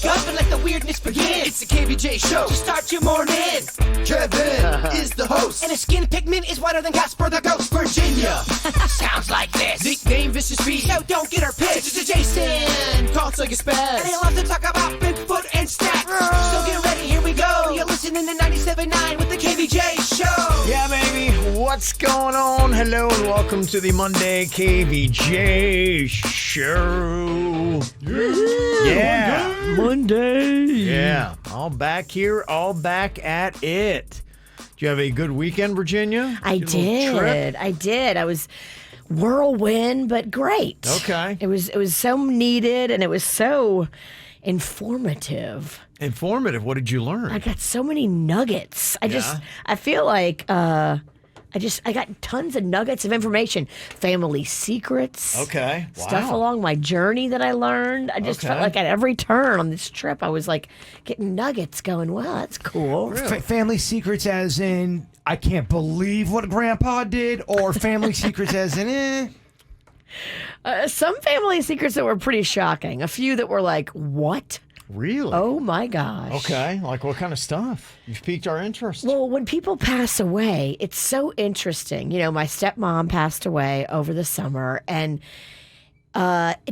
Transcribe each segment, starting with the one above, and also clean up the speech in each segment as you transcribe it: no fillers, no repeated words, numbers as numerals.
wake up and let the weirdness begin. It's the KVJ Show to start your morning. Kevin is the host. And his skin pigment is whiter than Casper the Ghost. Virginia sounds like this. Nickname Vicious Beast. So don't get her pissed. Jason calls so you spaz. And he loves to talk about Bigfoot and stacks. So get ready, here we go. You're listening to 97.9 with the KVJ Show. Yeah, baby. What's going on? Hello and welcome to the Monday KVJ Show. Yeah. Monday. Yeah. All back here, all back at it. Did you have a good weekend, Virginia? I did. I was whirlwind, but great. Okay. It was so needed and it was so informative. Informative. What did you learn? I got so many nuggets. I feel like I got tons of nuggets of information. Family secrets. Okay. Stuff Wow. along my journey that I learned. I just felt like at every turn on this trip, I was like getting nuggets going, wow, that's cool. Really? Family secrets as in, I can't believe what Grandpa did, or family secrets as in, Some family secrets that were pretty shocking. A few that were like, what? Really? Oh my gosh. Okay. Like what kind of stuff? You've piqued our interest. Well, when people pass away, it's so interesting. You know, my stepmom passed away over the summer, and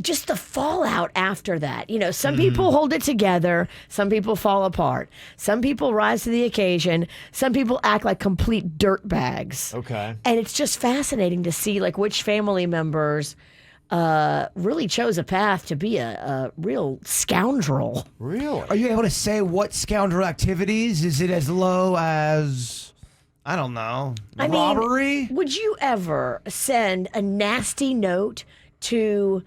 just the fallout after that. You know, some people hold it together, some people fall apart, some people rise to the occasion, some people act like complete dirtbags. Okay. And it's just fascinating to see like which family members really chose a path to be a real scoundrel. Really? are you able to say what scoundrel activities? Is it as low as, I don't know, robbery? Would you ever send a nasty note to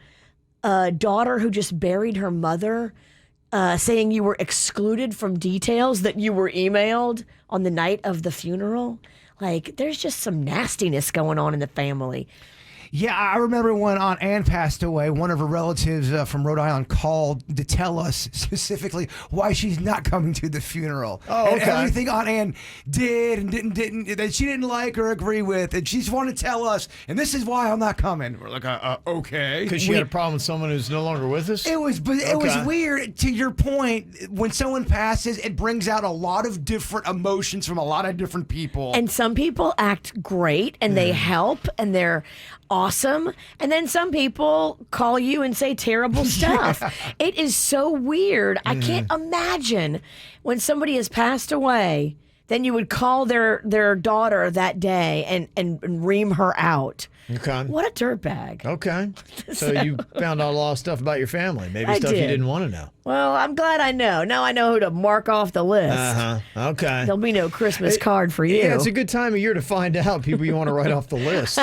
a daughter who just buried her mother, saying you were excluded from details that you were emailed on the night of the funeral? Like, there's just some nastiness going on in the family. Yeah, I remember when Aunt Ann passed away, one of her relatives from Rhode Island called to tell us specifically why she's not coming to the funeral. Oh, okay. And everything Aunt Ann did and didn't that she didn't like or agree with, and she just wanted to tell us, and this is why I'm not coming. We're like, okay. Because she had a problem with someone who's no longer with us? It was weird. To your point, when someone passes, it brings out a lot of different emotions from a lot of different people. And some people act great and they help and they're awesome. And then some people call you and say terrible stuff. It is so weird. I can't imagine when somebody has passed away, then you would call their daughter that day and ream her out. Okay. What a dirtbag. Okay. So you found out a lot of stuff about your family. Maybe I stuff you did. didn't want to know. Well, I'm glad I know. Now I know who to mark off the list. Uh-huh. Okay. There'll be no Christmas card for you. Yeah, it's a good time of year to find out people you want to write off the list.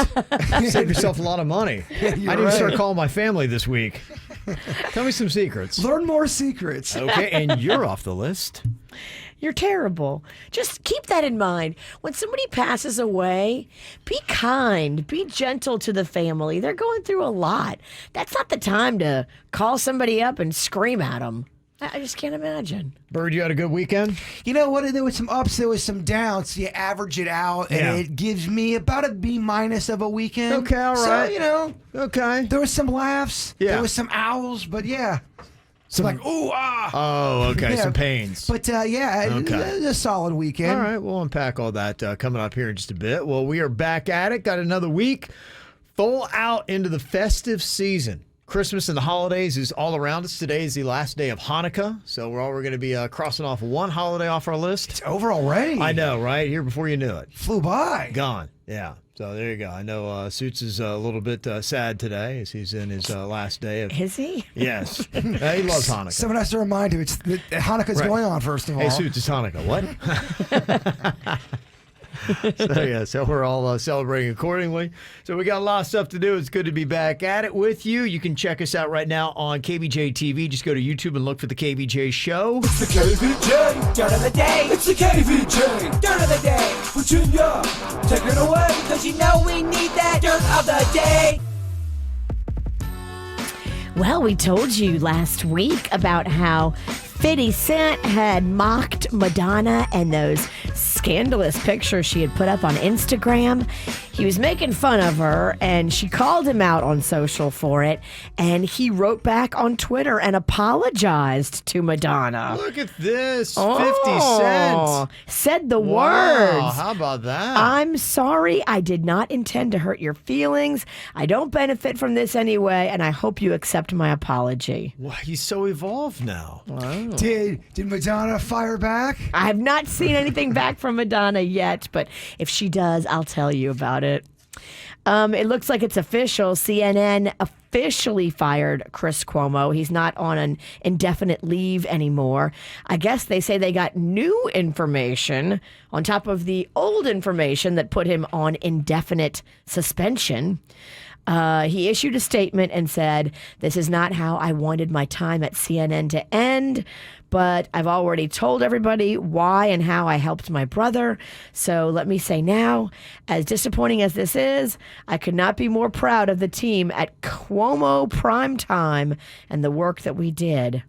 Save yourself a lot of money. I need to start calling my family this week. Tell me some secrets. Learn more secrets. Okay, and you're off the list. You're terrible. Just keep that in mind. When somebody passes away, be kind, be gentle to the family. They're going through a lot. That's not the time to call somebody up and scream at them. I just can't imagine. Bird, you had a good weekend? You know what? There was some ups, there was some downs. So you average it out, and it gives me about a B- of a weekend. Okay, all right. So, you know, Okay. there was some laughs. Yeah. There was some owls, but yeah. So like, ooh, ah. Oh, okay. Yeah. Some pains. But yeah, Okay. it was a solid weekend. All right, we'll unpack all that coming up here in just a bit. Well, we are back at it. Got another week full out into the festive season. Christmas and the holidays is all around us. Today is the last day of Hanukkah, so we're going to be crossing off one holiday off our list. It's over already. I know, right? Here before you knew it. Flew by. Gone. Yeah. So there you go. I know Suits is a little bit sad today as he's in his last day of... Is he? Yes. He loves Hanukkah. Someone has to remind him Hanukkah's Right. going on, first of all. Hey, Suits, it's Hanukkah. What? So we're all celebrating accordingly. So we got a lot of stuff to do. It's good to be back at it with you. You can check us out right now on KVJ TV. Just go to YouTube and look for the KVJ Show. It's the KVJ Dirt of the Day. It's the KVJ Dirt of the Day. Virginia, take it away, because you know we need that Dirt of the Day. Well, we told you last week about how 50 Cent had mocked Madonna and those scandalous pictures she had put up on Instagram. he was making fun of her, and she called him out on social for it, and he wrote back on Twitter and apologized to Madonna. Look at this. 50 cents. Said the Wow, words. how about that? I'm sorry. I did not intend to hurt your feelings. I don't benefit from this anyway, and I hope you accept my apology. Wow, he's so evolved now. Did Madonna fire back? I have not seen anything back from Madonna yet, but if she does, I'll tell you about it. It looks like it's official. CNN officially fired Chris Cuomo. He's not on an indefinite leave anymore. I guess they say they got new information on top of the old information that put him on indefinite suspension. He issued a statement and said, "This is not how I wanted my time at CNN to end, but I've already told everybody why and how I helped my brother. So let me say now, as disappointing as this is, I could not be more proud of the team at Cuomo Primetime and the work that we did."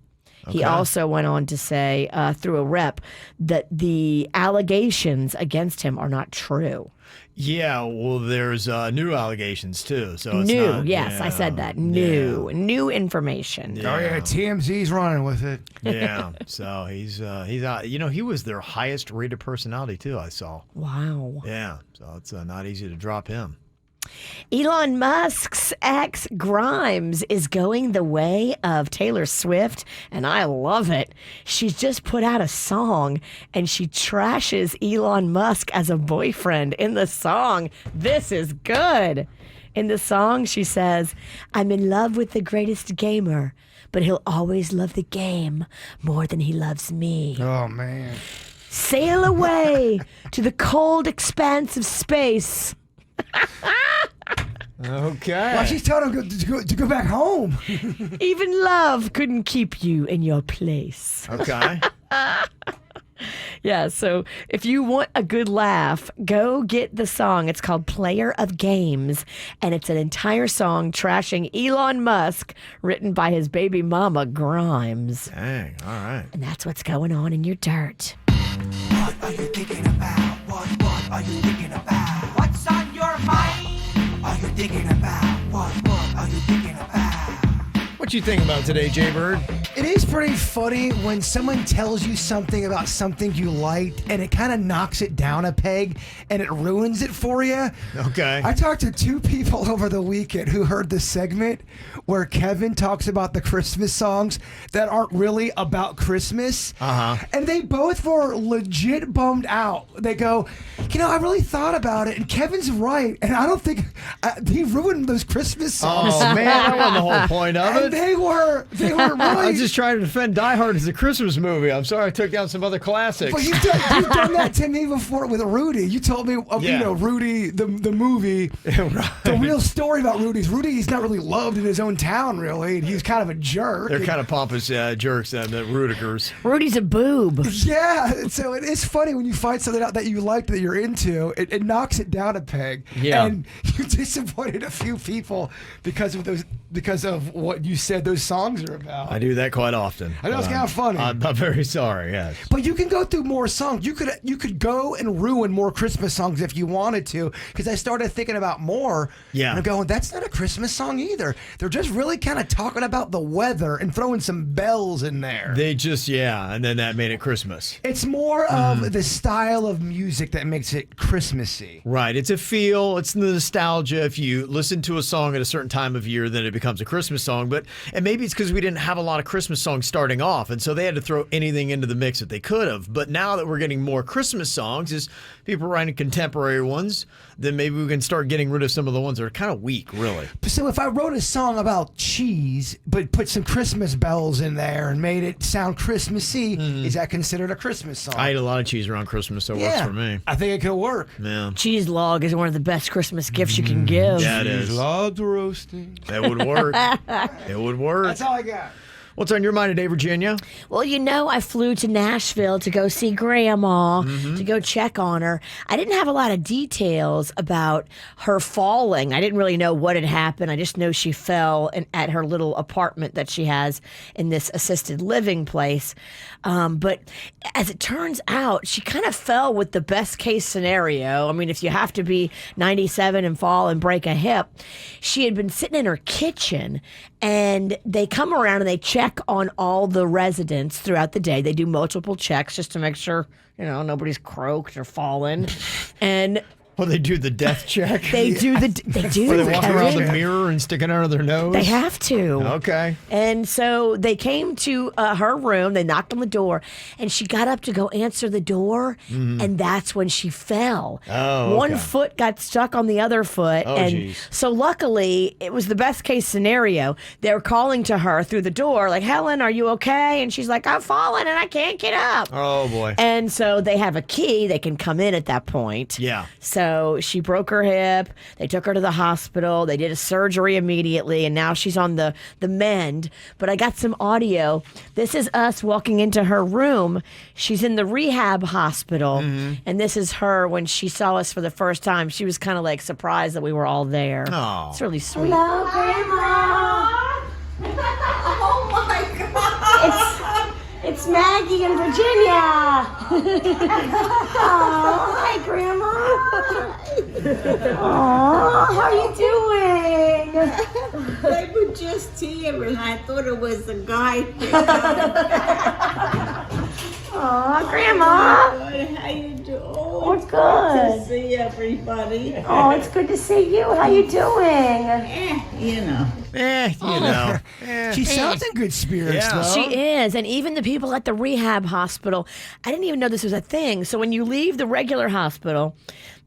He also went on to say, through a rep, that the allegations against him are not true. Yeah, well, there's new allegations too. So it's New, not, yes, I said that. New information. Yeah. Oh yeah, TMZ's running with it. Yeah, so he's out. You know, he was their highest rated personality too. I saw. Wow. Yeah, so it's not easy to drop him. Elon Musk's ex Grimes is going the way of Taylor Swift, and I love it. She's just put out a song, and she trashes Elon Musk as a boyfriend in the song. This is good. In the song, she says, "I'm in love with the greatest gamer, but he'll always love the game more than he loves me. Oh man. Sail away to the cold expanse of space." Okay. Well, she's telling him to go back home. Even love couldn't keep you in your place. Okay. Yeah, so if you want a good laugh, go get the song. It's called Player of Games, and it's an entire song trashing Elon Musk, written by his baby mama, Grimes. Dang. All right. And that's what's going on in your dirt. What are you thinking about? What are you thinking about? What's on your mind? Are you thinking about? What are you thinking about? What you think about today, Jaybird? It is pretty funny when someone tells you something about something you liked and it kind of knocks it down a peg and it ruins it for you. Okay. I talked to two people over the weekend who heard the segment where Kevin talks about the Christmas songs that aren't really about Christmas. And they both were legit bummed out. They go, I really thought about it, and Kevin's right, and I don't think he ruined those Christmas songs. Oh man, that wasn't the whole point of And it. they were I really. was just trying to defend Die Hard as a Christmas movie. I'm sorry I took down some other classics. But you've done that to me before with Rudy. You told me, Rudy, the movie, the real story about Rudy's not really loved in his own town, really. He's kind of a jerk. They're kind of pompous jerks, the Rudigers. Rudy's a boob. Yeah, so it is funny when you find something out that you like that you're into. It knocks it down a peg. Yeah. And you disappointed a few people because of what you said those songs are about. I do that quite often. I know it's kind of funny. I'm very sorry. Yes. But you can go through more songs. You could go and ruin more Christmas songs if you wanted to. Because I started thinking about more. Yeah. And I'm going, that's not a Christmas song either. They're just really kind of talking about the weather and throwing some bells in there. They just and then that made it Christmas. It's more of the style of music that makes it Christmassy. Right. It's a feel. It's the nostalgia. If you listen to a song at a certain time of year, then it becomes a Christmas song. And maybe it's because we didn't have a lot of Christmas songs starting off, and so they had to throw anything into the mix that they could have. But now that we're getting more Christmas songs, as people writing contemporary ones, then maybe we can start getting rid of some of the ones that are kind of weak, really. So if I wrote a song about cheese, but put some Christmas bells in there and made it sound Christmassy, is that considered a Christmas song? I ate a lot of cheese around Christmas, so it works for me. I think it could work. Yeah. Cheese log is one of the best Christmas gifts you can give. Yeah, it is. Logs roasting. It would work. It would work. That's all I got. What's on your mind today, Virginia? Well, I flew to Nashville to go see Grandma, to go check on her. I didn't have a lot of details about her falling. I didn't really know what had happened. I just know she fell at her little apartment that she has in this assisted living place. But as it turns out, she kind of fell with the best case scenario. I mean, if you have to be 97 and fall and break a hip, she had been sitting in her kitchen, and they come around and they check on all the residents throughout the day. They do multiple checks just to make sure, nobody's croaked or fallen. And Well, they do the death check. they do. Where they walk around the mirror and stick it under their nose. They have to. Okay. And so they came to her room. They knocked on the door, and she got up to go answer the door, and that's when she fell. Oh, One okay. foot got stuck on the other foot, and geez. so luckily it was the best case scenario. They're calling to her through the door, like, "Helen, are you okay?" And she's like, "I've fallen and I can't get up." Oh boy. And so they have a key. They can come in at that point. Yeah. So she broke her hip. They took her to the hospital. They did a surgery immediately, and now she's on the mend. But I got some audio. This is us walking into her room. She's in the rehab hospital, and this is her when she saw us for the first time. She was kind of like surprised that we were all there. Oh. It's really sweet. Hello, Grandma. Oh my God. It's Maggie and Virginia. Oh, hi, Grandma. Oh, how are you doing? They were just here and I thought it was a guy. Oh, Grandma. How you doing? Oh, it's To good. see everybody. Oh, it's good to see you. How you doing? You know. She sounds in good spirits, Yeah. though. She is. And even the people at the rehab hospital, I didn't even know this was a thing. So when you leave the regular hospital,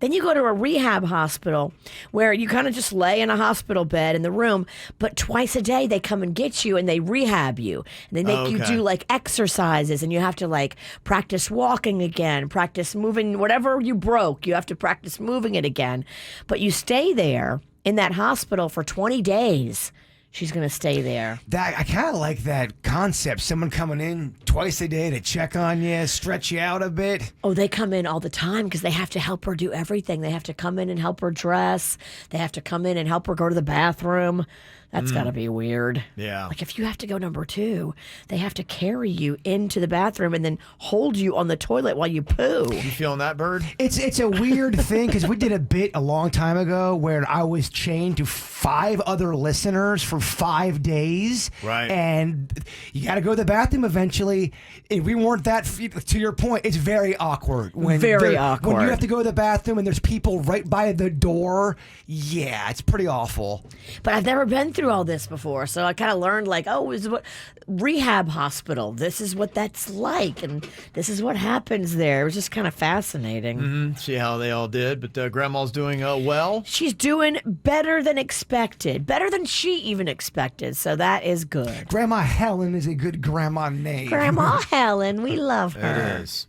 then you go to a rehab hospital where you kind of just lay in a hospital bed in the room, but twice a day they come and get you and they rehab you. And they make you Okay. do like exercises, and you have to like practice walking again, practice moving whatever you broke. You have to practice moving it again. But you stay there in that hospital for 20 days. She's going to stay there. That I kind of like that concept. Someone coming in twice a day to check on you, stretch you out a bit. Oh, they come in all the time because they have to help her do everything. They have to come in and help her dress. They have to come in and help her go to the bathroom. That's got to be weird. Yeah. Like if you have to go number 2, they have to carry you into the bathroom and then hold you on the toilet while you poo. You feeling that, Bird? It's a weird thing because we did a bit a long time ago where I was chained to 5 other listeners for 5 days. Right. And you got to go to the bathroom eventually. If we weren't that, to your point, it's very awkward. Very When awkward. you have to go to the bathroom and there's people right by the door. Yeah, it's pretty awful. But I've never been through all this before, so I kind of learned like, oh, is what rehab hospital. This is what that's like, and this is what happens there. It was just kind of fascinating. See how they all did, but Grandma's doing well. She's doing better than expected, better than she even expected. So that is good. Grandma Helen is a good grandma name. Grandma Helen, we love her. It is.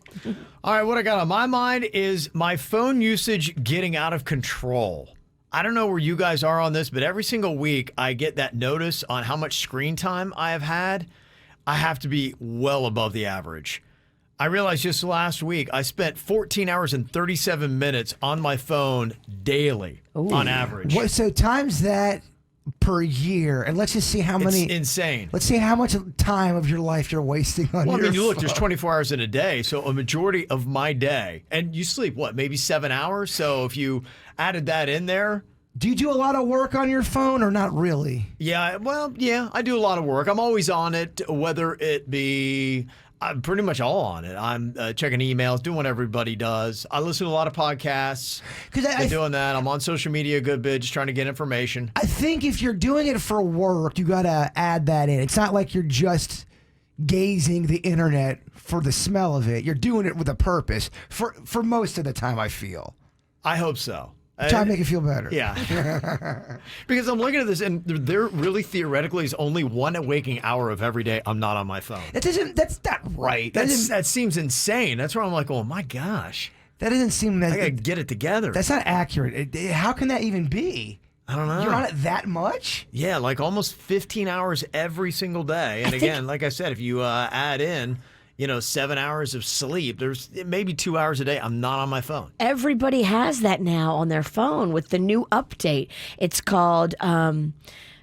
All right, what I got on my mind is my phone usage getting out of control. I don't know where you guys are on this, but every single week I get that notice on how much screen time I have had. I have to be well above the average. I realized just last week I spent 14 hours and 37 minutes on my phone daily on average. What, so times that per year, and let's just see how many. It's insane. Let's see how much time of your life you're wasting on Well, I your mean, you look, there's phone. 24 hours in a day, so a majority of my day, and you sleep, what, maybe 7 hours? So if you added that in there, Do you do a lot of work on your phone or not really? yeah, well, yeah, I do a lot of work. I'm always on it, whether it be, I'm pretty much all on it. I'm checking emails, doing what everybody does. I listen to a lot of podcasts. Because Been doing that. I'm on social media a good bit, just trying to get information. I think if you're doing it for work, you got to add that in. It's not like you're just gazing the internet for the smell of it. You're doing it with a purpose for most of the time, I feel. I hope so. Try to make it feel better. Yeah. Because I'm looking at this, and there really theoretically is only one waking hour of every day I'm not on my phone. That's not right. That seems insane. That's where I'm like, oh my gosh, That doesn't seem that. I gotta get it together. That's not accurate. How can that even be? I don't know. You're on it that much? Yeah, like almost 15 hours every single day. And again, like I said, if you add in, 7 hours of sleep, there's maybe 2 hours a day I'm not on my phone. Everybody has that now on their phone with the new update. It's called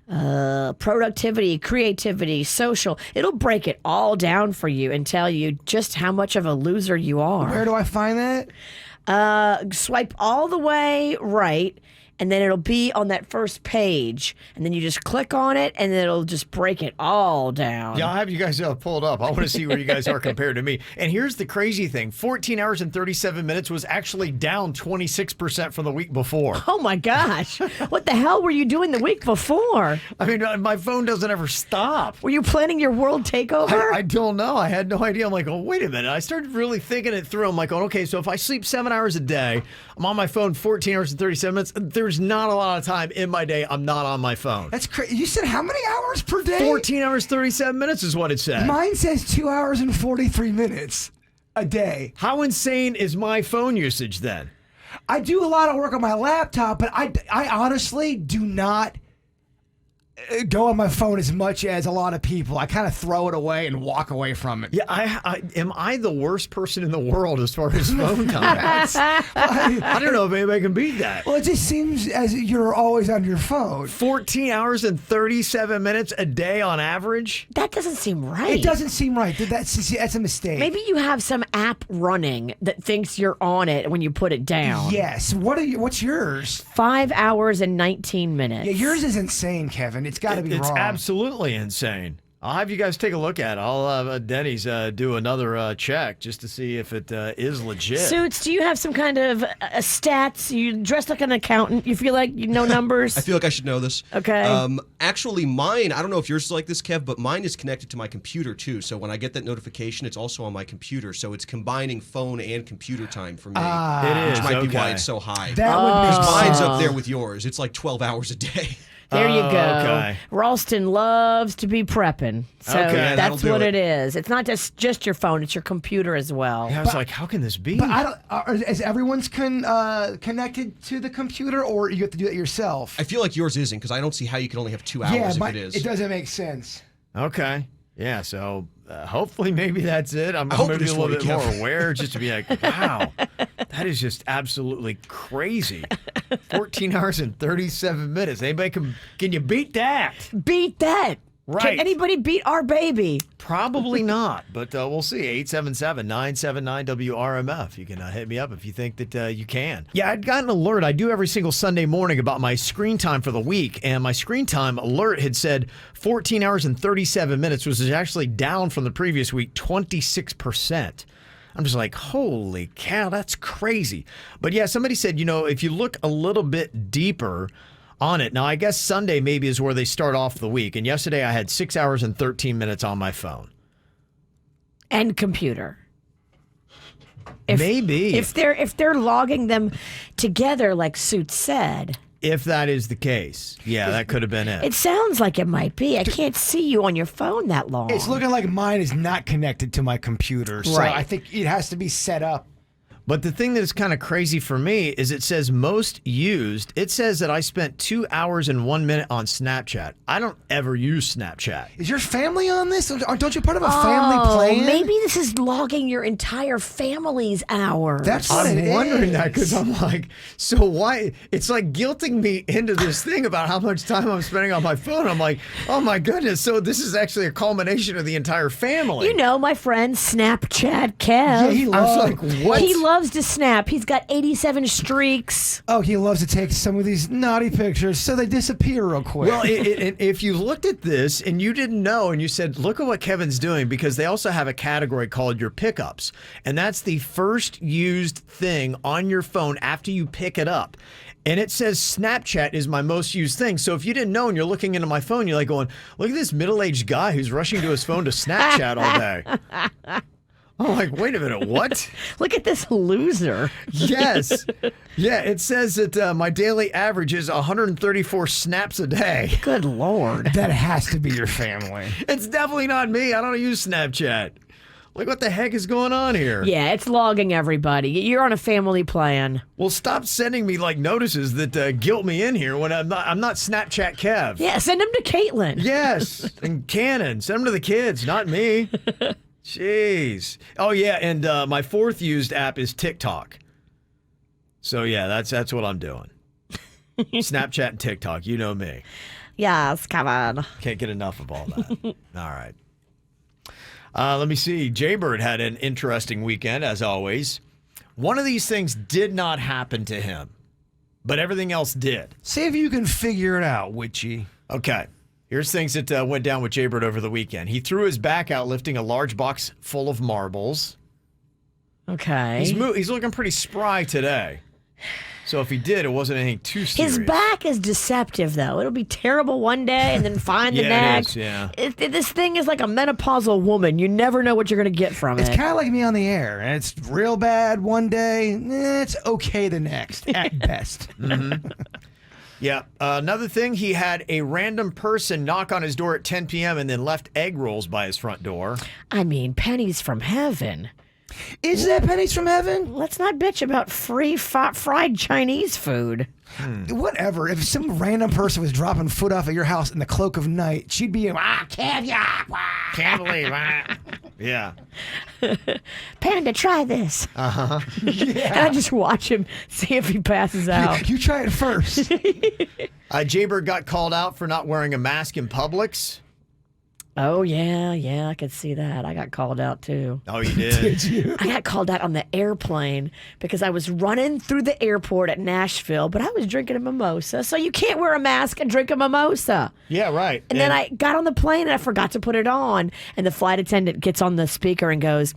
productivity, creativity, social. It'll break it all down for you and tell you just how much of a loser you are. Where do I find that? Swipe all the way right, and then it'll be on that first page, and then you just click on it, and it'll just break it all down. Yeah, I'll have you guys pulled up. I want to see where you guys are compared to me. And here's the crazy thing. 14 hours and 37 minutes was actually down 26% from the week before. Oh, my gosh. What the hell were you doing the week before? I mean, my phone doesn't ever stop. Were you planning your world takeover? I don't know. I had no idea. I'm like, oh, wait a minute. I started really thinking it through. I'm like, oh, okay, so if I sleep 7 hours a day, I'm on my phone 14 hours and 37 minutes. There's not a lot of time in my day I'm not on my phone. That's crazy. You said how many hours per day? 14 hours, 37 minutes is what it said. Mine says 2 hours and 43 minutes a day. How insane is my phone usage then? I do a lot of work on my laptop, but I honestly do not go on my phone as much as a lot of people. I kind of throw it away and walk away from it. Yeah, am I the worst person in the world as far as phone time? I don't know if anybody can beat that. Well, it just seems as you're always on your phone. 14 hours and 37 minutes a day on average? That doesn't seem right. It doesn't seem right. That's a mistake. Maybe you have some app running that thinks you're on it when you put it down. Yes. What's yours? 5 hours and 19 minutes. Yeah, yours is insane, Kevin. It's got to be It's wrong. absolutely insane. I'll have you guys take a look at it. I'll have Denny's do another check just to see if it is legit. Suits, do you have some kind of stats? You dressed like an accountant. You feel like you know numbers? I feel like I should know this. Okay. Actually, mine, I don't know if yours is like this, Kev, but mine is connected to my computer, too. So when I get that notification, it's also on my computer. So it's combining phone and computer time for me. It is. Which might be why okay. it's so high. That would make Because sense. mine's up there with yours. It's like 12 hours a day. There you go. Okay. Ralston loves to be prepping. So Okay. Yeah, that'll that's do what it. it is. It's not just your phone, it's your computer as well. Yeah, I was like, how can this be? But I don't. Is everyone's connected to the computer, or you have to do it yourself? I feel like yours isn't because I don't see how you can only have 2 hours if it is. It doesn't make sense. Okay. Yeah, so hopefully maybe that's it. I'm hope going it to be is a little for bit you, more Kevin. aware just to be like, wow, that is just absolutely crazy. 14 hours and 37 minutes. Anybody can you beat that? Beat that. Right. Can anybody beat our baby? Probably not, but we'll see. 877-979-WRMF. You can hit me up if you think that you can. Yeah, I'd gotten an alert I do every single Sunday morning about my screen time for the week, and my screen time alert had said 14 hours and 37 minutes, which is actually down from the previous week, 26%. I'm just like, holy cow, that's crazy. But yeah, somebody said, if you look a little bit deeper on it. Now, I guess Sunday maybe is where they start off the week. And yesterday I had 6 hours and 13 minutes on my phone. And computer. Maybe. If they're logging them together like Suits said. If that is the case. Yeah, that could have been it. It sounds like it might be. I can't see you on your phone that long. It's looking like mine is not connected to my computer, so Right. I think it has to be set up. But the thing that is kind of crazy for me is it says most used. It says that I spent 2 hours and 1 minute on Snapchat. I don't ever use Snapchat. Is your family on this? Don't you part of a family plan? Maybe this is logging your entire family's hours. That's what I'm it wondering is. that because I'm like, so why? It's like guilting me into this thing about how much time I'm spending on my phone. I'm like, oh my goodness. So this is actually a culmination of the entire family. You know, my friend Snapchat Kev. Yeah, he I loves. was like, what? He loves to snap. He's got 87 streaks. Oh, he loves to take some of these naughty pictures so they disappear real quick. Well, if you looked at this and you didn't know and you said, look at what Kevin's doing, because they also have a category called your pickups. And that's the first used thing on your phone after you pick it up. And it says Snapchat is my most used thing. So if you didn't know and you're looking into my phone, you're like going, look at this middle-aged guy who's rushing to his phone to Snapchat all day. I'm like, wait a minute, what? Look at this loser. Yes. Yeah, it says that my daily average is 134 snaps a day. Good Lord. that has to be your family. It's definitely not me. I don't use Snapchat. Like, what the heck is going on here? Yeah, it's logging everybody. You're on a family plan. Well, stop sending me like notices that guilt me in here when I'm not Snapchat Kev. Yeah, send them to Caitlin. Yes, and Cannon. Send them to the kids, not me. Jeez. Oh yeah, and my fourth used app is TikTok. So yeah, that's what I'm doing. Snapchat and TikTok, you know me. Yes, come on. Can't get enough of all that. All right. Let me see. Jaybird had an interesting weekend, as always. One of these things did not happen to him, but everything else did. See if you can figure it out, Witchy. Okay. Here's things that went down with Jaybird over the weekend. He threw his back out lifting a large box full of marbles. Okay. He's looking pretty spry today. So if he did, it wasn't anything too serious. His back is deceptive, though. It'll be terrible one day and then fine the next. This thing is like a menopausal woman. You never know what you're going to get from It's it. kind of like me on the air. And it's real bad one day, it's okay the next, at best. Yeah. Another thing, he had a random person knock on his door at 10 p.m. and then left egg rolls by his front door. I mean, pennies from heaven. Is that pennies from heaven? Let's not bitch about free fried Chinese food. Whatever. If some random person was dropping foot off at your house in the cloak of night, she'd be caviar. Can't believe that. Yeah. Panda, try this. Uh-huh. Yeah. And I just watch him, see if he passes out. You try it first. Jaybird got called out for not wearing a mask in Publix. Oh, yeah, I could see that. I got called out, too. Oh, you did? Did you? I got called out on the airplane because I was running through the airport at Nashville, but I was drinking a mimosa. So you can't wear a mask and drink a mimosa. Yeah, right. And then I got on the plane and I forgot to put it on. And the flight attendant gets on the speaker and goes,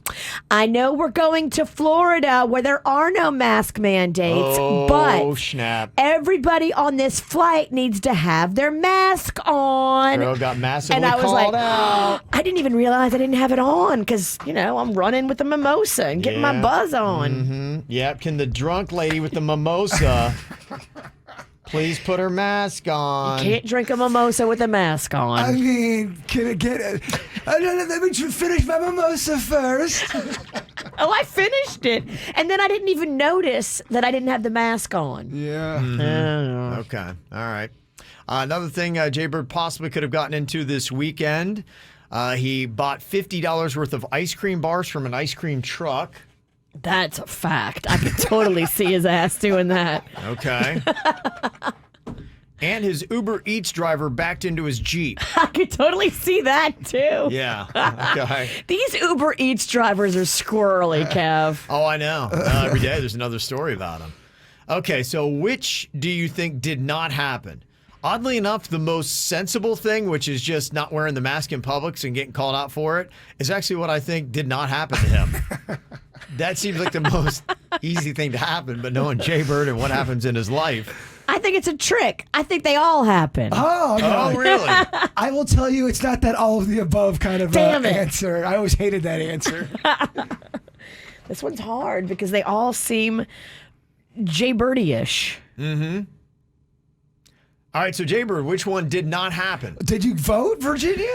I know we're going to Florida where there are no mask mandates, but snap. everybody on this flight needs to have their mask on. Girl got massively And I was called like, out. I didn't even realize I didn't have it on because, I'm running with the mimosa and getting my buzz on. Mm-hmm. Yep. Can the drunk lady with the mimosa please put her mask on? Can't drink a mimosa with a mask on. I mean, can I get it? Let me finish my mimosa first. Oh, I finished it. And then I didn't even notice that I didn't have the mask on. Yeah. Okay. All right. Another thing Jaybird possibly could have gotten into this weekend, he bought $50 worth of ice cream bars from an ice cream truck. That's a fact. I could totally see his ass doing that. Okay. And his Uber Eats driver backed into his Jeep. I could totally see that, too. Yeah. Okay. These Uber Eats drivers are squirrely, Kev. Oh, I know. Every day there's another story about him. Okay, so which do you think did not happen? Oddly enough, the most sensible thing, which is just not wearing the mask in Publix and getting called out for it, is actually what I think did not happen to him. That seems like the most easy thing to happen, but knowing Jaybird and what happens in his life. I think it's a trick. I think they all happen. Oh, no. Oh, really? I will tell you, it's not that all of the above kind of Damn it. answer. I always hated that answer. This one's hard because they all seem Jaybird-ish. Mm-hmm. All right, so Jaybird, which one did not happen? Did you vote, Virginia?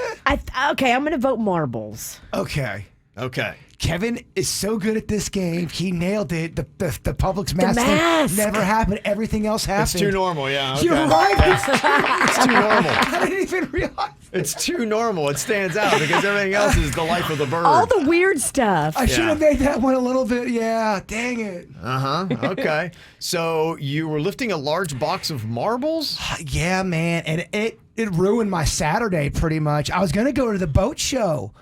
Okay, I'm going to vote marbles. Okay. Okay. Kevin is so good at this game. He nailed it. The Publix mask mask. thing never happened. Everything else happened. It's too normal, yeah. Okay. You're right. It's too normal. I didn't even realize. It's too normal. It stands out because everything else is the life of the bird. All the weird stuff. I should have made that one a little bit. Yeah, dang it. Uh-huh. Okay. So you were lifting a large box of marbles? Yeah, man. And it ruined my Saturday pretty much. I was going to go to the boat show.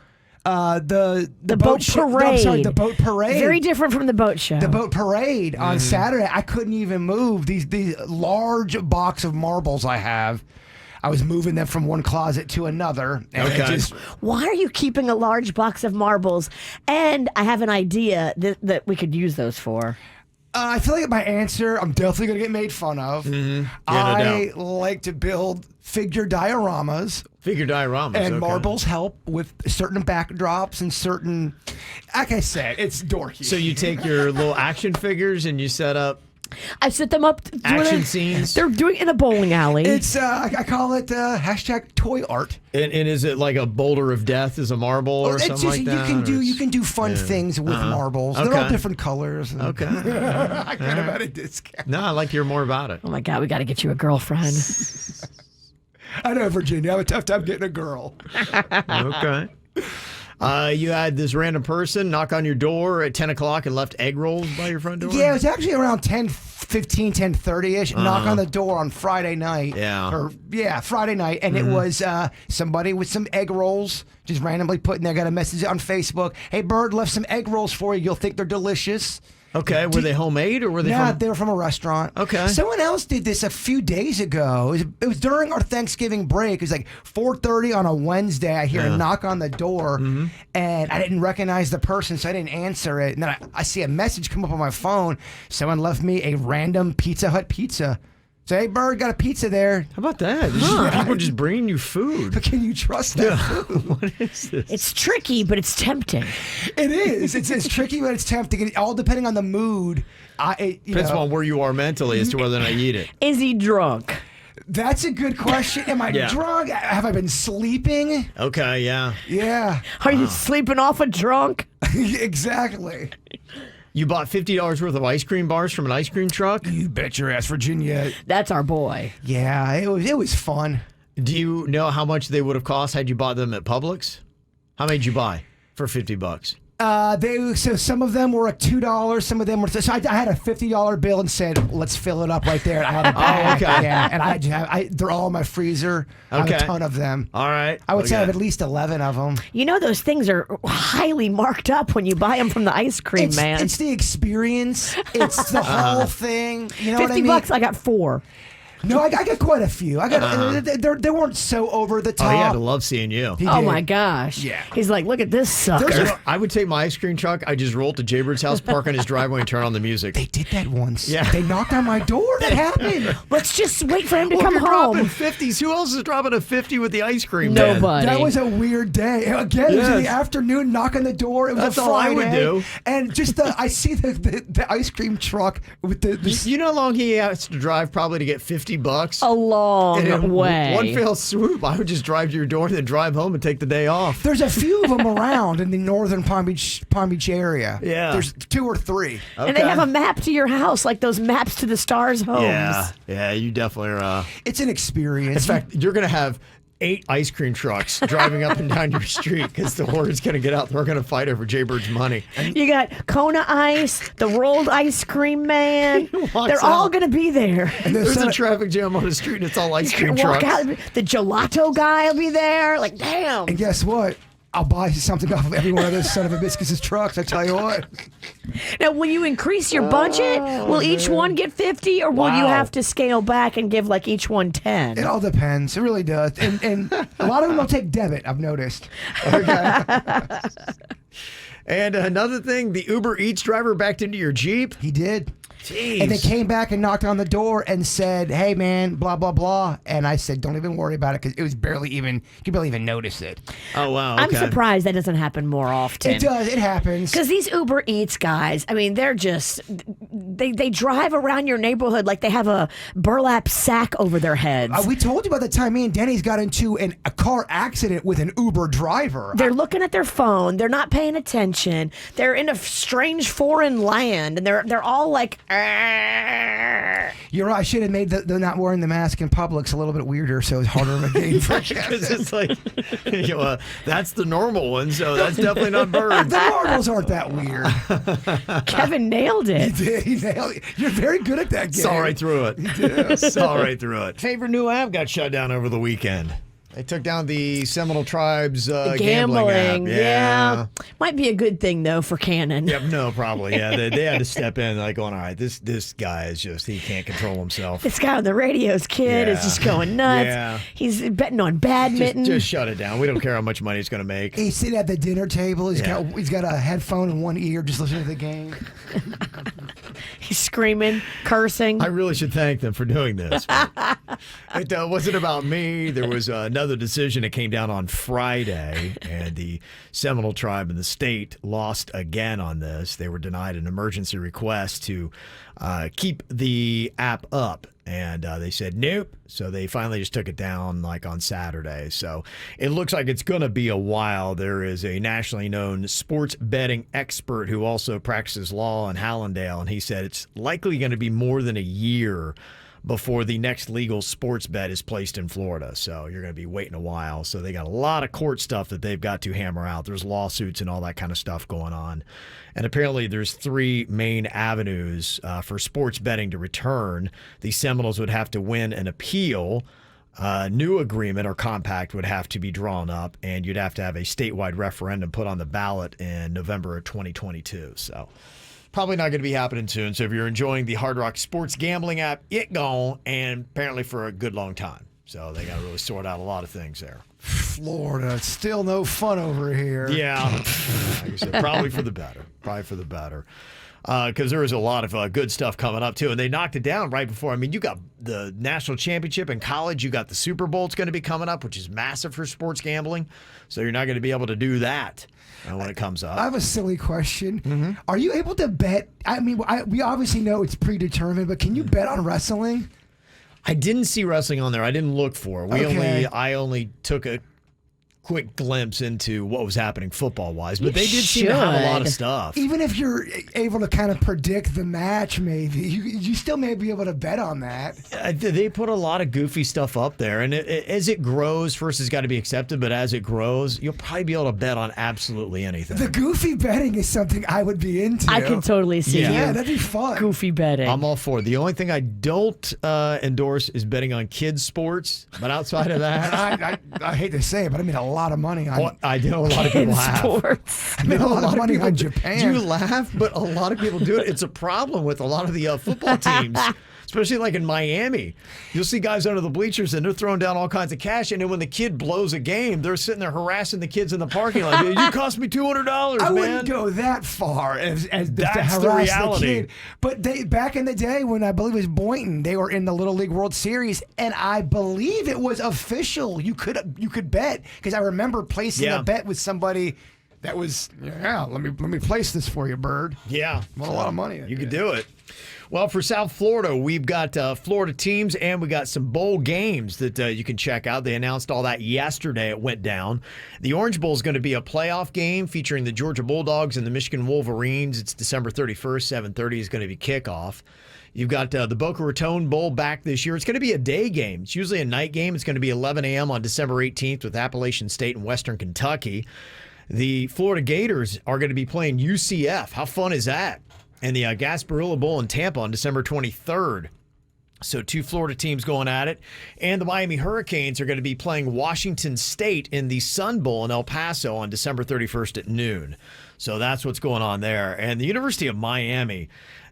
The boat parade. I'm sorry, the boat parade. Very different from the boat show. The boat parade on Saturday. I couldn't even move these large box of marbles I have. I was moving them from one closet to another. And it just, Why are you keeping a large box of marbles? And I have an idea that we could use those for. I feel like my answer, I'm definitely going to get made fun of. Yeah, I no doubt. like to build figure dioramas. Figure dioramas. And okay. marbles help with certain backdrops and certain, like I said, it's dorky. So you take your little action figures and you set up I set them up. Action scenes. They're doing it in a bowling alley. It's I call it hashtag toy art. And is it like a boulder of death is a marble or It's something just, like that? You can do fun things with marbles. They're all Okay. different colors. Okay. I got them at a discount. No, I'd like to hear more about it. Oh my God, we got to get you a girlfriend. I know, Virginia. I have a tough time getting a girl. Okay. You had this random person knock on your door at 10 o'clock and left egg rolls by your front door? Yeah, it was actually around 10:15, 10:30ish. Knock on the door on Friday night. Yeah. Friday night. And it was somebody with some egg rolls just randomly putting there. Got a message on Facebook. Hey, Bird, left some egg rolls for you. You'll think they're delicious. Okay. Were they homemade or were they They were from a restaurant. Okay. Someone else did this a few days ago. It was during our Thanksgiving break. It was like 4:30 on a Wednesday. I hear a knock on the door, and I didn't recognize the person, so I didn't answer it. And then I see a message come up on my phone. Someone left me a random Pizza Hut pizza. So, hey, Bird, got a pizza there. How about that? People just bringing you food. But can you trust that food? What is this? It's tricky, but it's tempting. It is. It's tricky, but it's tempting. It all depending on the mood. Depends on where you are mentally as to whether or not you eat it. Is he drunk? That's a good question. Am I drunk? Have I been sleeping? Okay, yeah. Yeah. Are you sleeping off a drunk? Exactly. You bought $50 worth of ice cream bars from an ice cream truck? You bet your ass, Virginia. That's our boy. Yeah, it was fun. Do you know how much they would have cost had you bought them at Publix? How many did you buy for $50? So some of them were at $2. Some of them were. So I had a $50 bill and said, "Let's fill it up right there." And I had a bag. okay. Yeah, and they're all in my freezer. I have a ton of them. All right. I would say I have at least 11 of them. You know those things are highly marked up when you buy them from the ice cream man. It's the experience. It's the whole thing. You know what I mean? $50. I got 4. No, I got quite a few. I got they weren't so over the top. Oh, he had to love seeing you. He Oh did. my gosh. Yeah. He's like, look at this sucker. I would take my ice cream truck. I just roll to Jaybird's house, park on his driveway, and turn on the music. They did that once. Yeah. They knocked on my door. That happened. Let's just wait for him to Well, come you're home. dropping 50s. Who else is dropping a 50 with the ice cream man? Nobody. That was a weird day. Again, it was in the afternoon, knock on the door. It was That's a all I Friday. would do. And just I see the ice cream truck with the You know how long he has to drive probably to get $50? a long And in way. one fell swoop, I would just drive to your door and then drive home and take the day off. There's a few of them around in the northern Palm Beach area. Yeah. There's 2 or 3. And they have a map to your house, like those maps to the stars' homes. Yeah, you definitely are. It's an experience. In fact, you're going to have 8 ice cream trucks driving up and down your street because the word's going to get out. We're going to fight over Jaybird's money. You got Kona Ice, the rolled ice cream man. walks They're all out. going to be there. There's a traffic jam on the street and it's all ice cream Walk trucks. out, the gelato guy will be there. Like, damn. And guess what? I'll buy something off of every one of those son of a biscuits' trucks. I tell you what. Now, will you increase your budget? Will each one get 50, or will you Wow. have to scale back and give like each one 10? It all depends. It really does. And a lot of them will take debit, I've noticed. And another thing, the Uber Eats driver backed into your Jeep. He did. Jeez. And they came back and knocked on the door and said, "Hey, man, blah, blah, blah." And I said, "Don't even worry about it," because it was you could barely even notice it. Oh, wow. I'm okay. surprised that doesn't happen more often. It does. It happens. Because these Uber Eats guys, I mean, they're just, they drive around your neighborhood like they have a burlap sack over their heads. We told you about the time me and Denny's got into a car accident with an Uber driver. They're looking at their phone. They're not paying attention. They're in a strange foreign land, and they're all like, "Arr." You're right. I should have made the not wearing the mask in Publix a little bit weirder, so it's harder of a game for Because it's like, that's the normal one, so that's definitely not Bird. The marbles aren't that weird. Kevin nailed it. He nailed it. You're very good at that game. Saw right through it. Saw right through it. Favorite new app got shut down over the weekend. They took down the Seminole Tribe's gambling app. Yeah. Might be a good thing, though, for Canon. Yep, no, probably. Yeah, they had to step in, like going, all right, this guy is just, he can't control himself. This guy on the radio's kid is Yeah. just going nuts. Yeah. He's betting on badminton. Just shut it down. We don't care how much money it's going to make. He's sitting at the dinner table. He's Yeah. got a headphone in one ear, just listening to the game. He's screaming, cursing. I really should thank them for doing this. It wasn't about me. There was another decision that came down on Friday, and the Seminole tribe in the state lost again on this. They were denied an emergency request to keep the app up. And they said nope. So they finally just took it down like on Saturday. So it looks like it's going to be a while. There is a nationally known sports betting expert who also practices law in Hallandale. And he said it's likely going to be more than a year before the next legal sports bet is placed in Florida. So you're going to be waiting a while. So they got a lot of court stuff that they've got to hammer out. There's lawsuits and all that kind of stuff going on. And apparently there's 3 main avenues for sports betting to return. The Seminoles would have to win an appeal. New agreement or compact would have to be drawn up, and you'd have to have a statewide referendum put on the ballot in November of 2022. So probably not going to be happening soon. So if you're enjoying the Hard Rock Sports Gambling app, it gone, and apparently for a good long time. So they got to really sort out a lot of things there. Florida, it's still no fun over here. Yeah. Like I said, probably for the better. Probably for the better. Because there is a lot of good stuff coming up, too. And they knocked it down right before. I mean, you got the national championship in college. You got the Super Bowl. It's going to be coming up, which is massive for sports gambling. So you're not going to be able to do that when it comes up. I have a silly question. Are you able to bet? I mean, we obviously know it's predetermined, but can you bet on wrestling? I didn't see wrestling on there. I didn't look for it. I only took a quick glimpse into what was happening football-wise, but they did seem to have a lot of stuff. Even if you're able to kind of predict the match, maybe, you still may be able to bet on that. They put a lot of goofy stuff up there, and as it grows, first it's got to be accepted, but as it grows, you'll probably be able to bet on absolutely anything. The goofy betting is something I would be into. I can totally see you. Yeah, that'd be fun. Goofy betting. I'm all for it. The only thing I don't endorse is betting on kids' sports, but outside of that... I hate to say it, but I mean a lot of money on I know a lot of people have. Sports. I made a lot of money on Japan. You laugh, but a lot of people do it. It's a problem with a lot of the football teams, especially like in Miami. You'll see guys under the bleachers and they're throwing down all kinds of cash, and then when the kid blows a game, they're sitting there harassing the kids in the parking lot. You cost me $200, man. I wouldn't go that far as That's to harass the reality. the kid. But back in the day when I believe it was Boynton, they were in the Little League World Series, and I believe it was official. You could bet, because I remember placing a bet with somebody that was let me place this for you, Bird. Yeah, Won a lot of money. You could do it. Well, for South Florida, we've got Florida teams, and we got some bowl games that you can check out. They announced all that yesterday. It went down. The Orange Bowl is going to be a playoff game featuring the Georgia Bulldogs and the Michigan Wolverines. It's December 31st, 7:30 is going to be kickoff. You've got the Boca Raton Bowl back this year. It's going to be a day game. It's usually a night game. It's going to be 11 a.m. on December 18th with Appalachian State and Western Kentucky. The Florida Gators are going to be playing UCF. How fun is that? And the Gasparilla Bowl in Tampa on December 23rd. So 2 Florida teams going at it. And the Miami Hurricanes are going to be playing Washington State in the Sun Bowl in El Paso on December 31st at noon. So that's what's going on there. And the University of Miami,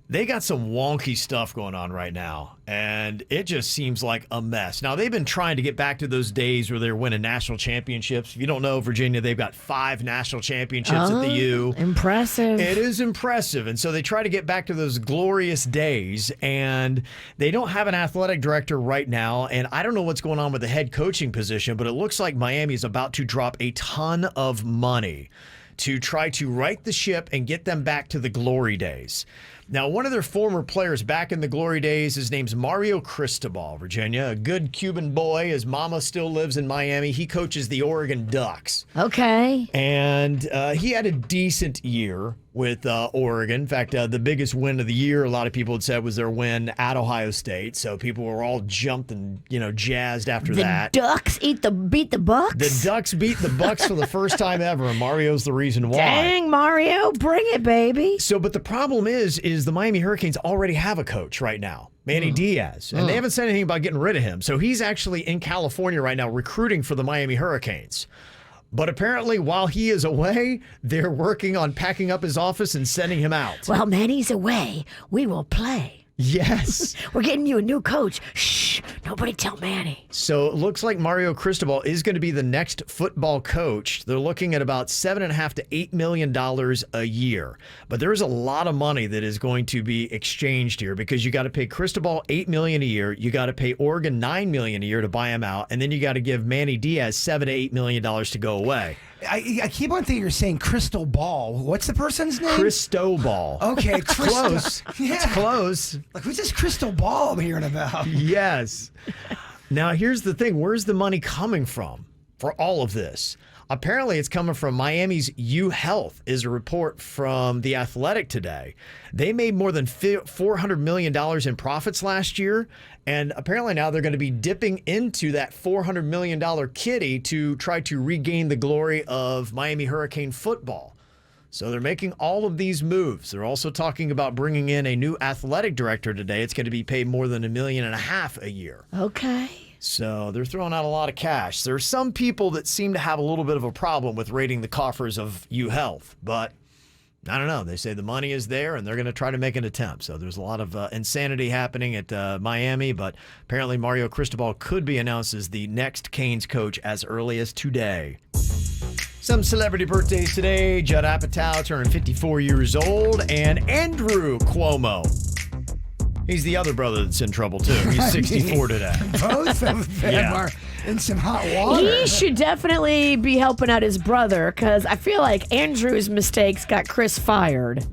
they got some wonky stuff going on right now, and it just seems like a mess. Now, they've been trying to get back to those days where they're winning national championships. If you don't know, Virginia, they've got 5 national championships at the U. Impressive. It is impressive, and so they try to get back to those glorious days, and they don't have an athletic director right now, and I don't know what's going on with the head coaching position, but it looks like Miami is about to drop a ton of money to try to right the ship and get them back to the glory days. Now, one of their former players back in the glory days, his name's Mario Cristobal, Virginia, a good Cuban boy. His mama still lives in Miami. He coaches the Oregon Ducks. Okay. And he had a decent year with Oregon. In fact, the biggest win of the year, a lot of people had said, was their win at Ohio State. So people were all jumped and, jazzed after that. The Ducks beat the Bucks? The Ducks beat the Bucks for the first time ever, and Mario's the reason why. Dang, Mario, bring it, baby. So, but the problem is the Miami Hurricanes already have a coach right now, Manny Diaz, and they haven't said anything about getting rid of him. So he's actually in California right now recruiting for the Miami Hurricanes. But apparently, while he is away, they're working on packing up his office and sending him out. While Manny's away, we will play. Yes. We're getting you a new coach. Shh, nobody tell Manny. So it looks like Mario Cristobal is going to be the next football coach. They're looking at about $7.5 to $8 million a year. But there's a lot of money that is going to be exchanged here because you got to pay Cristobal $8 million a year. You got to pay Oregon $9 million a year to buy him out. And then you got to give Manny Diaz $7 to $8 million to go away. I keep on thinking you're saying crystal ball. What's the person's name? Cristobal. Okay, Close. Yeah. It's close. Like, who's this crystal ball I'm hearing about? Yes. Now, here's the thing. Where's the money coming from for all of this? Apparently, it's coming from Miami's U Health, is a report from The Athletic today. They made more than $400 million in profits last year, and apparently now they're going to be dipping into that $400 million kitty to try to regain the glory of Miami Hurricane football. So they're making all of these moves. They're also talking about bringing in a new athletic director today. It's going to be paid more than $1.5 million a year. Okay. So they're throwing out a lot of cash. There are some people that seem to have a little bit of a problem with raiding the coffers of U Health, but I don't know. They say the money is there and they're going to try to make an attempt. So there's a lot of insanity happening at Miami, but apparently Mario Cristobal could be announced as the next Canes coach as early as today. Some celebrity birthdays today. Judd Apatow turning 54 years old, and Andrew Cuomo. He's the other brother that's in trouble, too. He's 64 today. Both of them are in some hot water. He should definitely be helping out his brother because I feel like Andrew's mistakes got Chris fired.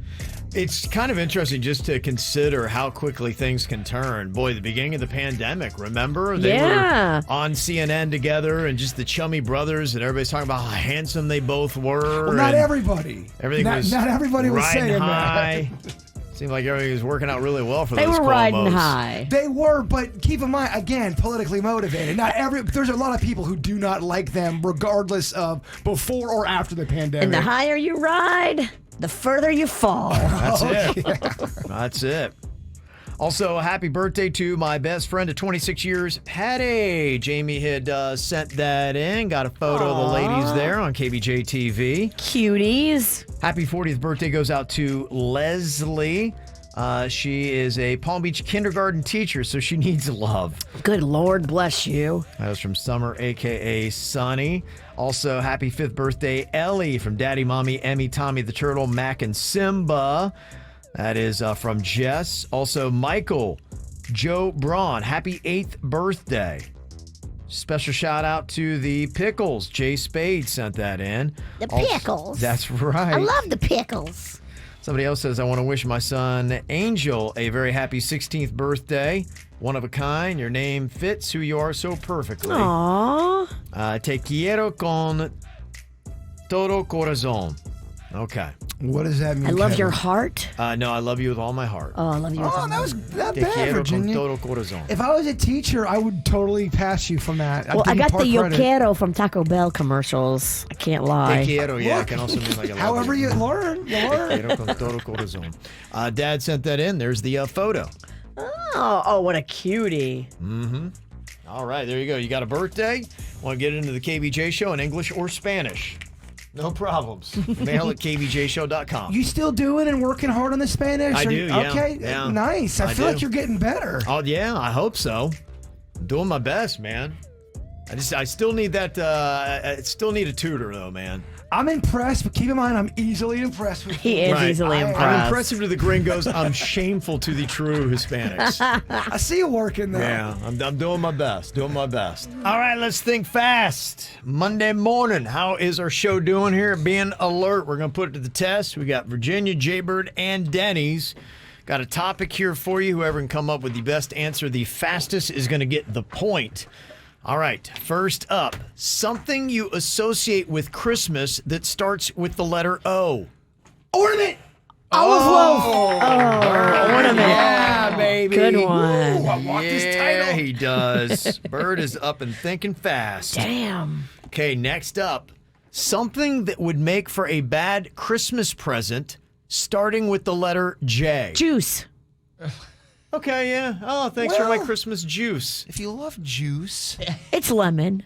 It's kind of interesting just to consider how quickly things can turn. Boy, the beginning of the pandemic, remember? They were on CNN together and just the chummy brothers, and everybody's talking about how handsome they both were. Well, not everybody. Everything was not everybody was riding saying high. that. Seemed like everything was working out really well for They those were riding Cuomos. high. They were, but keep in mind, again, politically motivated. There's a lot of people who do not like them, regardless of before or after the pandemic. And the higher you ride, the further you fall. That's it. That's it. Also, happy birthday to my best friend of 26 years, Patty. Jamie had sent that in. Got a photo of the ladies there on KVJ TV. Cuties. Happy 40th birthday goes out to Leslie. She is a Palm Beach kindergarten teacher, so she needs love. Good Lord bless you. That was from Summer, a.k.a. Sunny. Also, happy 5th birthday, Ellie, from Daddy, Mommy, Emmy, Tommy the Turtle, Mac, and Simba. That is from Jess. Also, Michael, Joe Braun, happy 8th birthday. Special shout out to the Pickles. Jay Spade sent that in. The Pickles? That's right. I love the Pickles. Somebody else says, I want to wish my son Angel a very happy 16th birthday. One of a kind. Your name fits who you are so perfectly. Aww. Te quiero con todo corazón. Okay. What does that mean? I love Kevin? your heart. No, I love you with all my heart. Oh, I love you. Oh, that was not Te bad, quiero con Virginia. todo corazón. If I was a teacher, I would totally pass you from that. Well, I give you got part the Yo credit. Quiero from Taco Bell commercials. I can't lie. Te quiero, yeah. Look, It can also mean like I love However you learn, you Te learn. quiero con todo corazón. Dad sent that in. There's the photo. Oh, what a cutie. All right, there you go. You got a birthday? Want to get into the KVJ Show in English or Spanish? No problems. Mail at kvjshow.com. You still doing and working hard on the Spanish? I do, yeah. Okay, Yeah. nice. I feel do. like you're getting better. Oh, yeah, I hope so. I'm doing my best, man. I still need that, I still need a tutor, though, man. I'm impressed, but keep in mind, I'm easily impressed with He you. is Right. easily I'm impressed. I'm impressive to the gringos. I'm shameful to the true Hispanics. I see you working, though. Yeah, I'm doing my best. Doing my best. All right, let's think fast. Monday morning, how is our show doing here? Being alert. We're going to put it to the test. We got Virginia, Jaybird, and Denny's. Got a topic here for you. Whoever can come up with the best answer the fastest is going to get the point. All right, first up, something you associate with Christmas that starts with the letter O. Ornament! Olive loaf. Oh, ornament. Yeah, baby. Good one. Ooh, I want this Yeah, title. he does. Bird is up and thinking fast. Damn. Okay, next up, something that would make for a bad Christmas present starting with the letter J. Juice. Okay, yeah. Oh, thanks for my Well- Christmas juice. If you love juice, It's lemon.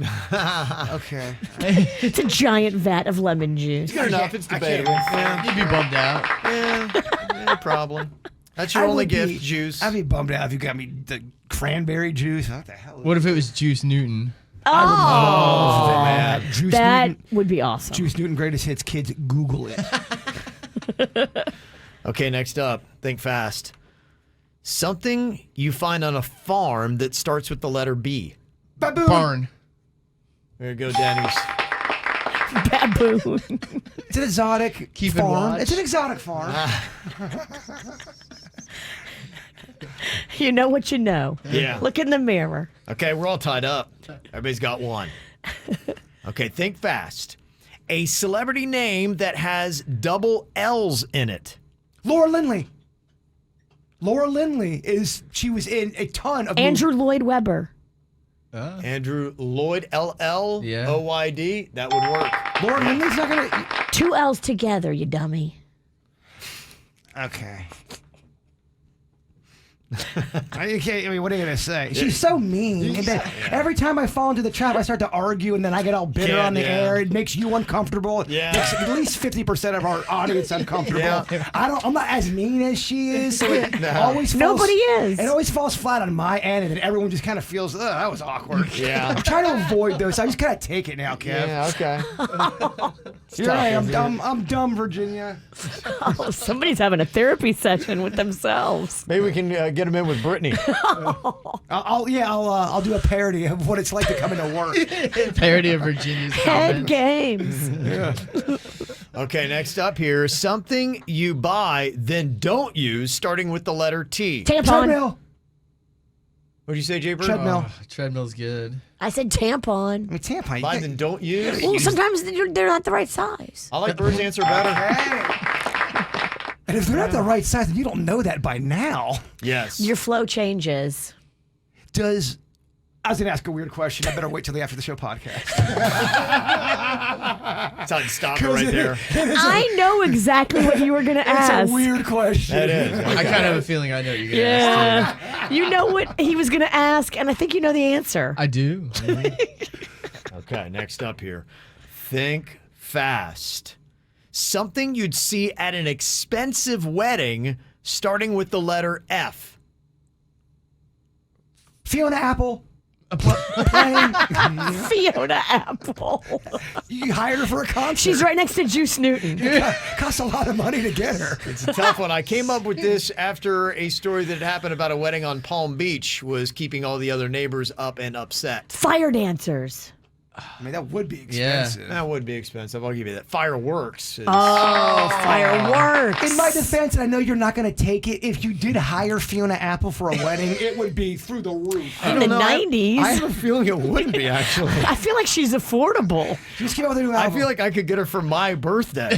okay. It's a giant vat of lemon juice. Good enough. It's I can't- debatable. Yeah, You'd be bummed out. yeah, probably. That's your only gift, juice. I'd be bummed out if you got me the cranberry juice. What the hell? What if it was Juice Newton? Oh, man. Juice That Newton, would be awesome. Juice Newton greatest hits. Kids, Google it. Okay, next up, think fast. Something you find on a farm that starts with the letter B. Baboon. Barn. There you go, Denny's. Baboon. It's an exotic Keep and farm. watch. It's an exotic farm. You know what you know. Yeah. Look in the mirror. Okay, we're all tied up. Everybody's got one. Okay, think fast. A celebrity name that has double L's in it. Laura Lindley. Laura Lindley she was in a ton of Andrew Lloyd Webber. Andrew Lloyd, L-L-O-Y-D. That would work. Laura Lindley's not gonna. 2 L's together, you dummy. Okay. You can't, I mean, what are you gonna say? She's so mean, and then every time I fall into the trap, I start to argue, and then I get all bitter on the air. It makes you uncomfortable. Yeah. Makes at least 50% of our audience uncomfortable. Yeah. I'm not as mean as she is, so it always falls, Nobody is. It always falls flat on my end, and then everyone just kind of feels, that was awkward. Yeah. I'm trying to avoid those. So I just kind of take it now, Kev. Yeah, okay. Here I am. I'm dumb, Virginia. Oh, somebody's having a therapy session with themselves. Maybe we can get him in with Brittany. I'll do a parody of what it's like to come into work. Parody of Virginia's Head comments. games. Okay, next up here. Something you buy, then don't use, starting with the letter T. Tampon. Treadmill. What'd you say, Jaybird? Treadmill. Oh, treadmill's good. I said tampon. I mean, tampon. Buy, then don't use. Well, sometimes they're not the right size. I like Bird's answer better. And if they're not the right size, then you don't know that by now. Yes. Your flow changes. I was going to ask a weird question. I better wait till the after the show podcast. That's how you stop it right there. I know exactly what you were going to It's ask. a weird question. That is. I kind of have a feeling I know what you're going to ask. Yeah. You know what he was going to ask, and I think you know the answer. I do. Okay, next up here. Think fast. Something you'd see at an expensive wedding starting with the letter F. Fiona Apple. Playing. Fiona Apple. You hired her for a concert. She's right next to Juice Newton. Costs a lot of money to get her. It's a tough one. I came up with this after a story that happened about a wedding on Palm Beach was keeping all the other neighbors up and upset. Fire dancers. I mean, that would be expensive. That would be expensive. I'll give you that. Fireworks. Is, Fireworks. In my defense, and I know you're not going to take it, if you did hire Fiona Apple for a wedding, it would be through the roof. In the 90s. I have a feeling it wouldn't be, actually. I feel like she's affordable. Just came out with a new I album. feel like I could get her for my birthday.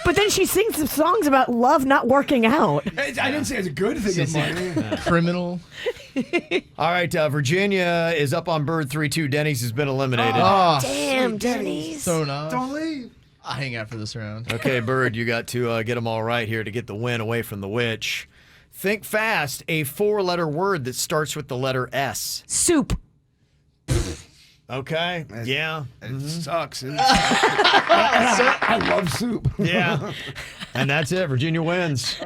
But then she sings some songs about love not working out. I didn't say it's a good thing of money. Criminal. All right, Virginia is up on Bird 3-2. Denny's has been eliminated. Oh, Damn, Denny's. thrown off. Don't leave. I'll hang out for this round. Okay, Bird, you got to get them all right here to get the win away from the witch. Think fast. A 4-letter word that starts with the letter S. Soup. Okay. Yeah. It sucks. I love soup. Yeah. And that's it. Virginia wins.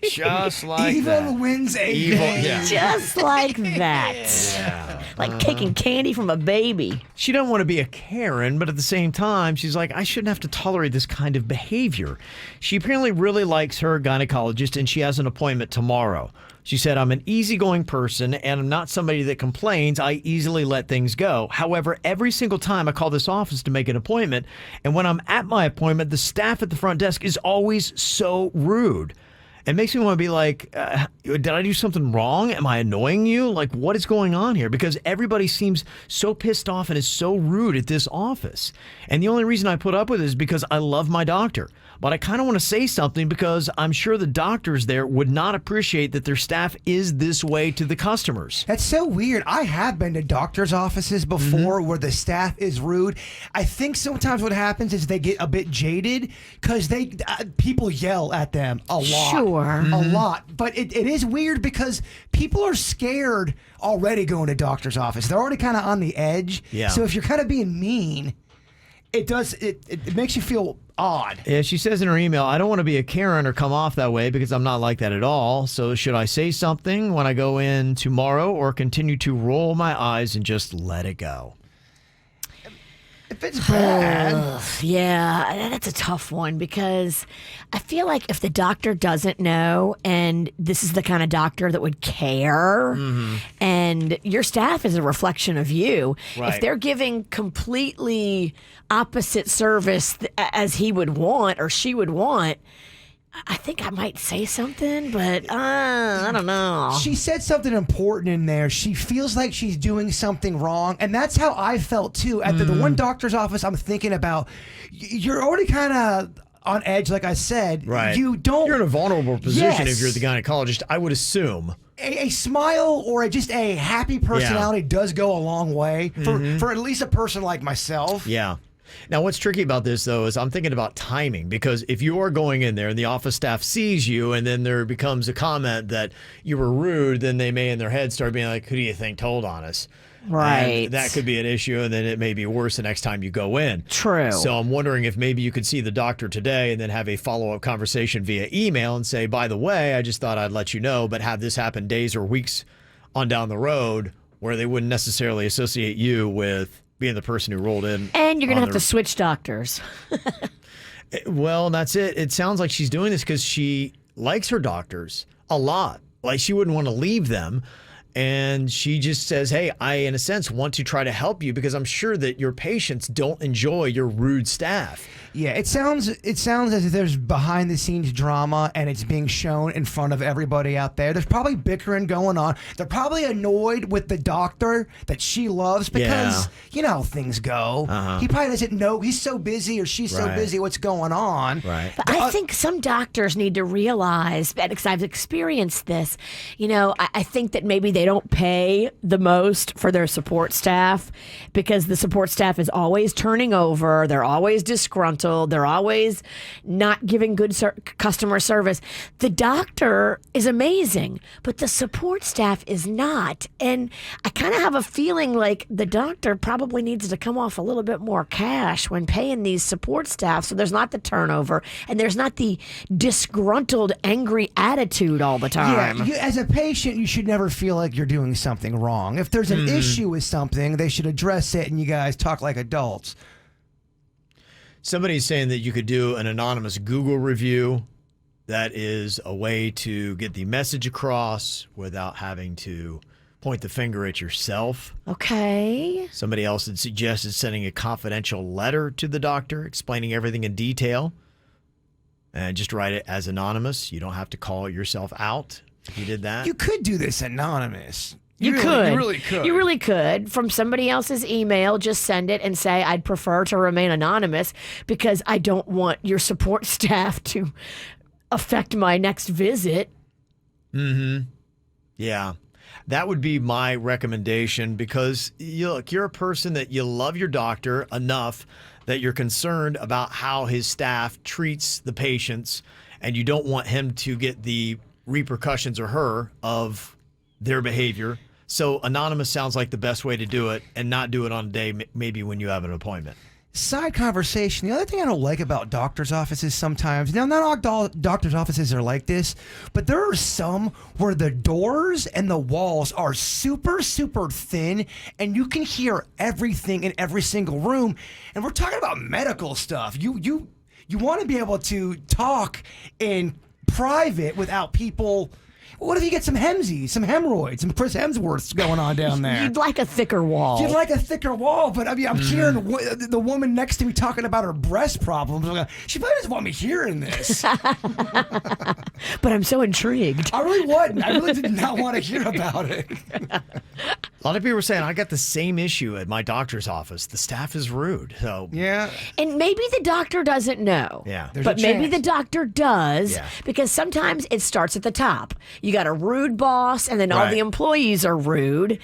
Just like Evil that. wins a Evil. game. Yeah. Just like that. Like taking candy from a baby. She doesn't want to be a Karen, but at the same time, she's like, I shouldn't have to tolerate this kind of behavior. She apparently really likes her gynecologist, and she has an appointment tomorrow. She said, I'm an easygoing person, and I'm not somebody that complains. I easily let things go. However, every single time I call this office to make an appointment, and when I'm at my appointment, the staff at the front desk is always so rude. It makes me want to be like, did I do something wrong? Am I annoying you? Like, what is going on here? Because everybody seems so pissed off and is so rude at this office. And the only reason I put up with it is because I love my doctor. But I kind of want to say something because I'm sure the doctors there would not appreciate that their staff is this way to the customers. That's so weird. I have been to doctor's offices before where the staff is rude. I think sometimes what happens is they get a bit jaded because people yell at them a lot. Sure. A lot. But it is weird because people are scared already going to doctor's office. They're already kind of on the edge. Yeah. So if you're kind of being mean, It does. It makes you feel odd. Yeah, she says in her email, I don't want to be a Karen or come off that way because I'm not like that at all. So should I say something when I go in tomorrow or continue to roll my eyes and just let it go? If it's bad. Yeah, that's a tough one because I feel like if the doctor doesn't know and this is the kind of doctor that would care and your staff is a reflection of you, Right. if they're giving completely opposite service as he would want or she would want, I think I might say something, but I don't know. She said something important in there. She feels like she's doing something wrong, and that's how I felt too. At the one doctor's office I'm thinking about, you're already kind of on edge, like I said. Right. You don't. You're in a vulnerable position Yes. if you're the gynecologist, I would assume. A smile or just a happy personality does go a long way for at least a person like myself. Yeah. Now, what's tricky about this, though, is I'm thinking about timing because if you are going in there and the office staff sees you and then there becomes a comment that you were rude, then they may in their head start being like, who do you think told on us? Right. And that could be an issue, and then it may be worse the next time you go in. True. So I'm wondering if maybe you could see the doctor today and then have a follow-up conversation via email and say, by the way, I just thought I'd let you know, but have this happen days or weeks on down the road where they wouldn't necessarily associate you with being the person who rolled in. And you're going to on have to switch doctors. Well, that's it. It sounds like she's doing this because she likes her doctors a lot. Like she wouldn't want to leave them. And she just says, hey, I, in a sense, want to try to help you because I'm sure that your patients don't enjoy your rude staff. Yeah, it sounds as if there's behind the scenes drama and it's being shown in front of everybody out there. There's probably bickering going on. They're probably annoyed with the doctor that she loves because you know how things go. He probably doesn't know. He's so busy or she's so Right. busy what's going on. Right. But I think some doctors need to realize, because I've experienced this, I think that maybe they don't pay the most for their support staff because the support staff is always turning over. They're always disgruntled. They're always not giving good customer service. The doctor is amazing, but the support staff is not. And I kind of have a feeling like the doctor probably needs to come off a little bit more cash when paying these support staff so there's not the turnover and there's not the disgruntled, angry attitude all the time. Yeah, as a patient, you should never feel like you're doing something wrong. If there's an issue with something, they should address it and you guys talk like adults. Somebody's saying that you could do an anonymous Google review. That is a way to get the message across without having to point the finger at yourself. Okay. Somebody else had suggested sending a confidential letter to the doctor explaining everything in detail. And just write it as anonymous. You don't have to call yourself out if you did that. You could do this anonymous. You really, could. You really could. You really could. From somebody else's email, just send it and say, I'd prefer to remain anonymous because I don't want your support staff to affect my next visit. Yeah. That would be my recommendation because you're a person that you love your doctor enough that you're concerned about how his staff treats the patients and you don't want him to get the repercussions or her of their behavior. So anonymous sounds like the best way to do it and not do it on a day maybe when you have an appointment. Side conversation. The other thing I don't like about doctors' offices sometimes, now not all doctors' offices are like this, but there are some where the doors and the walls are super, super thin and you can hear everything in every single room. And we're talking about medical stuff. You want to be able to talk in private without people. What if you get some hemorrhoids, some Chris Hemsworths going on down there? You'd like a thicker wall. You'd like a thicker wall, but I mean, I'm hearing the woman next to me talking about her breast problems. I'm like, she probably doesn't want me hearing this. But I'm so intrigued. I really wasn't. I really did not want to hear about it. A lot of people were saying, I got the same issue at my doctor's office. The staff is rude. So Yeah. And maybe the doctor doesn't know. Yeah. There's But a maybe chance. the doctor does Yeah. because sometimes it starts at the top. You got a rude boss and then all Right. the employees are rude.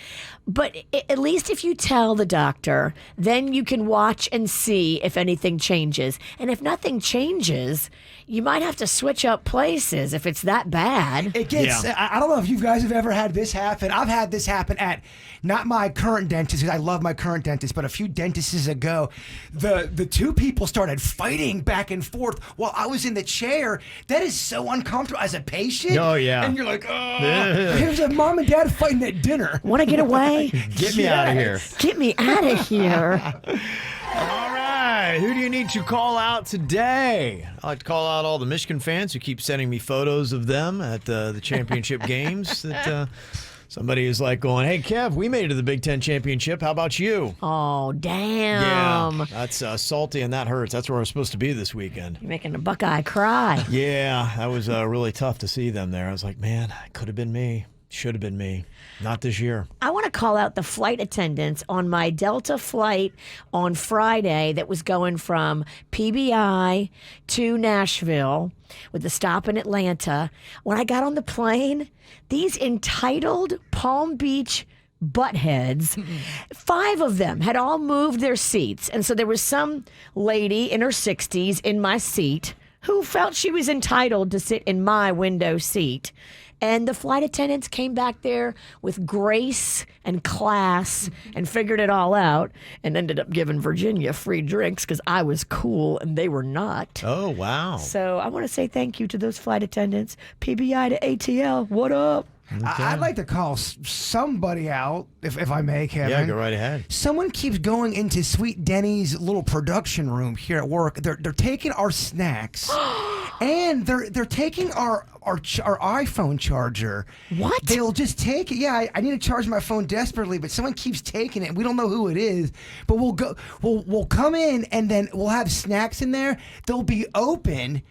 But at least if you tell the doctor, then you can watch and see if anything changes. And if nothing changes, you might have to switch up places if it's that bad. It gets. I don't know if you guys have ever had this happen. I've had this happen at not my current dentist, because I love my current dentist, but a few dentists ago, the two people started fighting back and forth while I was in the chair. That is so uncomfortable as a patient. Oh, yeah. And you're like, oh. Here's a mom and dad fighting at dinner. Want to get away? Get me out of here. Get me out of here. All right. Who do you need to call out today? I like to call out all the Michigan fans who keep sending me photos of them at the championship games. That somebody is like going, hey, Kev, we made it to the Big Ten championship. How about you? Oh, damn. Yeah, that's salty and that hurts. That's where I was supposed to be this weekend. You're making a Buckeye cry. Yeah, that was really tough to see them there. I was like, man, it could have been me. Should have been me. Not this year. I want to call out the flight attendants on my Delta flight on Friday that was going from PBI to Nashville with the stop in Atlanta. When I got on the plane, these entitled Palm Beach buttheads, 5 of them had all moved their seats. And so there was some lady in her 60s in my seat who felt she was entitled to sit in my window seat. And the flight attendants came back there with grace and class and figured it all out and ended up giving Virginia free drinks because I was cool and they were not. Oh, wow. So I want to say thank you to those flight attendants. PBI to ATL, what up? I'd like to call somebody out, if I may, Kevin. Yeah, go right ahead. Someone keeps going into Sweet Denny's little production room here at work. They're taking our snacks, and they're taking our iPhone charger. What? They'll just take it. Yeah, I need to charge my phone desperately, but someone keeps taking it. We don't know who it is, but we'll come in, and then we'll have snacks in there. They'll be open.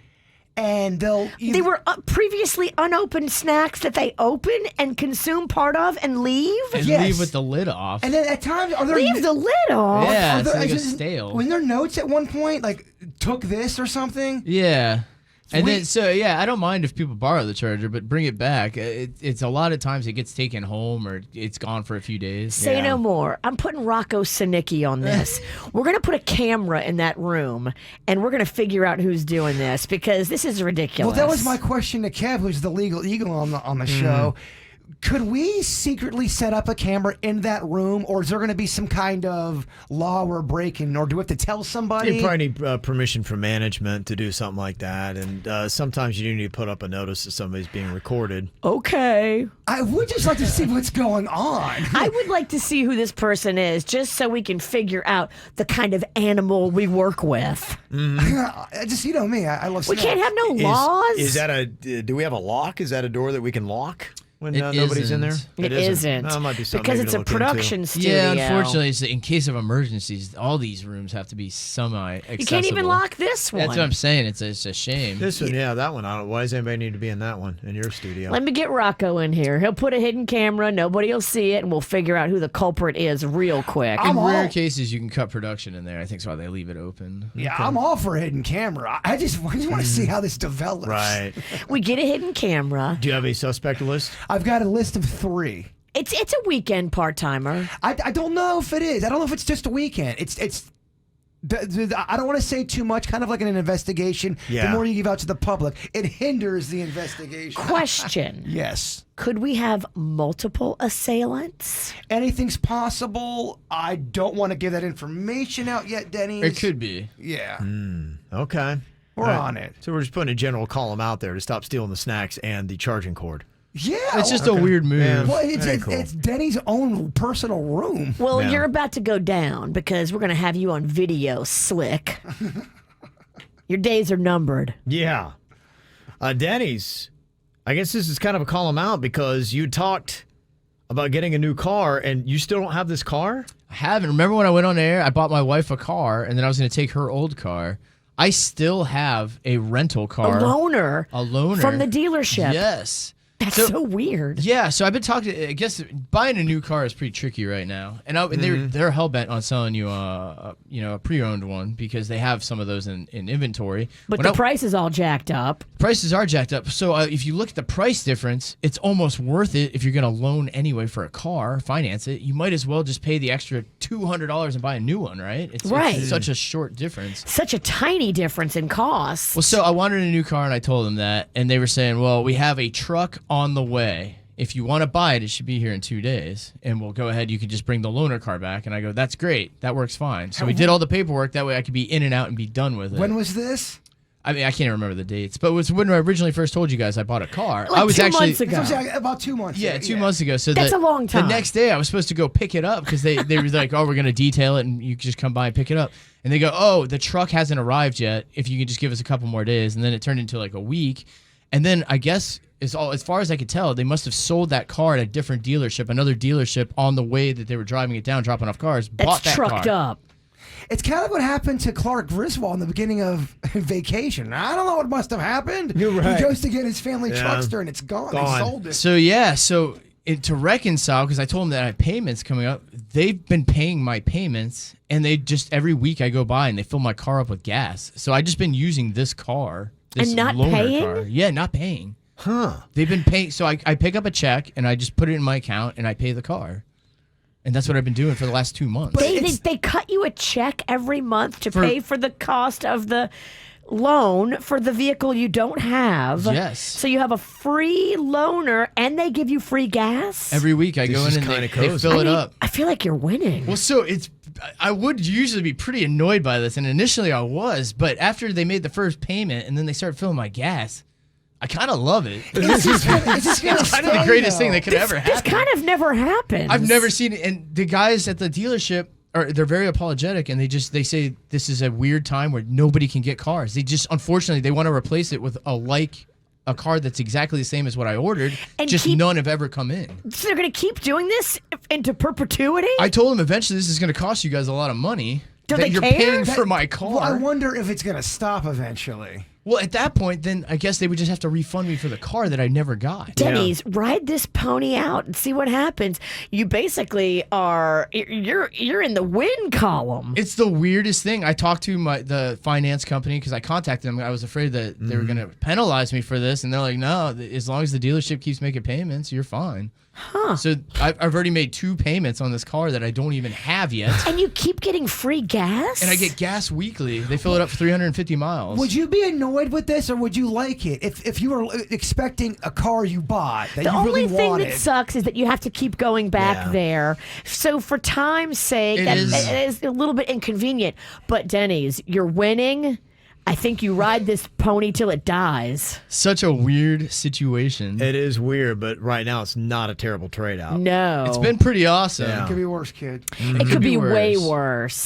And they were previously unopened snacks that they open and consume part of and leave? And Yes. leave with the lid off. And then at times, are there Leave the lid off? Yeah, Are it's there- like a is it- stale. Was there notes at one point like took this or something? Yeah. And We- then, so yeah, I don't mind if people borrow the charger, but bring it back. It's a lot of times it gets taken home or it's gone for a few days. Say no more. I'm putting Rocco Sinicki on this. We're going to put a camera in that room, and we're going to figure out who's doing this because this is ridiculous. Well, that was my question to Kev, who's the legal eagle on the show. Could we secretly set up a camera in that room, or is there going to be some kind of law we're breaking, or do we have to tell somebody? You probably need permission from management to do something like that, and sometimes you do need to put up a notice that somebody's being recorded. Okay. I would just like to see what's going on. I would like to see who this person is just so we can figure out the kind of animal we work with. Just, you know me, I love We snacks. can't have no laws. Is that do we have a lock? Is that a door that we can lock when It nobody's in there? isn't. It isn't. That might be something because maybe it's to a look into. production studio. Yeah, unfortunately, it's in case of emergencies, all these rooms have to be semi-accessible. You can't even lock this one. That's what I'm saying. It's a shame. This one, yeah, that one. I don't. Why does anybody need to be in that one in your studio? Let me get Rocco in here. He'll put a hidden camera. Nobody will see it, and we'll figure out who the culprit is real quick. in all- rare cases, you can cut production in there. I think that's why they leave it open. Yeah, I'm all for a hidden camera. I just want to see how this develops. Right. We get a hidden camra. Do you have a suspect list? I've got a list of 3. It's a weekend part-timer. I don't know if it is. I don't know if it's just a weekend. I don't want to say too much, kind of like in an investigation. Yeah. The more you give out to the public, it hinders the investigation. Question. Yes. Could we have multiple assailants? Anything's possible. I don't want to give that information out yet, Denny. It could be. Yeah. Okay. We're All right. on it. So we're just putting a general column out there to stop stealing the snacks and the charging cord. Yeah. It's just a weird move. Yeah. Well, Very cool. it's Denny's own personal room. Well, Yeah. you're about to go down because we're going to have you on video, Slick. Your days are numbered. Yeah. Denny's, I guess this is kind of a call 'em out because you talked about getting a new car and you still don't have this car? I haven't. Remember when I went on air? I bought my wife a car, and then I was going to take her old car. I still have a rental car. A loaner. A loaner. From the dealership. Yes. That's so weird. Yeah, so I've been talking to, I guess buying a new car is pretty tricky right now. And, they're hell-bent on selling you a pre-owned one because they have some of those in inventory. But the price is all jacked up. Prices are jacked up. So if you look at the price difference, it's almost worth it if you're going to loan anyway for a car, finance it. You might as well just pay the extra $200 and buy a new one, right? It's such a short difference. Such a tiny difference in cost. Well, so I wanted a new car, and I told them that, and they were saying, well, we have a truck on the way. If you want to buy it, it should be here in 2 days, and we'll go ahead. You can just bring the loaner car back. And I go, that's great. That works fine. So we did all the paperwork. That way I could be in and out and be done with it. When was this? I mean, I can't remember the dates, but it was when I originally first told you guys I bought a car. Like I was 2 actually months ago. About 2 months Yeah, ago. 2 months ago. So That's a long time. The next day, I was supposed to go pick it up because they were like, oh, we're going to detail it, and you can just come by and pick it up. And they go, oh, the truck hasn't arrived yet. If you can just give us a couple more days. And then it turned into like a week. And then I guess, as far as I could tell, they must have sold that car at a different dealership, another dealership on the way that they were driving it down, dropping off cars. Bought that trucked car. up. It's kind of what happened to Clark Griswold in the beginning of Vacation. I don't know what must have happened. You're right. He goes to get his family truckster and it's gone. They sold it. So, yeah, to reconcile, because I told them that I have payments coming up, they've been paying my payments, and they just, every week I go by and they fill my car up with gas. So I've just been using this car, this And not loaner paying? car. Yeah, not paying. Huh. They've been paying, so I pick up a check, and I just put it in my account, and I pay the car. And that's what I've been doing for the last 2 months. They cut you a check every month to pay for the cost of the loan for the vehicle you don't have. Yes. So you have a free loaner and they give you free gas? Every week I go in and they fill it up. I feel like you're winning. Well, so I would usually be pretty annoyed by this, and initially I was, but after they made the first payment and then they started filling my gas, I kind of love it. It's kind of the greatest thing that could ever happen. This kind of never happens. I've never seen it, and the guys at the dealership they're very apologetic, and they say this is a weird time where nobody can get cars. They just, unfortunately, they want to replace it with a car that's exactly the same as what I ordered. And none have ever come in. So they're going to keep doing this into perpetuity? I told them eventually this is going to cost you guys a lot of money. Do they you're care? paying for my car. Well, I wonder if it's going to stop eventually. Well, at that point, then I guess they would just have to refund me for the car that I never got. Denny's, ride this pony out and see what happens. You basically you're in the win column. It's the weirdest thing. I talked to the finance company because I contacted them. I was afraid that they were going to penalize me for this, and they're like, no, as long as the dealership keeps making payments, you're fine. Huh. So I've already made 2 payments on this car that I don't even have yet. And you keep getting free gas? And I get gas weekly. They fill it up for 350 miles. Would you be annoyed with this, or would you like it if you were expecting a car you bought that the you really only thing wanted? that sucks is that you have to keep going back there. So for time's sake, It is a little bit inconvenient. But Denny's, you're winning. I think you ride this pony till it dies. Such a weird situation. It is weird, but right now it's not a terrible trade-out. No. It's been pretty awesome. It could be worse, kid. It could be way worse.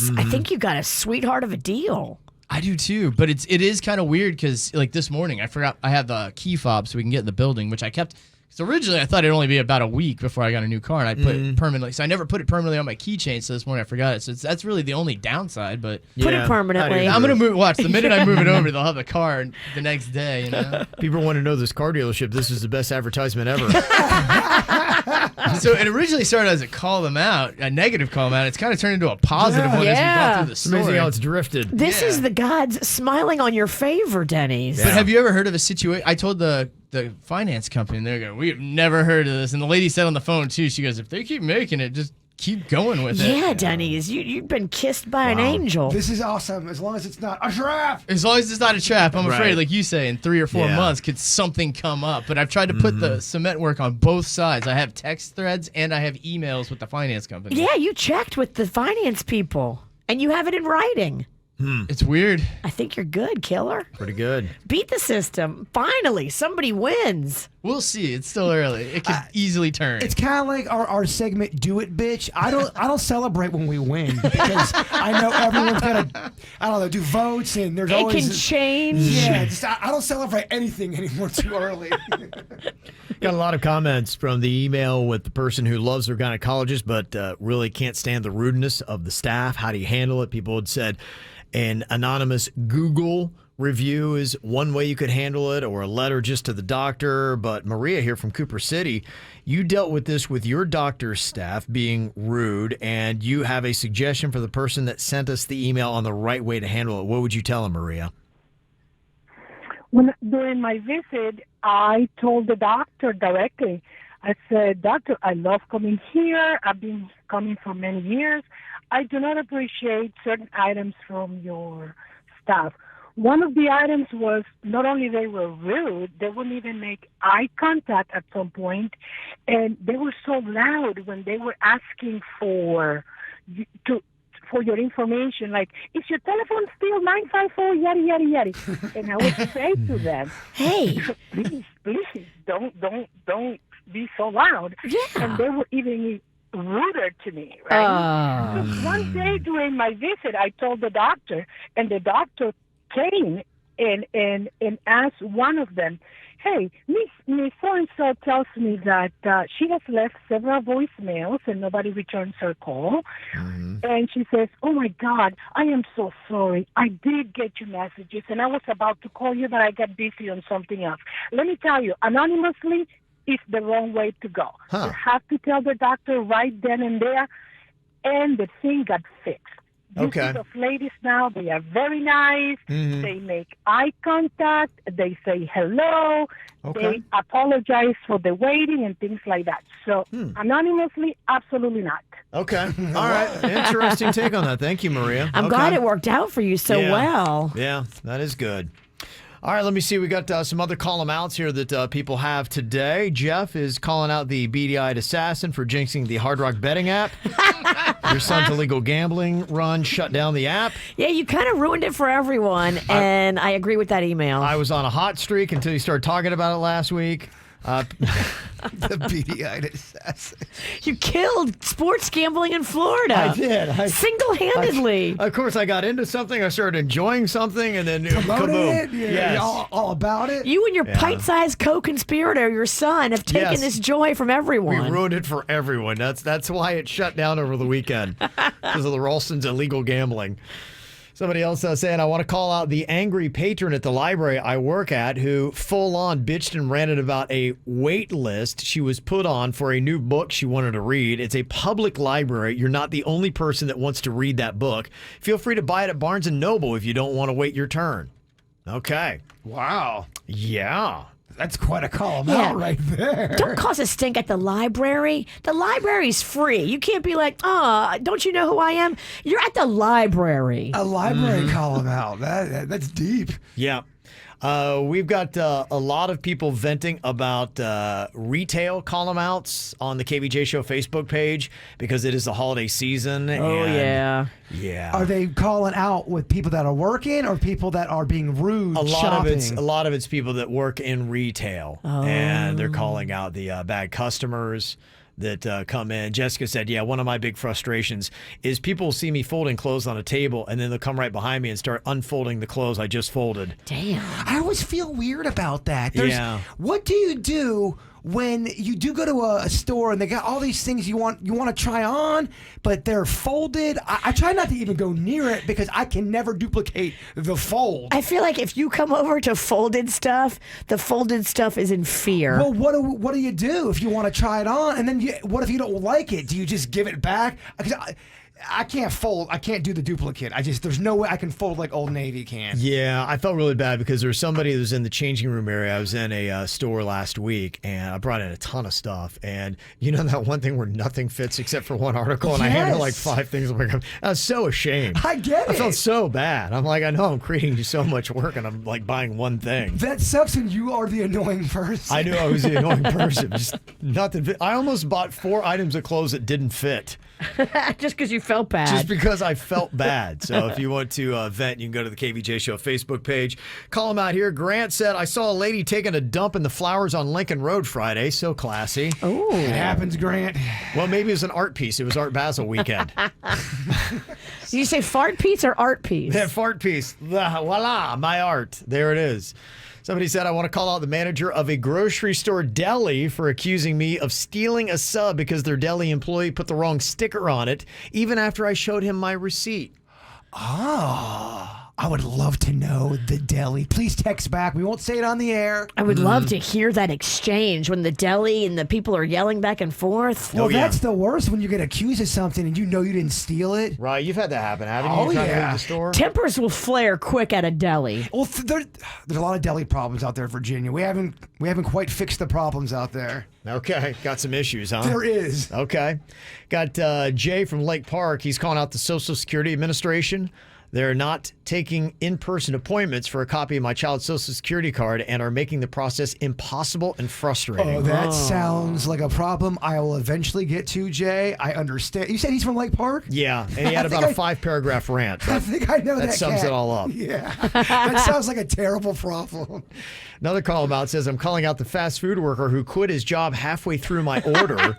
worse. I think you got a sweetheart of a deal. I do too, but it is kind of weird because like this morning I forgot I have the key fob so we can get in the building, which I kept. So originally I thought it'd only be about a week before I got a new car, and I put it permanently. So I never put it permanently on my keychain. So this morning I forgot it. So that's really the only downside. But Put it permanently. I'm gonna move. Watch the minute I move it over, they'll have the car the next day. You know. People want to know this car dealership. This is the best advertisement ever. So it originally started as a negative call them out. It's kind of turned into a positive one as we Yeah. got through the It's amazing story. how it's drifted. This is the gods smiling on your favor, Denny's. But have you ever heard of a situation? I told the finance company, and they're going, we have never heard of this. And the lady said on the phone, too, she goes, if they keep making it, just keep going with it. Yeah, Denny's, you've been kissed by an angel. This is awesome, as long as it's not a trap. As long as it's not a trap, I'm afraid, Right. like you say, in 3 or 4 Yeah. months, could something come up. But I've tried to put the cement work on both sides. I have text threads and I have emails with the finance company. Yeah, you checked with the finance people, and you have it in writing. It's weird. I think you're good, killer. Pretty good. Beat the system. Finally, somebody wins. We'll see. It's still early. It could easily turn. It's kind of like our segment, "Do It, Bitch." I don't celebrate when we win because I know everyone's gonna do votes and there's It always can change. Yeah, I don't celebrate anything anymore too early. Got a lot of comments from the email with the person who loves their gynecologist but really can't stand the rudeness of the staff. How do you handle it? People had said, an anonymous Google review is one way you could handle it, or a letter just to the doctor. But Maria here from Cooper City, you dealt with this with your doctor's staff being rude, and you have a suggestion for the person that sent us the email on the right way to handle it. What would you tell them, Maria? During my visit, I told the doctor directly. I said, "Doctor, I love coming here. I've been coming for many years. I do not appreciate certain items from your staff." One of the items was not only they were rude, they wouldn't even make eye contact at some point, and they were so loud when they were asking for your information, like, "Is your telephone still 954 yada yada yada?" And I would say to them, Hey, please don't be so loud. Yeah. And they were even ruder to me, right? So one day during my visit, I told the doctor, and the doctor came and asked one of them, "Hey, Miss so-and-so tells me that she has left several voicemails and nobody returns her call." And she says, "Oh, my God, I am so sorry. I did get your messages, and I was about to call you, but I got busy on something else." Let me tell you, anonymously is the wrong way to go. You have to tell the doctor right then and there, and the thing got fixed. Okay. These ladies now, they are very nice. They make eye contact. They say hello. Okay. They apologize for the waiting and things like that. So anonymously, absolutely not. Okay. All right. Interesting take on that. Thank you, Maria. I'm glad it worked out for you so well. Yeah, that is good. All right, let me see. We got some other call-em-outs here that people have today. Jeff is calling out the beady-eyed assassin for jinxing the Hard Rock betting app. Your son's illegal gambling run shut down the app. Yeah, you kind of ruined it for everyone, and I agree with that email. I was on a hot streak until you started talking about it last week. The beady-eyed assassin. You killed sports gambling in Florida. I did. Single-handedly. Of course, I got into something. I started enjoying something, and then Promoted kaboom. it? Yeah, Yes. all about it? You and your pint-sized co-conspirator, your son, have taken Yes. this joy from everyone. We ruined it for everyone. That's why it shut down over the weekend, because of the Ralston's illegal gambling. Somebody else saying, "I want to call out the angry patron at the library I work at who full-on bitched and ranted about a wait list she was put on for a new book she wanted to read. It's a public library. You're not the only person that wants to read that book. Feel free to buy it at Barnes & Noble if you don't want to wait your turn." Okay. Wow. Yeah. That's quite a call out right there. Don't cause a stink at the library. The library's free. You can't be like, "Oh, don't you know who I am?" You're at the library. A library call out. That's deep. Yeah. We've got a lot of people venting about retail call-em-outs on the KVJ Show Facebook page because it is the holiday season. Oh, and yeah. Are they calling out with people that are working or people that are being rude A shopping? lot of it's people that work in retail, and they're calling out the bad customers that come in. Jessica said, "Yeah, one of my big frustrations is people will see me folding clothes on a table, and then they'll come right behind me and start unfolding the clothes I just folded." Damn. I always feel weird about that. Yeah. What do you do when you do go to a store and they got all these things you want to try on, but they're folded? I try not to even go near it because I can never duplicate the fold. I feel like if you come over to folded stuff, the folded stuff is in fear. Well, what do you do if you want to try it on? And then what if you don't like it? Do you just give it back? Because I can't fold. I can't do the duplicate. There's no way I can fold like Old Navy can. Yeah, I felt really bad because there was somebody that was in the changing room area. I was in a store last week, and I brought in a ton of stuff. And you know that one thing where nothing fits except for one article, and I handled like 5 things. I'm like, I was so ashamed. I get it. I felt so bad. I'm like, I know I'm creating so much work, and I'm like buying one thing. That sucks when you are the annoying person. I knew I was the annoying person. Just nothing fit. I almost bought 4 items of clothes that didn't fit. Just because you felt bad. Just because I felt bad. So if you want to vent, you can go to the KVJ Show Facebook page. Call him out here. Grant said, "I saw a lady taking a dump in the flowers on Lincoln Road Friday." So classy. Oh, It happens, Grant. Well, maybe it was an art piece. It was Art Basel weekend. Did you say fart piece or art piece? That fart piece. Voila, my art. There it is. Somebody said, "I want to call out the manager of a grocery store deli for accusing me of stealing a sub because their deli employee put the wrong sticker on it, even after I showed him my receipt." I would love to know the deli. Please text back. We won't say it on the air. I would love to hear that exchange when the deli and the people are yelling back and forth. Well, that's the worst when you get accused of something and you know you didn't steal it. Right, you've had that happen, haven't you? Oh, Trying to yeah. leave the store? Tempers will flare quick at a deli. Well, there's a lot of deli problems out there in Virginia. We haven't quite fixed the problems out there. Okay, got some issues, huh? There is. Okay. Got Jay from Lake Park. He's calling out the Social Security Administration. They're not taking in-person appointments for a copy of my child's Social Security card and are making the process impossible and frustrating. Oh, that sounds like a problem I will eventually get to, Jay. I understand. You said he's from Lake Park? Yeah, and he had about a 5-paragraph rant. I think I know that. That sums cat. it all up. Yeah. That sounds like a terrible problem. Another call about says, I'm calling out the fast food worker who quit his job halfway through my order.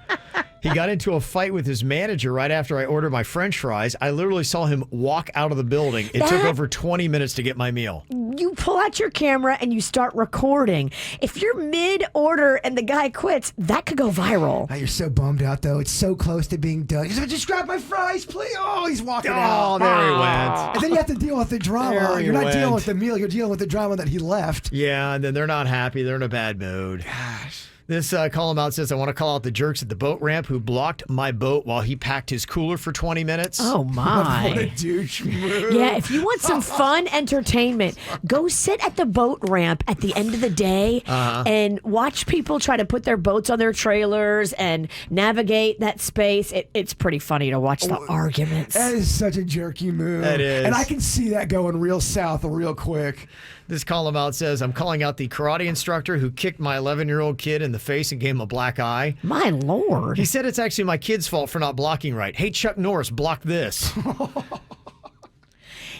He got into a fight with his manager right after I ordered my French fries. I literally saw him walk out of the building. It took over 20 minutes to get my meal. You pull out your camera and you start recording. If you're mid-order and the guy quits, that could go viral. Oh, you're so bummed out, though. It's so close to being done. He's like, just grab my fries, please. Oh, he's walking out. Oh, there he went. And then you have to deal with the drama. There You're he not dealing went. with the meal. You're dealing with the drama that he left. Yeah, and then they're not happy. They're in a bad mood. Gosh. This call-em out says, I want to call out the jerks at the boat ramp who blocked my boat while he packed his cooler for 20 minutes. Oh, What a my. douche move. Yeah, if you want some fun entertainment, go sit at the boat ramp at the end of the day and watch people try to put their boats on their trailers and navigate that space. It's pretty funny to watch the arguments. That is such a jerky move. That is. And I can see that going real south real quick. This call-em out says, I'm calling out the karate instructor who kicked my 11-year-old kid in the face and gave him a black eye. My Lord. He said it's actually my kid's fault for not blocking right. Hey, Chuck Norris, block this.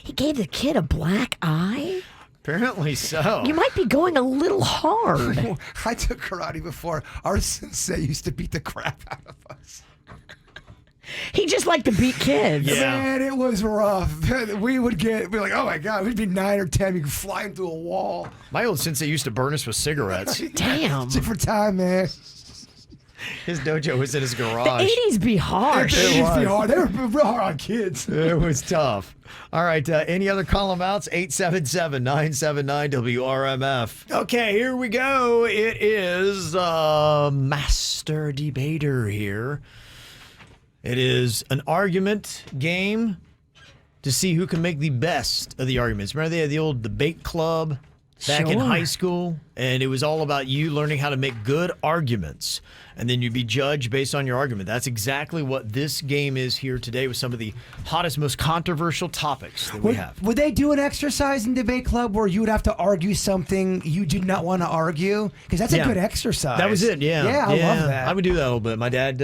He gave the kid a black eye? Apparently so. You might be going a little hard. I took karate before. Our sensei used to beat the crap out of us. He just liked to beat kids. Yeah. Man, it was rough. We'd be like, oh my God, we'd be 9 or 10. You could fly into a wall. My old sensei used to burn us with cigarettes. Damn. Different time, man. His dojo was in his The garage. 80s be harsh. It used to be hard. They were real hard on kids. It was tough. All right. Any other call-em outs? 877-979-WRMF. Okay, here we go. It is Master Debater here. It is an argument game to see who can make the best of the arguments. Remember they had the old debate club back in Sure. high school? And it was all about you learning how to make good arguments. And then you'd be judged based on your argument. That's exactly what this game is here today with some of the hottest, most controversial topics that we have. Would they do an exercise in debate club where you would have to argue something you did not want to argue? Because that's a Yeah. good exercise. That was it, yeah. Yeah, I love that. I would do that a little bit. My dad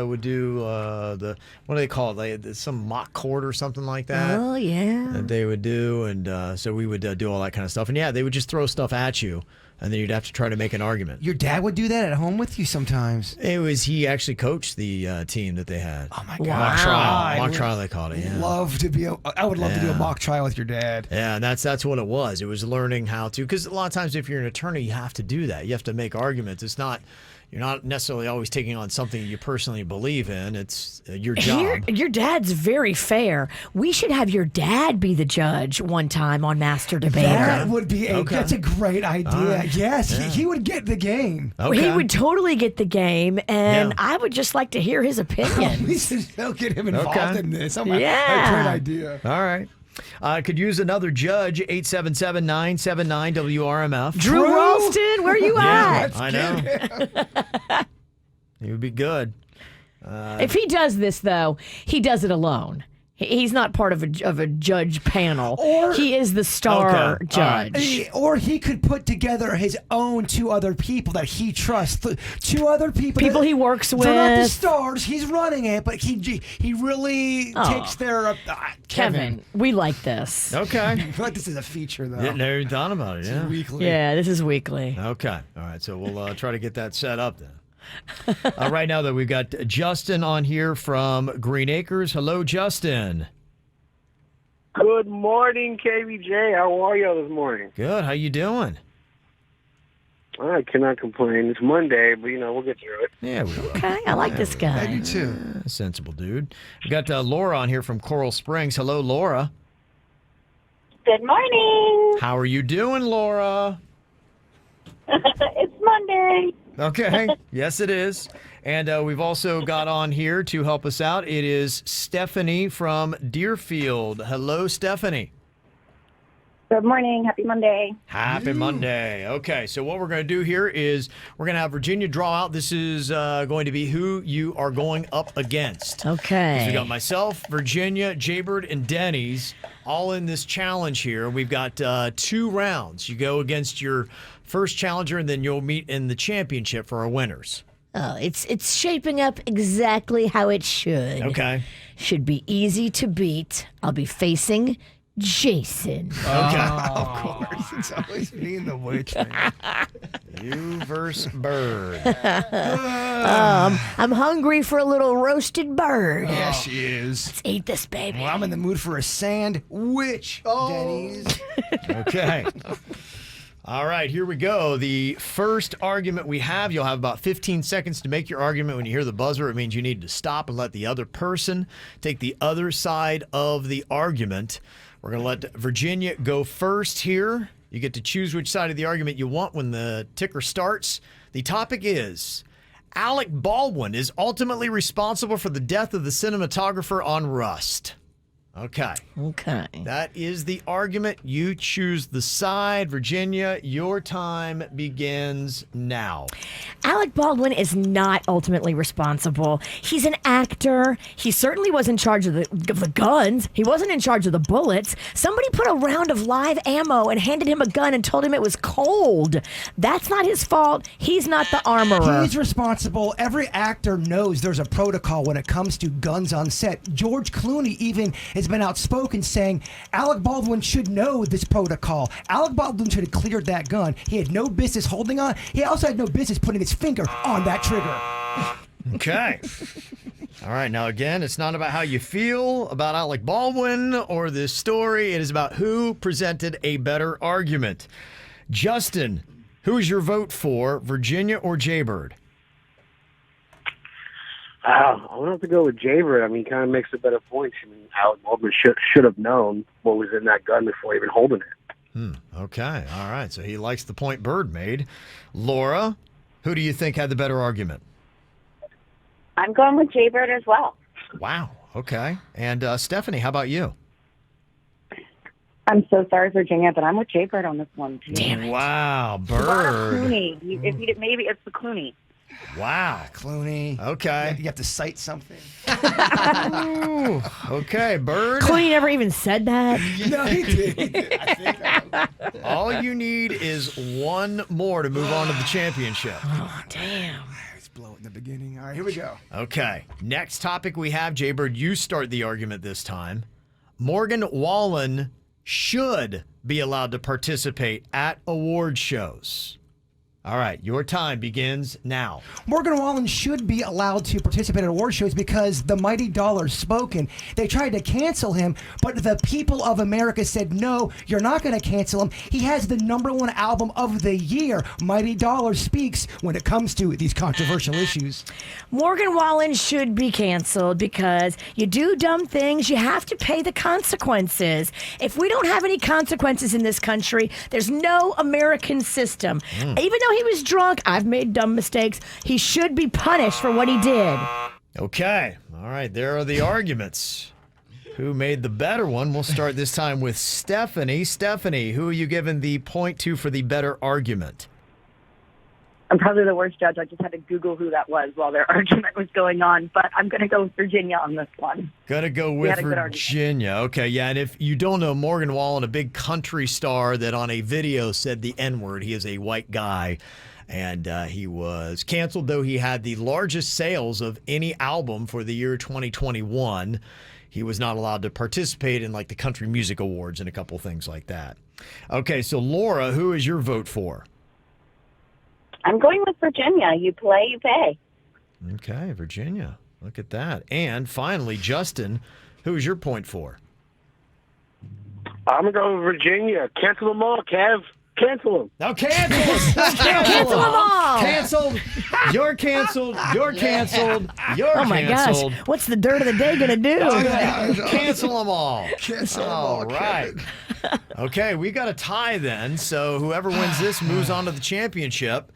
would do what do they call it? Like, some mock court or something like that. Oh, yeah. That they would do. And so we would do all that kind of stuff. And yeah, they would just throw stuff at you. And then you'd have to try to make an argument. Your dad would do that at home with you sometimes. He actually coached the team that they had. Oh my Mock God. trial. Mock trial, they called it, yeah. I would love to do a Yeah. mock trial with your dad. Yeah, and that's what it was. It was learning how to, because a lot of times if you're an attorney, you have to do that. You have to make arguments. You're not necessarily always taking on something you personally believe in. It's your job. Your dad's very fair. We should have your dad be the judge one time on Master Debater. That would be Okay. that's a great idea. right. Yes, he would get the game. Okay. He would totally get the game, and Yeah. I would just like to hear his We opinion. should still get him involved Okay. in this. Oh Yeah. great idea. All right. Could use another judge, 877-979-WRMF. Drew Ralston, where you at? I know. He would be good. If he does this, though, he does it alone. He's not part of a judge panel. Or- he is the star Okay, all right. judge. Or he could put together his own 2 other people that he trusts. 2 other people. People that- he works They're not the with. stars. He's running it, but he really takes their Kevin, we like this. Okay. I feel like this is a feature though. Yeah, never even thought about it, yeah. Weekly. Yeah, this is weekly. Okay. All right. So we'll try to get that set up then. Right now, though, we've got Justin on here from Green Acres. Hello, Justin. Good morning, KVJ. How are you this morning? Good. How you doing? I cannot complain. It's Monday, but, we'll get through it. Yeah, we will. Okay, I like this I guy. do too. Sensible dude. We got Laura on here from Coral Springs. Hello, Laura. Good morning. How are you doing, Laura? It's Monday. Okay. Yes, it is. And we've also got on here to help us out. It is Stephanie from Deerfield. Hello, Stephanie. Good morning. Happy Monday. Happy Monday. Okay, so what we're going to do here is we're going to have Virginia draw out. This is going to be who you are going up against. Okay. So we got myself, Virginia, Jaybird, and Denny's all in this challenge here. We've got 2 rounds. You go against your first challenger, and then you'll meet in the championship for our winners. Oh, it's shaping up exactly how it should. Okay. Should be easy to beat. I'll be facing Jason. Okay. Of course, it's always me and the witch. Man. You versus Bird. I'm hungry for a little roasted bird. Yeah, she is. Let's eat this, baby. Well, I'm in the mood for a sandwich, Denny's. Okay. All right, here we go. The first argument we have, you'll have about 15 seconds to make your argument. When you hear the buzzer, it means you need to stop and let the other person take the other side of the argument. We're going to let Virginia go first here. You get to choose which side of the argument you want when the ticker starts. The topic is Alec Baldwin is ultimately responsible for the death of the cinematographer on Rust. Okay. Okay. That is the argument. You choose the side. Virginia, your time begins now. Alec Baldwin is not ultimately responsible. He's an actor. He certainly was in charge of the guns. He wasn't in charge of the bullets. Somebody put a round of live ammo and handed him a gun and told him it was cold. That's not his fault. He's not the armorer. He's responsible. Every actor knows there's a protocol when it comes to guns on set. George Clooney even has been outspoken saying Alec Baldwin should know this protocol. Alec Baldwin should have cleared that gun. He had no business holding on. He also had no business putting his finger on that trigger. Okay. All right. Now, again, it's not about how you feel about Alec Baldwin or this story. It is about who presented a better argument. Justin, who is your vote for, Virginia or Jaybird? I'm going to have to go with Jbird. I mean, kind of makes a better point. I mean, Alec Baldwin should have known what was in that gun before even holding it. Okay. All right. So he likes the point Bird made. Laura, who do you think had the better argument? I'm going with Jaybird as well. Wow. Okay. And Stephanie, how about you? I'm so sorry, Virginia, but I'm with Jaybird on this one, too. Damn it. Wow. A lot of Bird. Clooney. Maybe it's the Clooney. Wow. Clooney. Okay. You have to cite something. Ooh, okay, Bird. Clooney never even said that. No, he did. I think All you need is one more to move on to the championship. Oh, damn. Let's blow it in the beginning. All right, here we go. Okay. Next topic we have, Jaybird, you start the argument this time. Morgan Wallen should be allowed to participate at award shows. All right, your time begins now. Morgan Wallen should be allowed to participate at award shows because the mighty dollar's spoken. They tried to cancel him, but the people of America said, no, you're not going to cancel him. He has the #1 album of the year. Mighty Dollar speaks when it comes to these controversial issues. Morgan Wallen should be canceled because you do dumb things, you have to pay the consequences. If we don't have any consequences in this country, there's no American system. Even though he was drunk, I've made dumb mistakes, he should be punished for what he did. Okay. All right, there are the arguments. Who made the better one? We'll start this time with Stephanie. Stephanie, who are you giving the point to for the better argument? I'm probably the worst judge. I just had to Google who that was while their argument was going on, but I'm going to go with Virginia on this one. Gonna go with Virginia. Okay, yeah, and if you don't know, Morgan Wallen, a big country star that on a video said the N-word. He is a white guy, and he was canceled, though he had the largest sales of any album for the year 2021. He was not allowed to participate in, like, the Country Music Awards and a couple things like that. Okay, so Laura, who is your vote for? I'm going with Virginia. You play, you pay. Okay, Virginia. Look at that. And finally, Justin, who is your point for? I'm going to go with Virginia. Cancel them all, Kev. Cancel them. Now cancel them. Cancel them all. Canceled. You're canceled. You're canceled. You're Oh my canceled. gosh. What's the dirt of the day going to do? Cancel them all. Cancel 'em All all, right. Okay, we got a tie then. So whoever wins this moves on to the championship.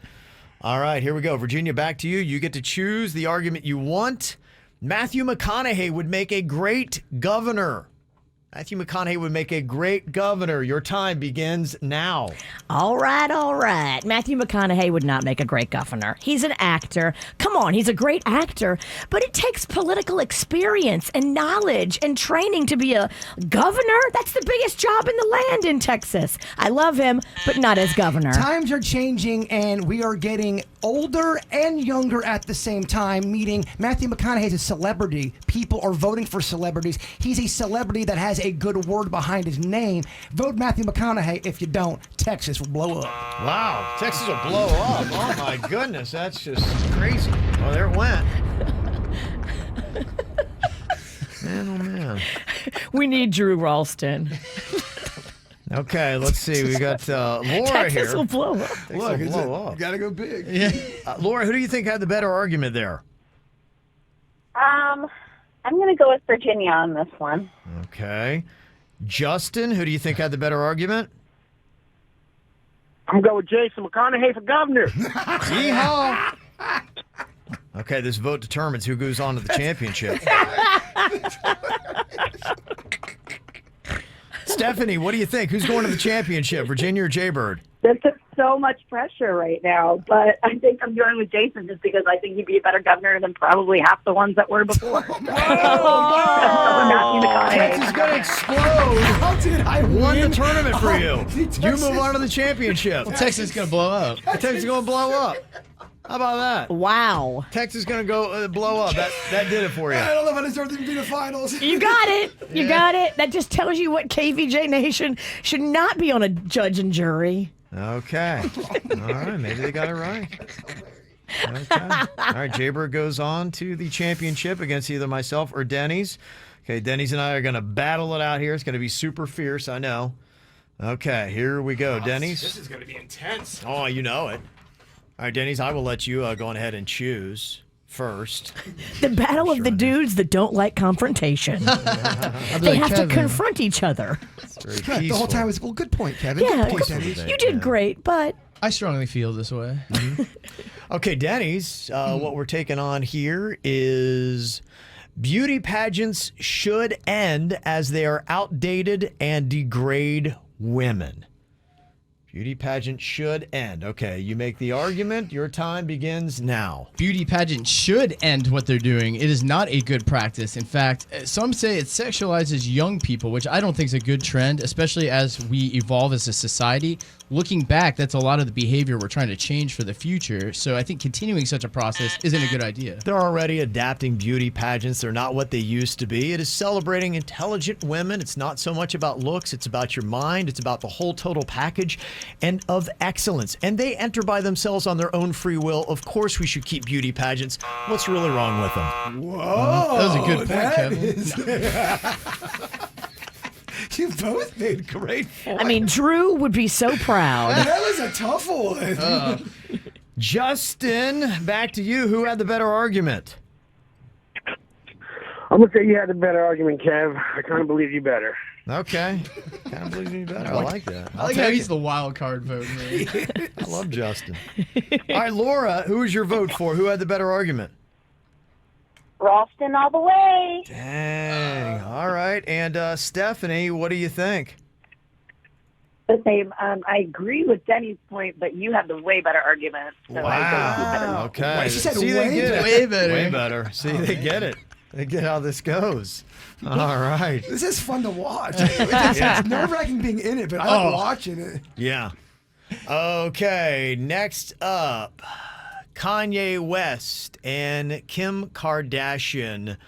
All right, here we go. Virginia, back to you. You get to choose the argument you want. Matthew McConaughey would make a great governor. Matthew McConaughey would make a great governor. Your time begins now. All right, all right. Matthew McConaughey would not make a great governor. He's an actor. Come on, he's a great actor. But it takes political experience and knowledge and training to be a governor. That's the biggest job in the land in Texas. I love him, but not as governor. Times are changing, and we are getting older and younger at the same time, meaning Matthew McConaughey is a celebrity. People are voting for celebrities. He's a celebrity that has a good word behind his name. Vote Matthew McConaughey. If you don't, Texas will blow up. Wow, Texas will blow up. Oh my goodness, that's just crazy. Oh, there it went. Man, oh man. We need Drew Ralston. Okay, let's see. We got Laura Texas here. will blow up. Texas Look, will it's blow up. you gotta go big. Laura, who do you think had the better argument there? I'm going to go with Virginia on this one. Okay. Justin, who do you think had the better argument? I'm going with Jason McConaughey for governor. Yeehaw! Okay, this vote determines who goes on to the championship. Stephanie, what do you think? Who's going to the championship, Virginia or Jaybird? This is so much pressure right now, but I think I'm going with Jason just because I think he'd be a better governor than probably half the ones that were before. Matthew McConaughey. Texas is going to explode. How did I Won the win? tournament for you. Texas- You move on to the championship. Texas is going to blow up. Texas is going to blow up. How about that? Wow. Texas is going to go blow up. That did it for you. I don't know if I deserve to be in the finals. You got it. You got it. That just tells you what KVJ Nation should not be on a judge and jury. Okay. All right. Maybe they got it right. Okay. All right. Jaybird goes on to the championship against either myself or Denny's. Okay. Denny's and I are going to battle it out here. It's going to be super fierce. I know. Okay. Here we go. Denny's. This is gonna be intense. Oh, you know it. All right, Denny's, I will let you go on ahead and choose first. The battle of the dudes that don't like confrontation. They have to confront each other. Very The whole peaceful. time was good point, Kevin. Yeah, Good point, Denny's. you did great, but I strongly feel this way. Okay, Denny's, what we're taking on here is beauty pageants should end as they are outdated and degrade women. Beauty pageant should end. Okay, you make the argument. Your time begins now. Beauty pageant should end what they're doing. It is not a good practice. In fact, some say it sexualizes young people, which I don't think is a good trend, especially as we evolve as a society. Looking back, that's a lot of the behavior we're trying to change for the future. So I think continuing such a process isn't a good idea. They're already adapting beauty pageants. They're not what they used to be. It is celebrating intelligent women. It's not so much about looks. It's about your mind. It's about the whole total package and of excellence. And they enter by themselves on their own free will. Of course, we should keep beauty pageants. What's really wrong with them? Whoa. That was a good point, Kevin. You both made great points. I mean, Drew would be so proud. That was a tough one. Justin, back to you. Who had the better argument? I'm going to say you had the better argument, Kev. I kind of believe you better. Okay. Kind of believe me better. I like that. I like how he's the wild card vote. I love Justin. All right, Laura, who is your vote for? Who had the better argument? Ralston all the way. Dang. All right. And Stephanie, what do you think? The same. I agree with Denny's point, but you have the way better argument. So Wow. Okay. Wait, she said See, way they get it. Way better. Way better. See, they get it. They get how this goes. All right. This is fun to watch. It's nerve-wracking being in it, but I like watching it. Yeah. Okay. Next up, Kanye West and Kim Kardashian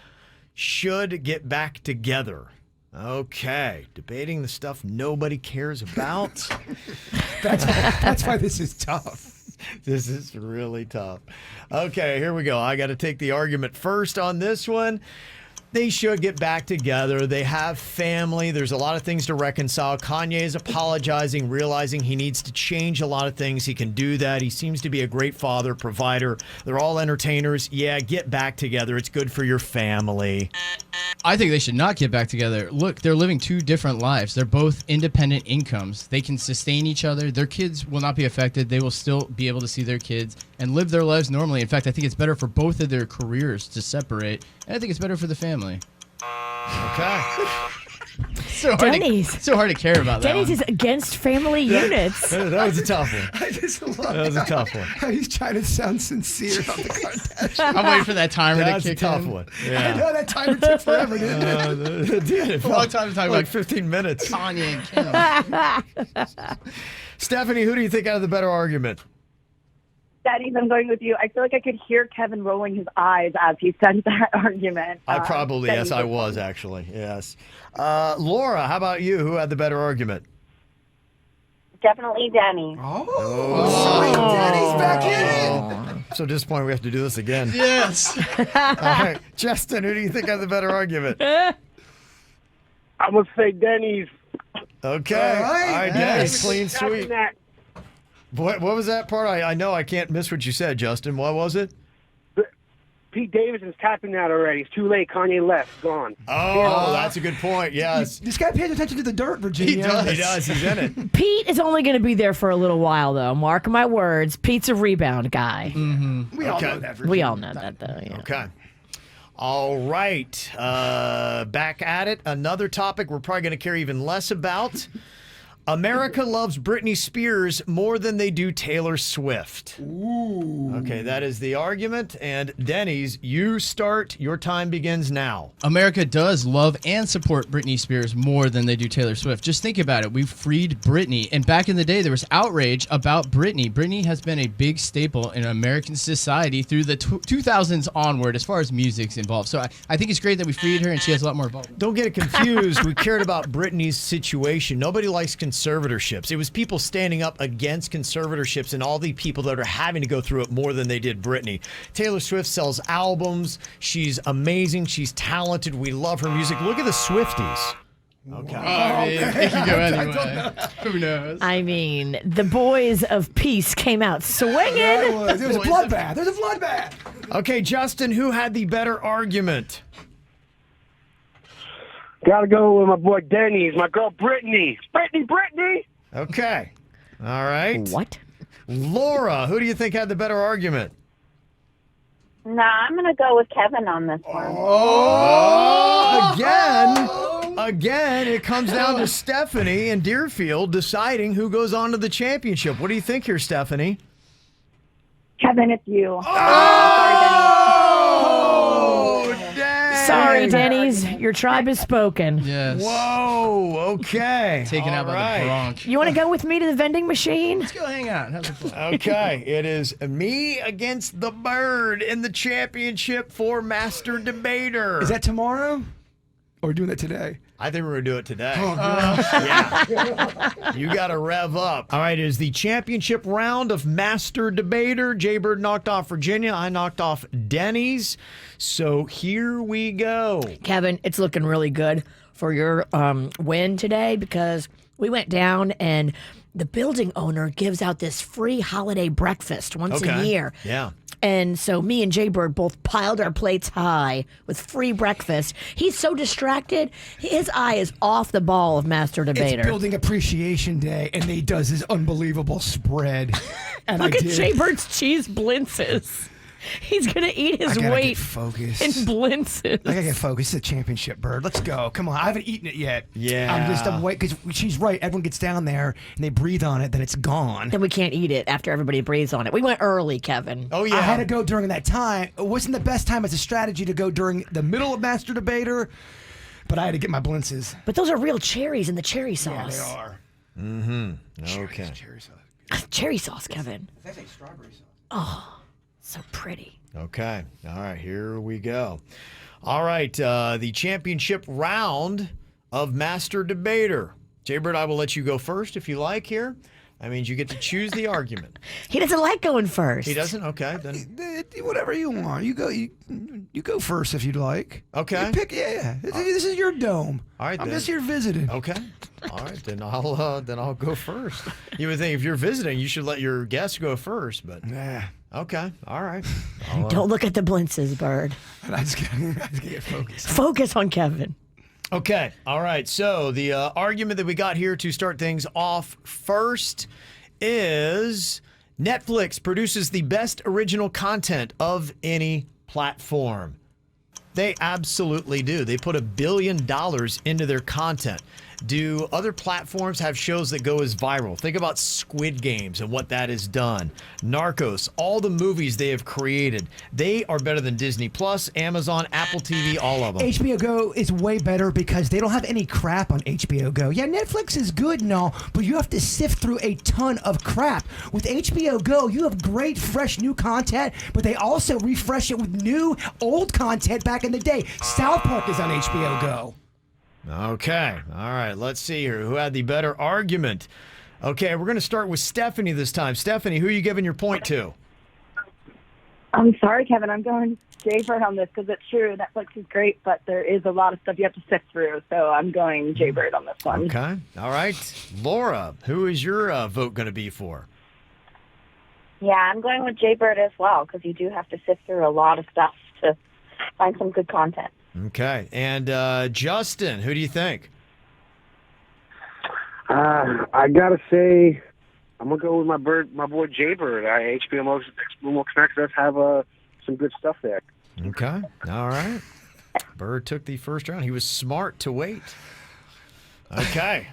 should get back together. Okay. Debating the stuff nobody cares about. That's why this is tough. This is really tough. Okay, here we go. I got to take the argument first on this one. They should get back together. They have family. There's a lot of things to reconcile. Kanye is apologizing, realizing he needs to change a lot of things. He can do that. He seems to be a great father, provider. They're all entertainers. Yeah, get back together. It's good for your family. I think they should not get back together. Look, they're living two different lives. They're both independent incomes. They can sustain each other. Their kids will not be affected. They will still be able to see their kids and live their lives normally. In fact, I think it's better for both of their careers to separate. And I think it's better for the family. Okay. So hard to care about that. Denny's is against family units. That was a tough one. I just love That was a tough one. how he's trying to sound sincere about the Kardashians. I'm waiting for that timer That's to a kick tough in. one. I Yeah. know that timer took forever, didn't it? It did. It A long felt time to talk like about 15 minutes. Kanye and Kim. Stephanie, who do you think had the better argument? Denny's, I'm going with you. I feel like I could hear Kevin rolling his eyes as he said that argument. I probably, yes, Denny's I was actually. Yes. Laura, how about you? Who had the better argument? Definitely Danny. Oh, Denny's back in it. So disappointed we have to do this again. Yes. All right. Justin, who do you think had the better argument? I'm gonna say Denny's. Okay. All right. All right, Yes. Denny's, clean sweep. What was that part? I know I can't miss what you said, Justin. What was it? Pete Davidson's tapping that already. It's too late. Kanye left. Gone. Oh, that's a good point. Yes. This guy pays attention to the dirt, Virginia. He does. He's in it. Pete is only going to be there for a little while, though. Mark my words. Pete's a rebound guy. We all Okay. know that, Virginia. We all know that, though. Yeah. Okay. All right. Back at it. Another topic we're probably going to care even less about. America loves Britney Spears more than they do Taylor Swift. Ooh. Okay, that is the argument. And Denny's, you start. Your time begins now. America does love and support Britney Spears more than they do Taylor Swift. Just think about it. We freed Britney. And back in the day, there was outrage about Britney. Britney has been a big staple in American society through the 2000s onward as far as music's involved. So I think it's great that we freed her and she has a lot more involvement. Don't get it confused. We cared about Britney's situation. Nobody likes conservatorships. It was people standing up against conservatorships and all the people that are having to go through it more than they did Britney. Taylor Swift sells albums. She's amazing. She's talented. We love her music. Look at the Swifties. Okay. I mean, it can go anyway. Who knows? I mean, the boys of peace came out swinging. There's a bloodbath. There's a bloodbath. Okay, Justin, who had the better argument? Gotta go with my boy Denny's. My girl Brittany. Brittany. Okay. All right. What? Laura, who do you think had the better argument? Nah, I'm going to go with Kevin on this one. Again, it comes down to Stephanie and Deerfield deciding who goes on to the championship. What do you think here, Stephanie? Kevin, it's you. Sorry, Denny's. Your tribe has spoken. Yes. Whoa, okay. Taken out All by the right. Bronx. You want to go with me to the vending machine? Let's go hang out. Have some fun. Okay, it is me against the Bird in the championship for Master Debater. Is that tomorrow? Or are we doing that today? I think we're going to do it today. Oh, Yeah. You got to rev up. All right, it is the championship round of Master Debater. Jaybird knocked off Virginia. I knocked off Denny's. So here we go. Kevin, it's looking really good for your win today because we went down and the building owner gives out this free holiday breakfast once a year. Yeah. And so me and Jaybird both piled our plates high with free breakfast. He's so distracted, his eye is off the ball of Master Debater. It's Building Appreciation Day, and he does his unbelievable spread. And Look I at did. Jaybird's cheese blintzes. He's going to eat his I gotta weight get focused. in blintzes. I gotta get focused. It's a championship, Bird. Let's go. Come on. I haven't eaten it yet. Yeah. I'm waiting because she's right. Everyone gets down there and they breathe on it, then it's gone. Then we can't eat it after everybody breathes on it. We went early, Kevin. Oh, yeah. I had to go during that time. It wasn't the best time as a strategy to go during the middle of Master Debater, but I had to get my blintzes. But those are real cherries in the cherry Yeah, sauce. they are. Okay. Cherry sauce. Cherry sauce, Kevin. It's actually strawberry sauce. Oh, so pretty. Okay. All right. Here we go. All right. The championship round of Master Debater. Jaybird, I will let you go first if you like here. That means you get to choose the argument. He doesn't like going first. He doesn't? Okay, then. Whatever you want. You go first if you'd like. Okay. You pick. Yeah. This is your dome. All right, I'm then. just here visiting. Okay. All right, then I'll go first. You would think if you're visiting, you should let your guests go first, but Nah. okay. All right. Don't look at the blinces, Bird. I just gotta get focused. Focus on Kevin. Okay. All right. So the argument that we got here to start things off first is Netflix produces the best original content of any platform. They absolutely do. They put $1 billion into their content. Do other platforms have shows that go as viral? Think about Squid Games and what that has done. Narcos, all the movies they have created. They are better than Disney Plus, Amazon, Apple TV, all of them. HBO Go is way better because they don't have any crap on HBO Go. Yeah, Netflix is good and all, but you have to sift through a ton of crap. With HBO Go, you have great, fresh, new content, but they also refresh it with new, old content back in the day. South Park is on HBO Go. Okay. All right. Let's see here. Who had the better argument? Okay. We're going to start with Stephanie this time. Stephanie, who are you giving your point to? I'm sorry, Kevin. I'm going Jaybird on this because it's true. Netflix is great, but there is a lot of stuff you have to sift through. So I'm going Jaybird on this one. Okay. All right. Laura, who is your vote going to be for? Yeah, I'm going with Jaybird as well because you do have to sift through a lot of stuff to find some good content. Okay. And Justin, who do you think? I gotta say, I'm gonna go with my boy Jaybird. HBO Max does have some good stuff there. Okay. All right. Bird took the first round. He was smart to wait. Okay.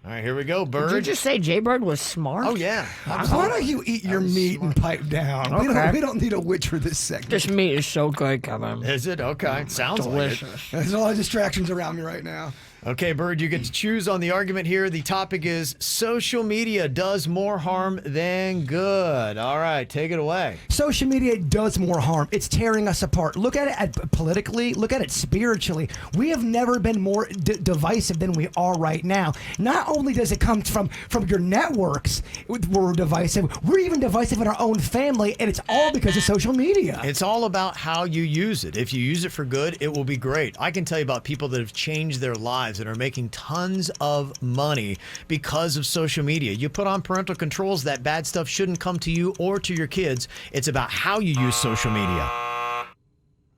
All right, here we go, Bird. Did you just say Jaybird was smart? Oh, yeah. Why don't you eat your meat and pipe down? Okay. We don't need a witch for this segment. This meat is so good, Kevin. Is it? Okay. Sounds delicious. like it. There's a lot of distractions around me right now. Okay, Bird, you get to choose on the argument here. The topic is social media does more harm than good. All right, take it away. Social media does more harm. It's tearing us apart. Look at it politically. Look at it spiritually. We have never been more divisive than we are right now. Not only does it come from your networks, we're divisive. We're even divisive in our own family, and it's all because of social media. It's all about how you use it. If you use it for good, it will be great. I can tell you about people that have changed their lives and are making tons of money because of social media. You put on parental controls, that bad stuff shouldn't come to you or to your kids. It's about how you use social media.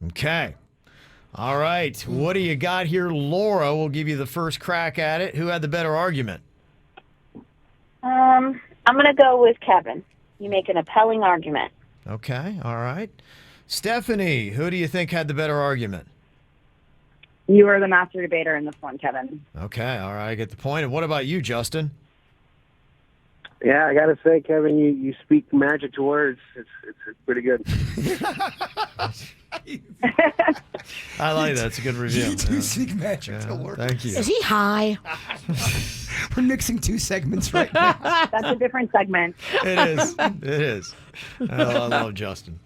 Okay. All right. What do you got here? Laura will give you the first crack at it. Who had the better argument? I'm going to go with Kevin. You make an appelling argument. Okay. All right. Stephanie, who do you think had the better argument? You are the master debater in this one, Kevin. Okay. All right. I get the point. And what about you, Justin? Yeah, I gotta say, Kevin, you speak magic to words. It's pretty good. I like that. It's a good review. You do speak magic to words. Thank you. Is he high? We're mixing two segments right now. That's a different segment. It is. It is. I love Justin.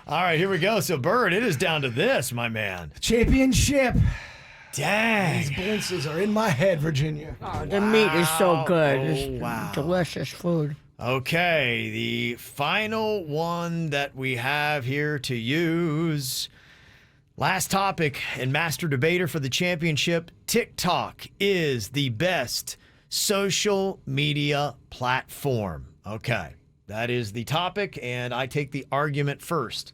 All right, here we go. So, Bird, it is down to this, my man. Championship. Dang. These blinces are in my head, Virginia. Oh, the meat is so good. Oh, It's wow. delicious food. Okay, the final one that we have here to use. Last topic and master debater for the championship. TikTok is the best social media platform. Okay, that is the topic, and I take the argument first.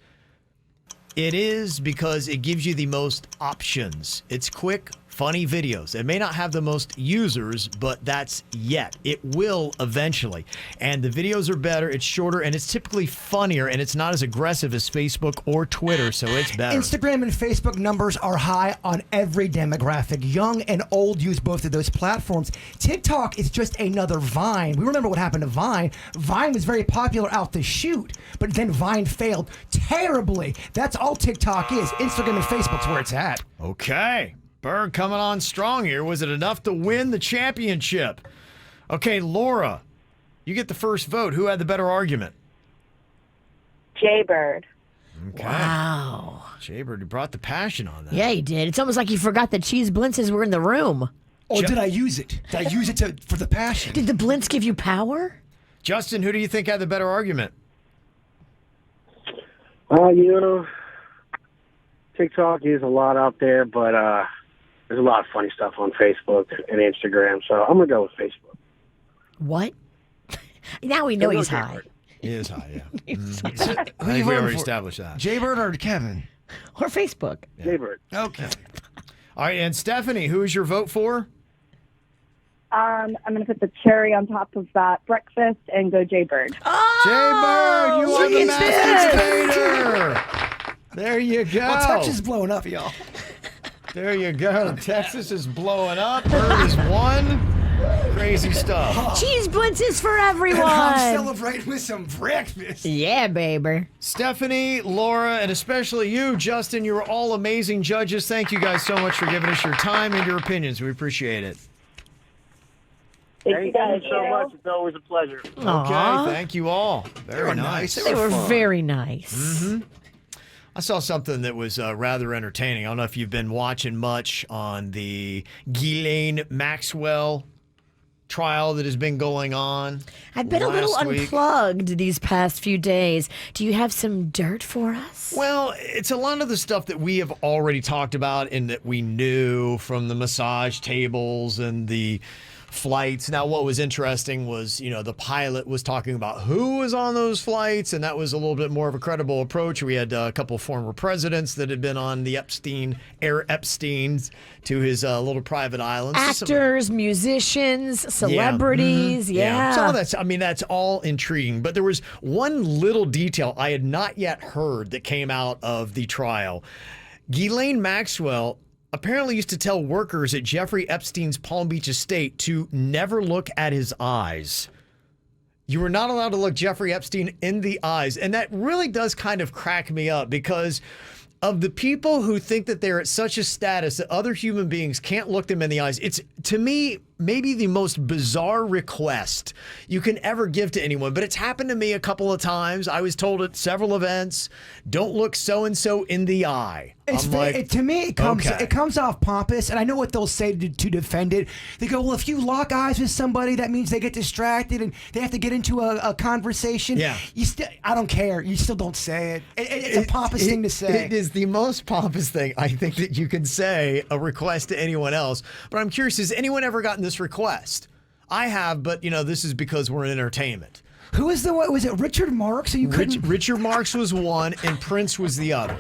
It is because it gives you the most options. It's quick, funny videos. It may not have the most users, but that's yet. It will eventually. And the videos are better, it's shorter, and it's typically funnier, and it's not as aggressive as Facebook or Twitter, so it's better. Instagram and Facebook numbers are high on every demographic. Young and old use both of those platforms. TikTok is just another Vine. We remember what happened to Vine. Vine was very popular out the chute, but then Vine failed terribly. That's all TikTok is. Instagram and Facebook's where it's at. Okay. Bird coming on strong here. Was it enough to win the championship? Okay, Laura, you get the first vote. Who had the better argument? Jaybird. Okay. Wow. Jaybird, you brought the passion on that. Yeah, he did. It's almost like he forgot the cheese blintzes were in the room. Or did I use it? Did I use it for the passion? Did the blintz give you power? Justin, who do you think had the better argument? TikTok is a lot out there, but there's a lot of funny stuff on Facebook and Instagram, so I'm going to go with Facebook. What? Now we know he's high. He is high, yeah. I Who you think we voting already for? established that. Jaybird or Kevin? Or Facebook. Jaybird. Okay. All right, and Stephanie, who is your vote for? I'm going to put the cherry on top of that breakfast and go Jaybird. Jaybird, you are the look at mastic debater. There you go. Well, Texas is blowing up, y'all. There you go. Texas is blowing up. Bird is one. Crazy stuff. Cheese blitzes for I'm everyone. celebrating with some breakfast. Yeah, baby. Stephanie, Laura, and especially you, Justin, you were all amazing judges. Thank you guys so much for giving us your time and your opinions. We appreciate it. Thank you guys so much. It's always a pleasure. Okay, thank you all. Very nice. They were very nice. I saw something that was rather entertaining. I don't know if you've been watching much on the Ghislaine Maxwell trial that has been going on. I've been a little last week. unplugged these past few days. Do you have some dirt for us? Well, it's a lot of the stuff that we have already talked about and that we knew from the massage tables and the flights. Now, what was interesting was, the pilot was talking about who was on those flights, and that was a little bit more of a credible approach. We had a couple of former presidents that had been on the Epstein's to his little private island. Actors, musicians, celebrities, yeah. Some of that's all intriguing. But there was one little detail I had not yet heard that came out of the trial. Ghislaine Maxwell apparently used to tell workers at Jeffrey Epstein's Palm Beach estate to never look at his eyes. You were not allowed to look Jeffrey Epstein in the eyes. And that really does kind of crack me up because of the people who think that they're at such a status that other human beings can't look them in the eyes. It's, to me, maybe the most bizarre request you can ever give to anyone. But it's happened to me a couple of times. I was told at several events, don't look so-and-so in the eye. To me, it comes off pompous, and I know what they'll say to defend it. They go, well, if you lock eyes with somebody, that means they get distracted and they have to get into a conversation. Yeah. I don't care. You still don't say it. It's a pompous thing to say. It is the most pompous thing I think that you can say a request to anyone else. But I'm curious, has anyone ever gotten this request? I have, but this is because we're in entertainment. Who is the one? Was it Richard Marx? So you couldn't. Richard Marx was one, and Prince was the other.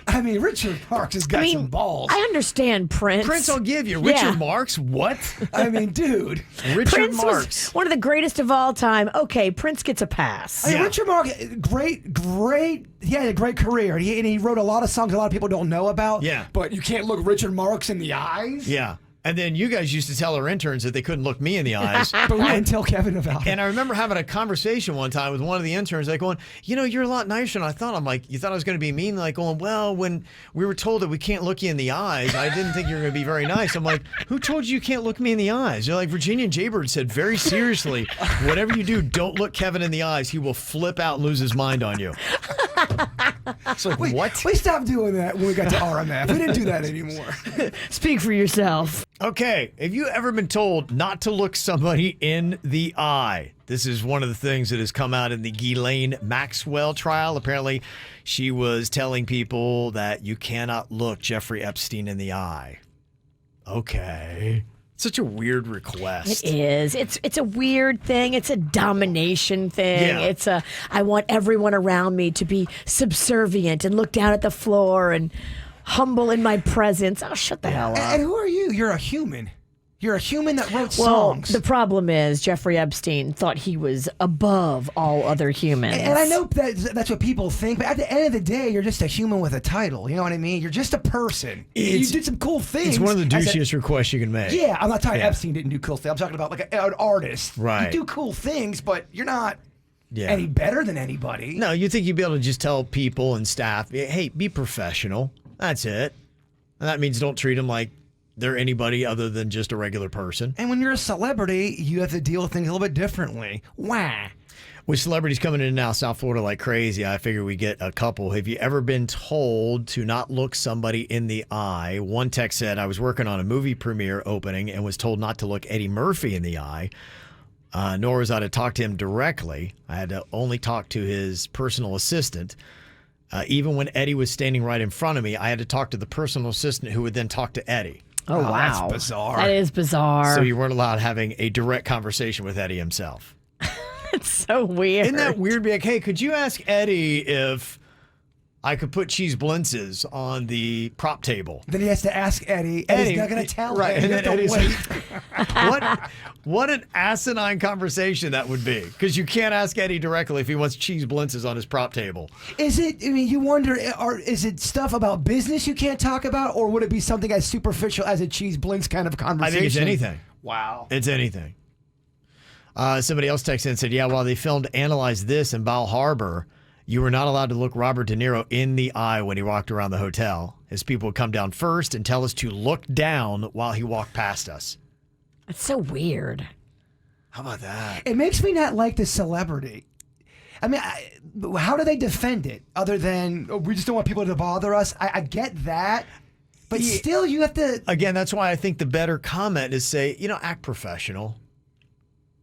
I mean, Richard Marx has got some balls. I understand Prince. Prince, I'll give you. Richard Marx, what? I mean, dude. Richard Prince Marx was one of the greatest of all time. Okay, Prince gets a pass. I mean, Richard Marx, great. He had a great career, and he wrote a lot of songs a lot of people don't know about. Yeah. But you can't look Richard Marx in the eyes. Yeah. And then you guys used to tell our interns that they couldn't look me in the eyes. But we didn't tell Kevin about it. And I remember having a conversation one time with one of the interns, like going, you're a lot nicer than I thought. I'm like, you thought I was going to be mean? Like going, well, when we were told that we can't look you in the eyes, I didn't think you were going to be very nice. I'm like, who told you can't look me in the eyes? They're like, Virginia and Jaybird said very seriously, whatever you do, don't look Kevin in the eyes. He will flip out and lose his mind on you. It's like, what? We stopped doing that when we got to RMF. We didn't do that anymore. Speak for yourself. Okay, have you ever been told not to look somebody in the eye? This is one of the things that has come out in the Ghislaine Maxwell trial. Apparently, she was telling people that you cannot look Jeffrey Epstein in the eye. Okay. Such a weird request. It is. It's a weird thing. It's a domination thing. Yeah. I want everyone around me to be subservient and look down at the floor and humble in my presence. Oh, shut the hell up. And who are you? You're a human. You're a human that wrote Well, songs. the problem is Jeffrey Epstein thought he was above all other humans. And I know that's what people think, but at the end of the day, you're just a human with a title. You know what I mean? You're just a person. You did some cool things. It's one of the douchiest requests you can make. Yeah, I'm not talking Epstein didn't do cool things. I'm talking about like an artist. Right. You do cool things, but you're not any better than anybody. No, you think you'd be able to just tell people and staff, hey, be professional. That's it. And that means don't treat them like they're anybody other than just a regular person. And when you're a celebrity, you have to deal with things a little bit differently. Wah. With celebrities coming in now, South Florida like crazy, I figure we get a couple. Have you ever been told to not look somebody in the eye? One text said, I was working on a movie premiere opening and was told not to look Eddie Murphy in the eye. nor was I to talk to him directly. I had to only talk to his personal assistant. Even when Eddie was standing right in front of me, I had to talk to the personal assistant who would then talk to Eddie. Oh, wow. That's bizarre. That is bizarre. So you weren't allowed having a direct conversation with Eddie himself. It's so weird. Isn't that weird? Be like, hey, could you ask Eddie if I could put cheese blintzes on the prop table? Then he has to ask Eddie. Eddie's not going to tell right, him. and then Eddie's what an asinine conversation that would be. Because you can't ask Eddie directly if he wants cheese blintzes on his prop table. Is it, I mean, you wonder, is it stuff about business you can't talk about, or would it be something as superficial as a cheese blintz kind of conversation? I think it's anything. Wow. It's anything. Somebody else texted in and said, yeah, while they filmed Analyze This in Bal Harbor, you were not allowed to look Robert De Niro in the eye when he walked around the hotel. His people would come down first and tell us to look down while he walked past us. That's so weird. How about that? It makes me not like the celebrity. I mean, how do they defend it other than, oh, we just don't want people to bother us? I get that. But still, you have to... Again, that's why I think the better comment is say, act professional.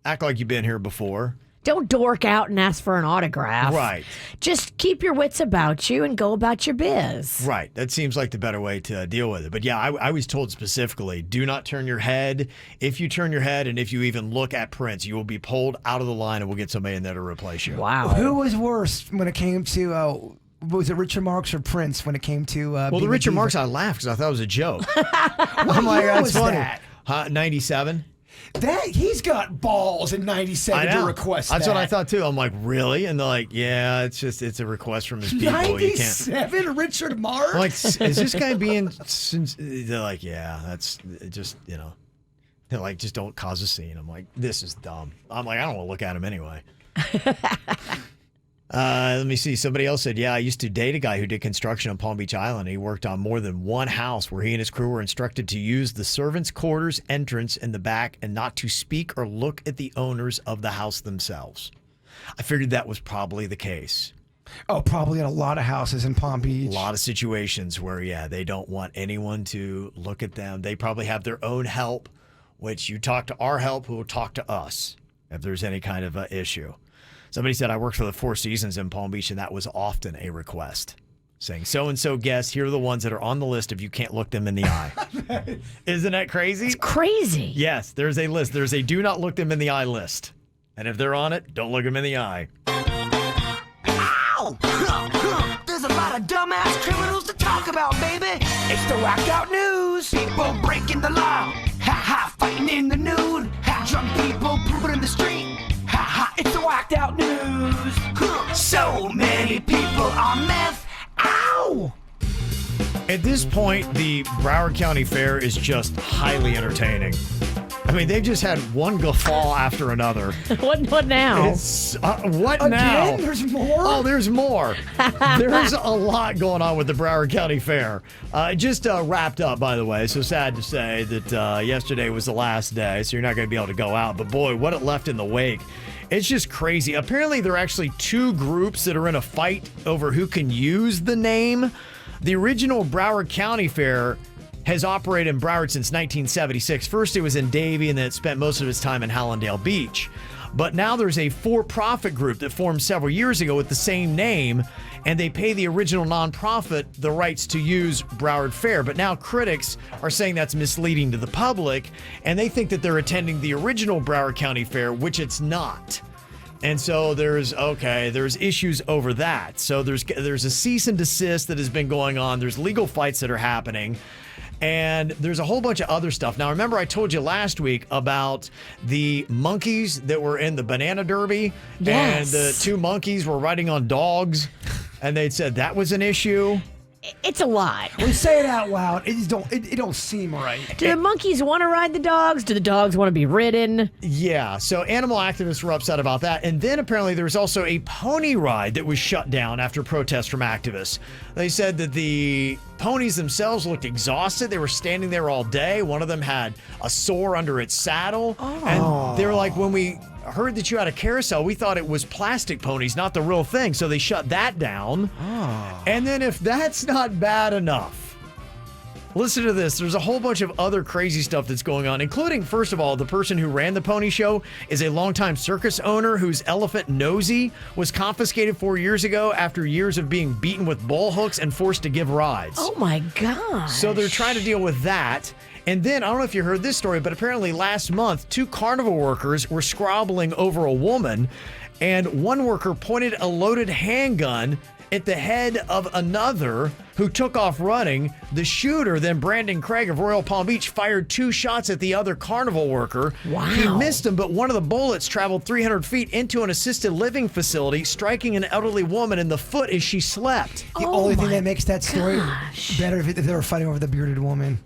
Act like you've been here before. Don't dork out and ask for an autograph. Right. Just keep your wits about you and go about your biz. Right. That seems like the better way to deal with it. But yeah, I was told specifically, do not turn your head. If you turn your head and if you even look at Prince, you will be pulled out of the line and we'll get somebody in there to replace you. Wow. Who was worse when it came to... was it Richard Marx or Prince when it came to... well, the Richard Marx, I laughed because I thought it was a joke. I'm like, that's funny. That? 97? He's got balls in 97 to request That's that. what I thought too. I'm like, really? And they're like, yeah, it's a request from his people. 97 Richard Marx? I'm like, is this guy being... They're like, yeah, that's just, they're like, just don't cause a scene. I'm like, this is dumb. I'm like, I don't want to look at him anyway. Let me see. Somebody else said, yeah, I used to date a guy who did construction on Palm Beach Island. He worked on more than one house where he and his crew were instructed to use the servants' quarters entrance in the back and not to speak or look at the owners of the house themselves. I figured that was probably the case. Oh, probably in a lot of houses in Palm Beach. A lot of situations where, yeah, they don't want anyone to look at them. They probably have their own help, which you talk to our help who will talk to us if there's any kind of issue. Somebody said, I worked for the Four Seasons in Palm Beach, and that was often a request. Saying, so-and-so guests, here are the ones that are on the list if you can't look them in the eye. Isn't that crazy? It's crazy. Yes, there's a list. There's a do not look them in the eye list. And if they're on it, don't look them in the eye. Ow! There's a lot of dumbass criminals to talk about, baby. It's the whacked out news. People breaking the law. Ha-ha, fighting in the nude. Drunk people pooping in the street. Ha-ha, it's the whacked out news. So many people on meth. Ow! At this point, the Broward County Fair is just highly entertaining. I mean, they've just had one guffaw after another. What now? What Again? now? There's more? Oh, there's more. There's a lot going on with the Broward County Fair. It just wrapped up, by the way. So sad to say that yesterday was the last day, so you're not going to be able to go out. But boy, what it left in the wake. It's just crazy. Apparently, there are actually two groups that are in a fight over who can use the name. The original Broward County Fair has operated in Broward since 1976. First, it was in Davie, and then it spent most of its time in Hallandale Beach. But now there's a for-profit group that formed several years ago with the same name, and they pay the original nonprofit the rights to use Broward Fair. But now critics are saying that's misleading to the public, and they think that they're attending the original Broward County Fair, which it's not. And so there's issues over that. So there's a cease and desist that has been going on. There's legal fights that are happening. And there's a whole bunch of other stuff. Now, remember I told you last week about the monkeys that were in the banana derby? Yes. And the two monkeys were riding on dogs, and they'd said that was an issue. It's a lie. We say it out loud. It don't seem right. Do the monkeys want to ride the dogs? Do the dogs want to be ridden? Yeah, so animal activists were upset about that. And then apparently there was also a pony ride that was shut down after protests from activists. They said that the ponies themselves looked exhausted. They were standing there all day. One of them had a sore under its saddle. And they were like, when we heard that you had a carousel, we thought it was plastic ponies, not the real thing. So they shut that down. And then if that's not bad enough, Listen to this. There's a whole bunch of other crazy stuff that's going on, including, first of all, the person who ran the pony show is a longtime circus owner whose elephant Nosy was confiscated 4 years ago after years of being beaten with bull hooks and forced to give rides. Oh my gosh. So they're trying to deal with that. And then, I don't know if you heard this story, but apparently last month, 2 carnival workers were squabbling over a woman, and one worker pointed a loaded handgun at the head of another who took off running. The shooter, then Brandon Craig of Royal Palm Beach, fired 2 shots at the other carnival worker. Wow. He missed him, but one of the bullets traveled 300 feet into an assisted living facility, striking an elderly woman in the foot as she slept. The only thing that makes that story better if they were fighting over the bearded woman.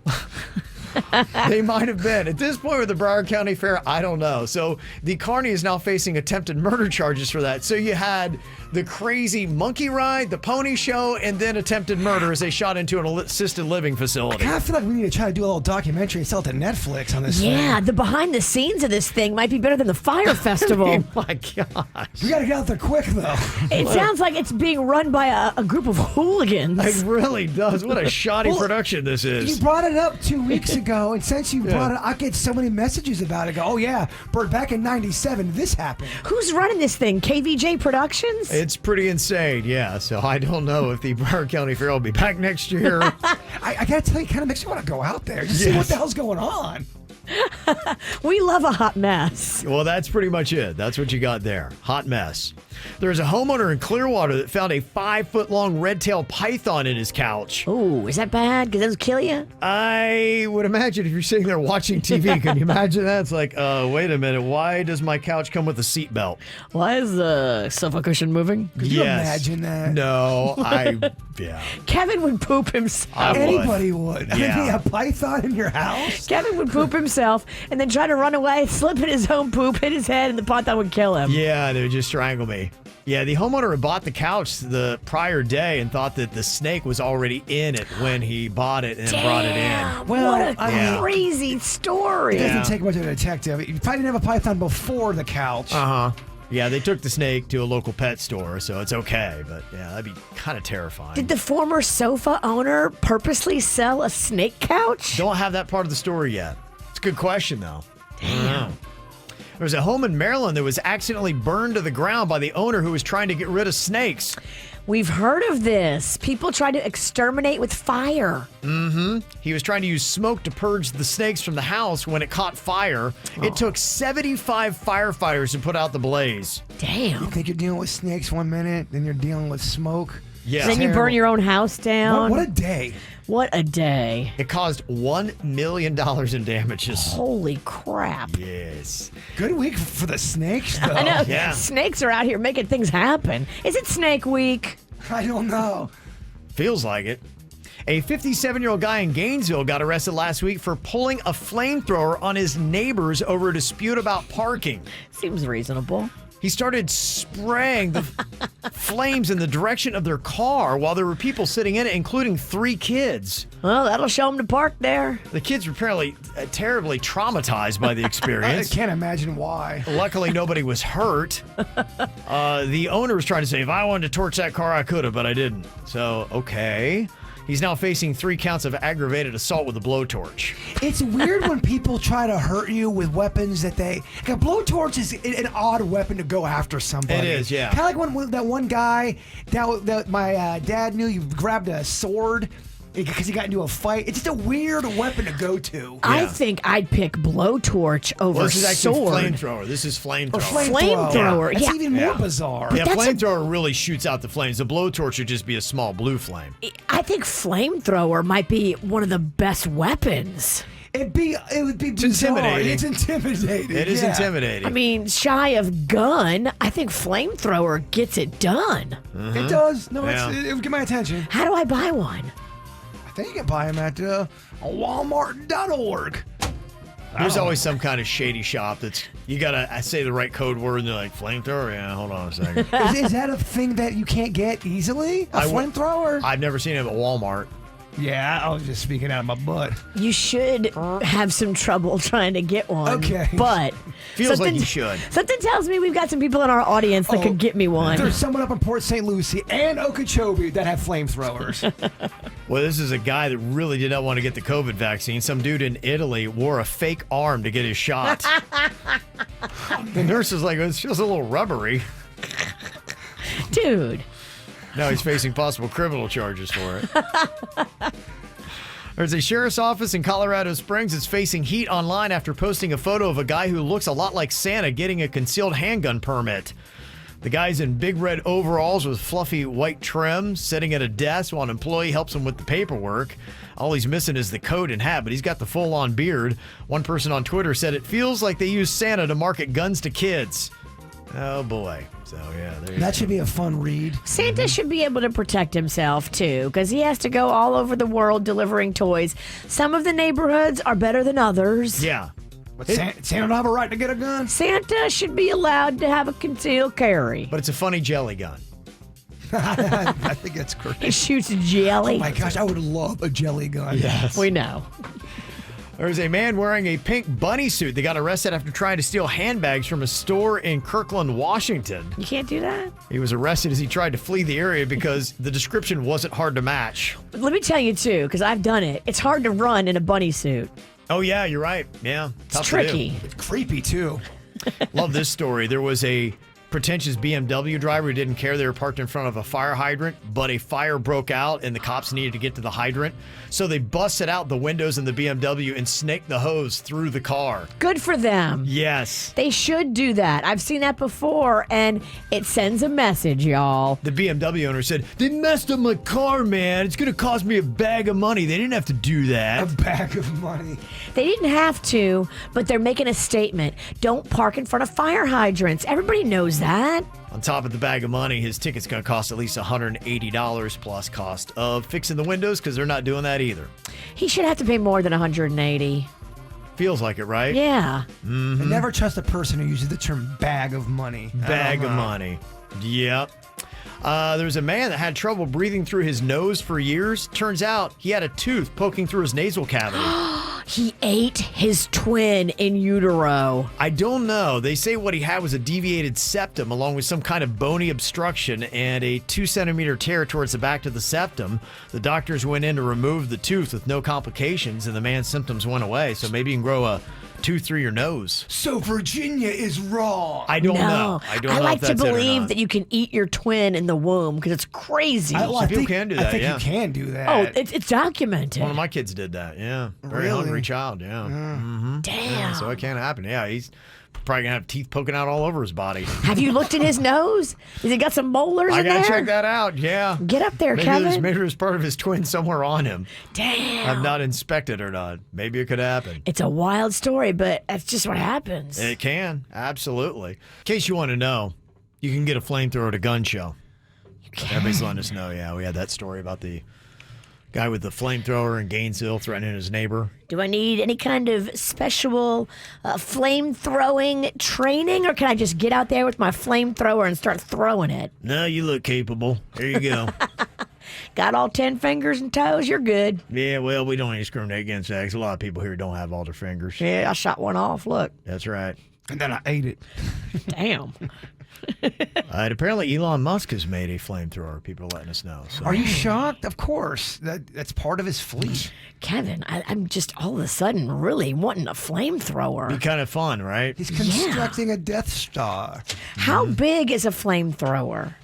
They might have been. At this point with the Broward County Fair, I don't know. So the carny is now facing attempted murder charges for that. So you had the crazy monkey ride, the pony show, and then attempted murder as they shot into an assisted living facility. I feel like we need to try to do a little documentary and sell it to Netflix on this Yeah, thing. the behind the scenes of this thing might be better than the Fire Festival. Oh my gosh. We got to get out there quick, though. It sounds like it's being run by a group of hooligans. It really does. What a shoddy Well, production this You is. brought it up 2 weeks ago, and since you brought it, I get so many messages about it. Oh yeah, Bird, back in '97, this happened. Who's running this thing? KVJ Productions? It's pretty insane, yeah. So I don't know if the Broward County Fair will be back next year. I gotta tell you, it kind of makes me want to go out there just see what the hell's going on. We love a hot mess. Well, that's pretty much it. That's what you got there. Hot mess. There's a homeowner in Clearwater that found a 5-foot-long red-tailed python in his couch. Oh, is that bad? Because that'll kill you? I would imagine if you're sitting there watching TV, can you imagine that? It's like, wait a minute. Why does my couch come with a seatbelt? Why is the sofa cushion moving? Could you imagine that? No, yeah. Kevin would poop himself. I would. Anybody would. Yeah. I mean, a python in your house? Kevin would poop himself and then try to run away, slip in his own poop, hit his head, and the python would kill him. Yeah, they would just strangle me. Yeah, the homeowner had bought the couch the prior day and thought that the snake was already in it when he bought it and brought it in. Well, what a I mean, crazy story. It doesn't take much of a detective. You probably didn't have a python before the couch. Uh-huh. Yeah, they took the snake to a local pet store, so it's okay. But yeah, that'd be kind of terrifying. Did the former sofa owner purposely sell a snake couch? Don't have that part of the story yet. It's a good question, though. Damn. There was a home in Maryland that was accidentally burned to the ground by the owner who was trying to get rid of snakes. We've heard of this. People try to exterminate with fire. Mm-hmm. He was trying to use smoke to purge the snakes from the house when it caught fire. It took 75 firefighters to put out the blaze. Damn. You think you're dealing with snakes 1 minute, then you're dealing with smoke? Yeah. Then you burn your own house down. What a day. What a day. It caused $1 million in damages. Holy crap. Yes. Good week for the snakes, though. I know. Yeah. Snakes are out here making things happen. Is it Snake Week? I don't know. Feels like it. A 57-year-old guy in Gainesville got arrested last week for pulling a flamethrower on his neighbors over a dispute about parking. Seems reasonable. He started spraying the flames in the direction of their car while there were people sitting in it, including 3 kids. Well, that'll show them to park there. The kids were apparently terribly traumatized by the I experience. can't imagine why. Luckily, nobody was hurt. The owner was trying to say, if I wanted to torch that car, I could have, but I didn't. So, okay. He's now facing 3 counts of aggravated assault with a blowtorch. It's weird when people try to hurt you with weapons that they... Like a blowtorch is an odd weapon to go after somebody. It is, yeah. Kind of like when that one guy that my dad knew, you grabbed a sword because he got into a fight. It's just a weird weapon to go to. I think I'd pick blowtorch over Well, this is actually sword. flamethrower. This is flamethrower. Or Flamethrower, That's yeah. even more bizarre. Yeah, that's a- flamethrower really shoots out the flames. The blowtorch would just be a small blue flame. I think flamethrower might be one of the best weapons. It would be It's bizarre. intimidating. It's intimidating. It is yeah. intimidating. I mean, shy of gun, I think flamethrower gets it done. It does. No, Yeah. it would get my attention. How do I buy one? I think you can buy them at Walmart.org. There's always some kind of shady shop that's, you gotta say the right code word and they're like, flamethrower? Yeah, hold on a second. Is that a thing that you can't get easily? A I would- flamethrower? I've never seen it at Walmart. Yeah, I was just speaking out of my butt. You should have some trouble trying to get one. Okay. But Feels like you should. Something tells me we've got some people in our audience that could get me one. There's someone up in Port St. Lucie and Okeechobee that have flamethrowers. Well, this is a guy that really did not want to get the COVID vaccine. Some dude in Italy wore a fake arm to get his shot. The nurse was like, it feels a little rubbery. Dude. Now he's facing possible criminal charges for it. There's a sheriff's office in Colorado Springs that's facing heat online after posting a photo of a guy who looks a lot like Santa getting a concealed handgun permit. The guy's in big red overalls with fluffy white trim, sitting at a desk while an employee helps him with the paperwork. All he's missing is the coat and hat, but he's got the full-on beard. One person on Twitter said it feels like they use Santa to market guns to kids. Oh, boy. So, yeah, there you That go. should be a fun read. Santa should be able to protect himself, too, because he has to go all over the world delivering toys. Some of the neighborhoods are better than others. Yeah. But Santa don't have a right to get a gun? Santa should be allowed to have a concealed carry. But it's a funny jelly gun. I think that's great. He shoots jelly. Oh my gosh, I would love a jelly gun. Yes. We know. There's a man wearing a pink bunny suit that got arrested after trying to steal handbags from a store in Kirkland, Washington. You can't do that? He was arrested as he tried to flee the area because the description wasn't hard to match. But let me tell you, too, because I've done it. It's hard to run in a bunny suit. Oh, yeah, you're right. Yeah. It's tough to tricky. do. It's creepy, too. Love this story. There was a pretentious BMW driver who didn't care. They were parked in front of a fire hydrant, but a fire broke out and the cops needed to get to the hydrant. So they busted out the windows in the BMW and snaked the hose through the car. Good for them. Yes. They should do that. I've seen that before, and it sends a message, y'all. The BMW owner said, they messed up my car, man. It's going to cost me a bag of money. They didn't have to do that. A bag of money. They didn't have to, but they're making a statement. Don't park in front of fire hydrants. Everybody knows that. On top of the bag of money, his ticket's going to cost at least $180 plus cost of fixing the windows because they're not doing that either. He should have to pay more than $180. Feels like it, right? Yeah. Mm-hmm. I never trust a person who uses the term bag of money. Bag of money. Yep. There's a man that had trouble breathing through his nose for years. Turns out he had a tooth poking through his nasal cavity. He ate his twin in utero. I don't know. They say what he had was a deviated septum along with some kind of bony obstruction and a 2-centimeter tear towards the back of the septum. The doctors went in to remove the tooth with no complications, and the man's symptoms went away. So maybe you can grow a tooth through your nose. So Virginia is wrong. I don't know. I don't know like if to that's it or believe not. that you can eat your twin in the womb because it's crazy. I people can do that, I think yeah. you can do that. Oh, it's documented. One of my kids did that, yeah. Very Really? hungry child, yeah. Mm-hmm. Damn. Yeah, so it can't happen. Yeah, he's probably going to have teeth poking out all over his body. Have you looked in his nose? Has he got some molars I in got there? to check that out, yeah. Get up there, maybe Kevin. Maybe there's part of his twin somewhere on him. Damn. I've not inspected or not. Maybe it could happen. It's a wild story, but that's just what happens. It can, absolutely. In case you want to know, you can get a flamethrower at a gun show. Everybody's letting us know, yeah. We had that story about the guy with the flamethrower in Gainesville threatening his neighbor. Do I need any kind of special flame-throwing training, or can I just get out there with my flamethrower and start throwing it? No, you look capable. There you go. Got all 10 fingers and toes? You're good. Yeah, well, we don't discriminate against that 'cause a lot of people here don't have all their fingers. Yeah, I shot one off. Look. That's right. And then I ate it. Damn. And apparently Elon Musk has made a flamethrower. People are letting us know. So. Are you shocked? Of course. That's part of his fleet. Kevin, I'm just all of a sudden really wanting a flamethrower. Be kind of fun, right? He's constructing a Death Star. How big is a flamethrower?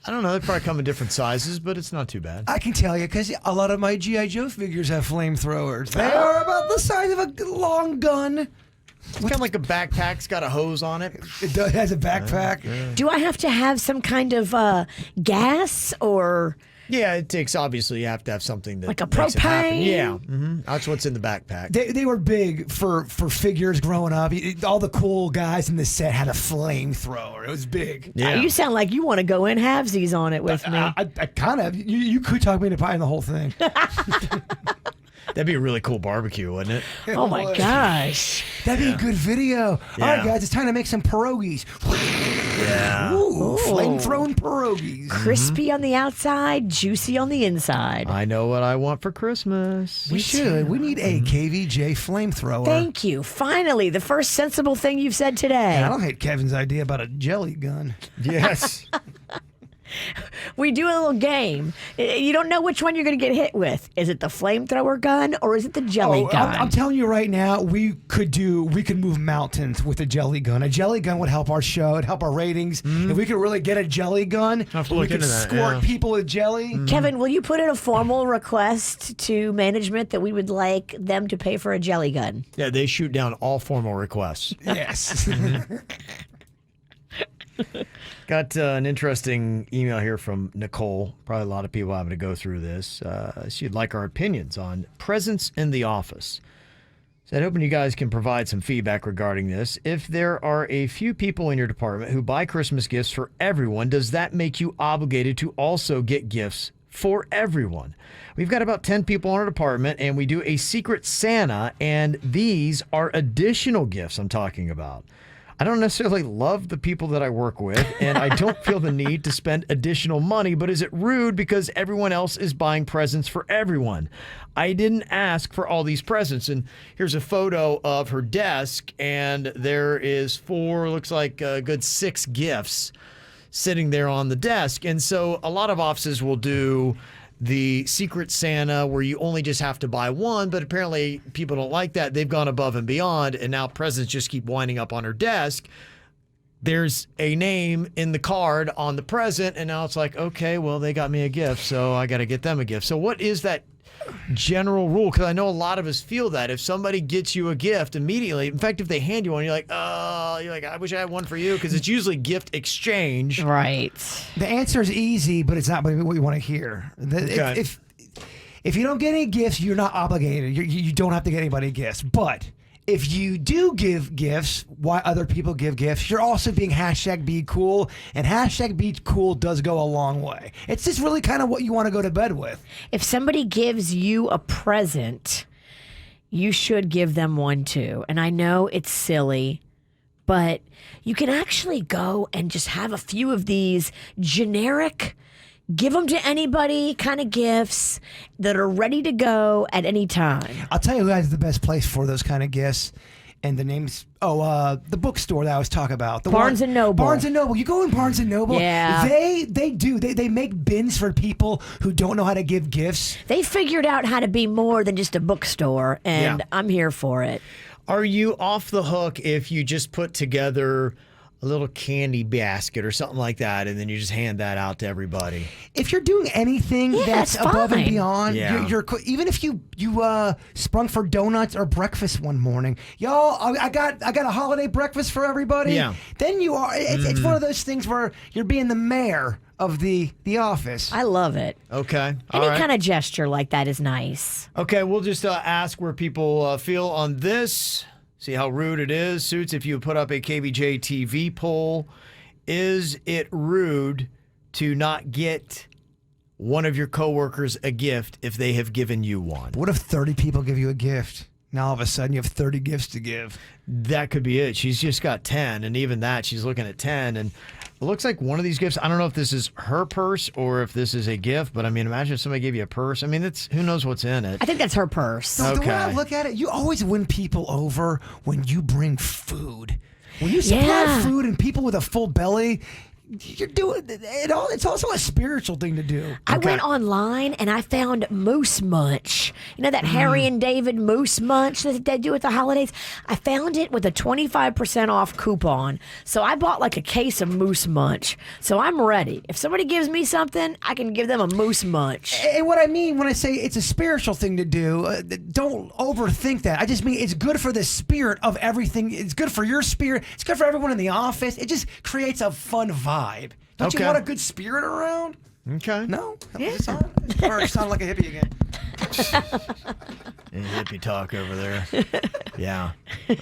I don't know. They probably come in different sizes, but it's not too bad. I can tell you because a lot of my G.I. Joe figures have flamethrowers. They are about the size of a long gun. It's kind of like a backpack. It's got a hose on it. It has a backpack. Do I have to have some kind of gas or... Yeah, it takes, obviously, you have to have something that Like a makes it happen. propane? Yeah, that's what's in the backpack. They were big for figures growing up. All the cool guys in the set had a flamethrower. It was big. Yeah. You sound like you want to go in halvesies on it with me. I kind of. You could talk me into buying the whole thing. That'd be a really cool barbecue, wouldn't it? Oh my gosh. That'd be a good video. All Yeah. right, guys, it's time to make some pierogies. Yeah. Ooh, flame-thrown pierogies. Crispy on the outside, juicy on the inside. I know what I want for Christmas. We should. We need a KVJ flamethrower. Thank you. Finally, the first sensible thing you've said today. And I don't hate Kevin's idea about a jelly gun. Yes. We do a little game. You don't know which one you're going to get hit with. Is it the flamethrower gun or is it the jelly gun? I'm telling you right now, we could move mountains with a jelly gun. A jelly gun would help our show. It'd help our ratings. If we could really get a jelly gun, we could squirt people with jelly. Kevin, will you put in a formal request to management that we would like them to pay for a jelly gun? Yeah, they shoot down all formal requests. Yes. Got an interesting email here from Nicole. Probably a lot of people having to go through this. She'd like our opinions on presents in the office. Said, hoping you guys can provide some feedback regarding this. If there are a few people in your department who buy Christmas gifts for everyone, does that make you obligated to also get gifts for everyone? We've got about 10 people in our department, and we do a Secret Santa, and these are additional gifts I'm talking about. I don't necessarily love the people that I work with, and I don't feel the need to spend additional money, but is it rude because everyone else is buying presents for everyone? I didn't ask for all these presents. And here's a photo of her desk, and there is looks like a good 6 gifts sitting there on the desk. And so a lot of offices will do the Secret Santa where you only just have to buy one, but apparently people don't like that. They've gone above and beyond, and now presents just keep winding up on her desk. There's a name in the card on the present, and now it's like, okay, well, they got me a gift, so I got to get them a gift. So what is that general rule? Because I know a lot of us feel that if somebody gets you a gift immediately, in fact, if they hand you one, you're like, I wish I had one for you, because it's usually gift exchange. Right. The answer is easy, but it's not what you want to hear. Okay. If you don't get any gifts, you're not obligated. You don't have to get anybody gifts. But if you do give gifts, why other people give gifts, you're also being #BeCool, and #BeCool does go a long way. It's just really kind of what you want to go to bed with. If somebody gives you a present, you should give them one too. And I know it's silly, but you can actually go and just have a few of these generic, give them to anybody kind of gifts that are ready to go at any time. I'll tell you who has the best place for those kind of gifts. And the name's, the bookstore that I was talking about. Barnes & Noble. Barnes & Noble. You go in Barnes & Noble. Yeah. They make bins for people who don't know how to give gifts. They figured out how to be more than just a bookstore, and I'm here for it. Are you off the hook if you just put together a little candy basket or something like that, and then you just hand that out to everybody? If you're doing anything that's above and beyond, Yeah. you're even if you sprung for donuts or breakfast one morning, y'all, I got a holiday breakfast for everybody. Yeah. Then you are. It's one of those things where you're being the mayor of the office. I love it. Okay. Any kind of gesture like that is nice. Okay, we'll just ask where people feel on this. See how rude it is. Suits, if you put up a KVJ TV poll, is it rude to not get one of your coworkers a gift if they have given you one? What if 30 people give you a gift? Now all of a sudden you have 30 gifts to give. That could be it. She's just got 10, and even that, she's looking at 10. And it looks like one of these gifts, I don't know if this is her purse or if this is a gift, but I mean, imagine if somebody gave you a purse. I mean, who knows what's in it. I think that's her purse. The way I look at it, you always win people over when you bring food. When you supply food and people with a full belly, you're doing it all. It's also a spiritual thing to do. I went online and I found Moose Munch. You know that Harry and David Moose Munch that they do at the holidays? I found it with a 25% off coupon. So I bought like a case of Moose Munch. So I'm ready. If somebody gives me something, I can give them a Moose Munch. And what I mean when I say it's a spiritual thing to do, don't overthink that. I just mean it's good for the spirit of everything. It's good for your spirit. It's good for everyone in the office. It just creates a fun vibe. Don't you want a good spirit around? Okay. No? Yeah. Or sound like a hippie again. Hippie talk over there. Yeah.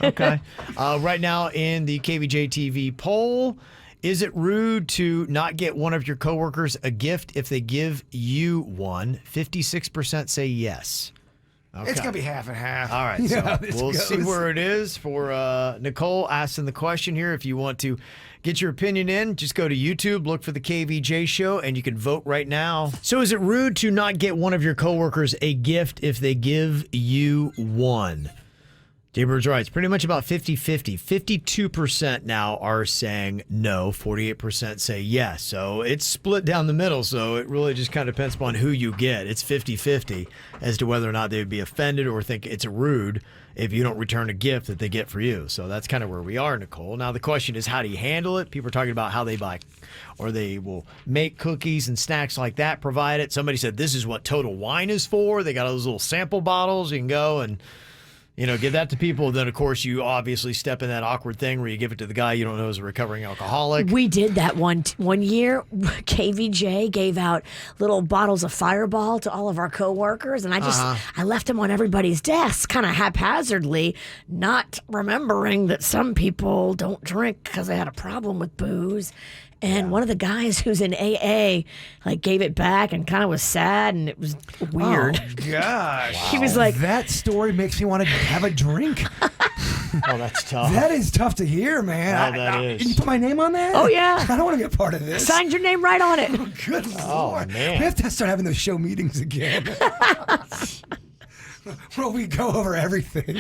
Okay. Right now in the KVJ TV poll, is it rude to not get one of your coworkers a gift if they give you one? 56% say yes. Okay. It's going to be half and half. All right, You know so how this we'll see goes. where it is for Nicole asking the question here. If you want to get your opinion in, just go to YouTube, look for the KVJ Show, and you can vote right now. So is it rude to not get one of your coworkers a gift if they give you one? Jaybird's right. It's pretty much about 50-50. 52% now are saying no. 48% say yes. So it's split down the middle. So it really just kind of depends upon who you get. It's 50-50 as to whether or not they would be offended or think it's rude if you don't return a gift that they get for you. So that's kind of where we are, Nicole. Now the question is, how do you handle it? People are talking about how they buy or they will make cookies and snacks like that, provide it. Somebody said this is what Total Wine is for. They got those little sample bottles. You can go and give that to people. Then, of course, you obviously step in that awkward thing where you give it to the guy you don't know is a recovering alcoholic. We did that one year. KVJ gave out little bottles of Fireball to all of our coworkers, and I left them on everybody's desk kind of haphazardly, not remembering that some people don't drink because they had a problem with booze. And one of the guys who's in AA gave it back and kind of was sad, and it was weird. Oh, gosh. Wow. He was like, that story makes me want to have a drink. Oh, that's tough. That is tough to hear, man. That is. Can you put my name on that? Oh, yeah. I don't want to be a part of this. Signed your name right on it. Good Lord. Man. We have to start having those show meetings again. Where we go over everything.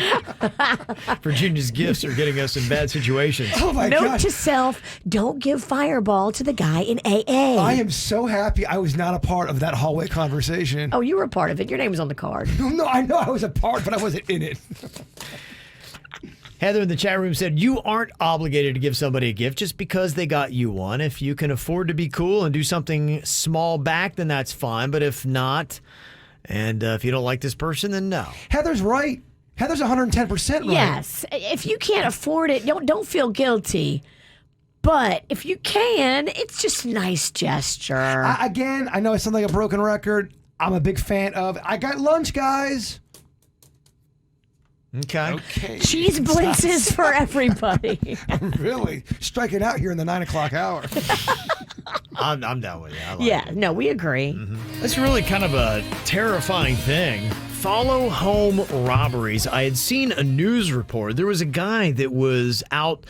Virginia's gifts are getting us in bad situations. Oh, my Note gosh. to self, don't give Fireball to the guy in AA. I am so happy I was not a part of that hallway conversation. Oh, you were a part of it. Your name was on the card. No, I know I was a part, but I wasn't in it. Heather in the chat room said, you aren't obligated to give somebody a gift just because they got you one. If you can afford to be cool and do something small back, then that's fine. But if not, and if you don't like this person, then no. Heather's right. Heather's 110% right. Yes. If you can't afford it, don't feel guilty. But if you can, it's just a nice gesture. Again, I know I sound like a broken record. I'm a big fan of I got lunch, guys. Okay. Cheese blitzes for everybody. I'm really striking out here in the 9 o'clock hour. I'm down with you. I like Yeah, it. no, we agree. That's really kind of a terrifying thing. Follow home robberies. I had seen a news report. There was a guy that was out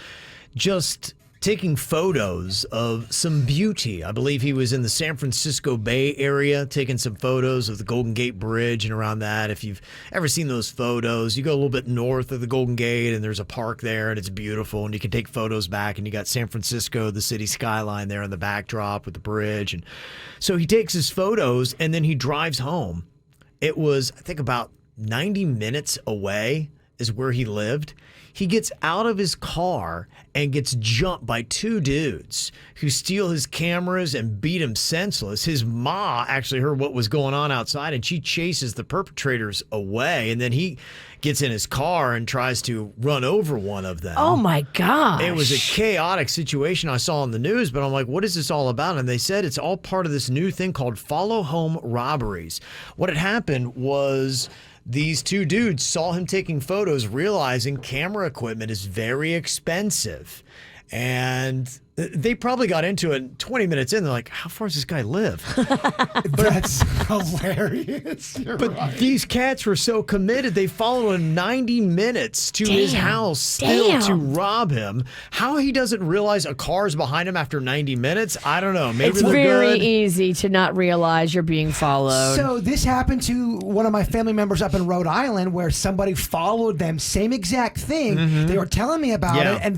just taking photos of some beauty. I believe he was in the San Francisco Bay Area taking some photos of the Golden Gate Bridge and around that. If you've ever seen those photos, you go a little bit north of the Golden Gate and there's a park there and it's beautiful and you can take photos back and you got San Francisco, the city skyline there in the backdrop with the bridge. And so he takes his photos and then he drives home. It was, I think, about 90 minutes away is where he lived. He gets out of his car and gets jumped by two dudes who steal his cameras and beat him senseless. His ma actually heard what was going on outside and she chases the perpetrators away. And then he gets in his car and tries to run over one of them. Oh, my gosh. It was a chaotic situation I saw on the news, but I'm like, what is this all about? And they said it's all part of this new thing called follow home robberies. What had happened was these two dudes saw him taking photos, realizing camera equipment is very expensive. And they probably got into it 20 minutes in. They're like, how far does this guy live? That's hilarious. You're But right. these cats were so committed, they followed him 90 minutes to his house still to rob him. How he doesn't realize a car's behind him after 90 minutes, I don't know. Maybe It's they're very good. easy to not realize you're being followed. So this happened to one of my family members up in Rhode Island where somebody followed them, same exact thing. They were telling me about Yeah. it, and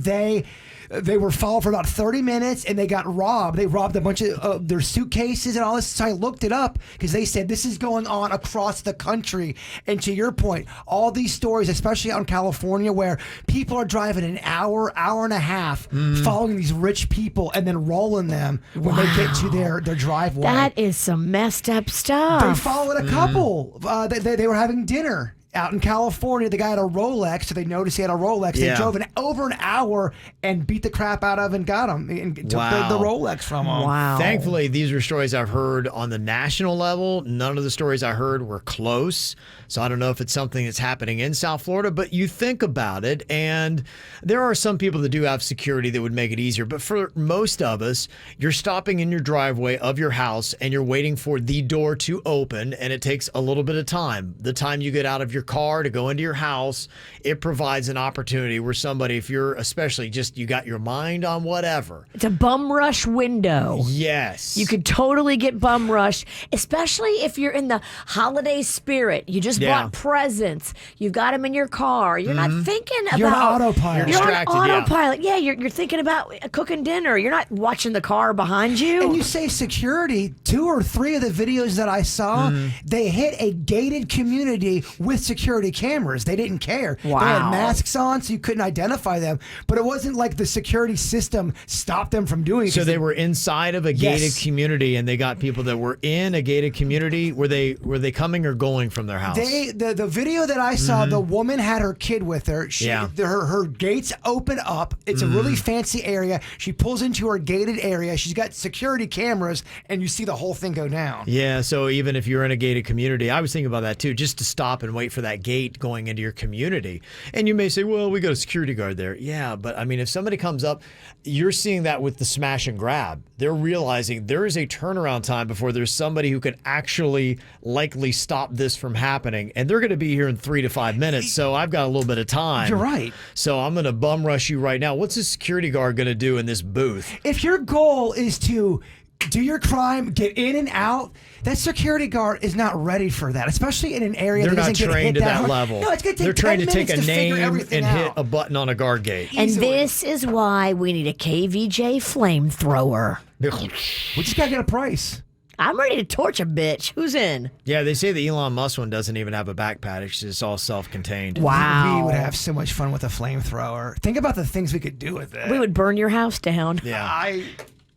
they were followed for about 30 minutes and they got robbed. They robbed a bunch of their suitcases and all this. So I looked it up because they said this is going on across the country. And to your point, all these stories, especially out in California, where people are driving an hour and a half following these rich people and then rolling them when they get to their driveway. That is some messed up stuff. They followed a couple. They were having dinner out in California. The guy had a Rolex, so they noticed he had a Rolex. Yeah. They drove over an hour and beat the crap out of and got him and took the Rolex from him. Wow. Thankfully, these are stories I've heard on the national level. None of the stories I heard were close. So I don't know if it's something that's happening in South Florida, but you think about it, and there are some people that do have security that would make it easier. But for most of us, you're stopping in your driveway of your house and you're waiting for the door to open, and it takes a little bit of time. The time you get out of your your car, to go into your house. It provides an opportunity where somebody, if you're especially just, you got your mind on whatever. It's a bum rush window. Yes. You could totally get bum rushed, especially if you're in the holiday spirit. You just bought presents. You've got them in your car. You're not thinking about... You're on autopilot. You're distracted, on autopilot. Yeah, you're thinking about cooking dinner. You're not watching the car behind you. And you say security, 2 or 3 of the videos that I saw, they hit a gated community with security cameras. They didn't care. Wow. They had masks on, so you couldn't identify them. But it wasn't like the security system stopped them from doing it. So they were inside of a gated community, and they got people that were in a gated community. Were they coming or going from their house? The video that I saw, the woman had her kid with her. Her gates open up. It's a really fancy area. She pulls into her gated area. She's got security cameras, and you see the whole thing go down. Yeah, so even if you're in a gated community, I was thinking about that too, just to stop and wait for that gate going into your community. And you may say, well, we got a security guard there. Yeah, but I mean, if somebody comes up, you're seeing that with the smash and grab. They're realizing there is a turnaround time before there's somebody who can actually likely stop this from happening. And they're going to be here in 3 to 5 minutes, so I've got a little bit of time. You're right. So I'm going to bum rush you right now. What's a security guard going to do in this booth? If your goal is to do your crime, get in and out, that security guard is not ready for that, especially in an area They're that not doesn't get trained hit to that hard. level. No, it's going to take They're trained to 10 take a minutes to figure name everything and hit out. a button on a guard gate. And this is why we need a KVJ flamethrower. We just got to get a price. I'm ready to torch a bitch. Who's in? Yeah, they say the Elon Musk one doesn't even have a backpack. It's just all self-contained. Wow. We would have so much fun with a flamethrower. Think about the things we could do with it. We would burn your house down. Yeah.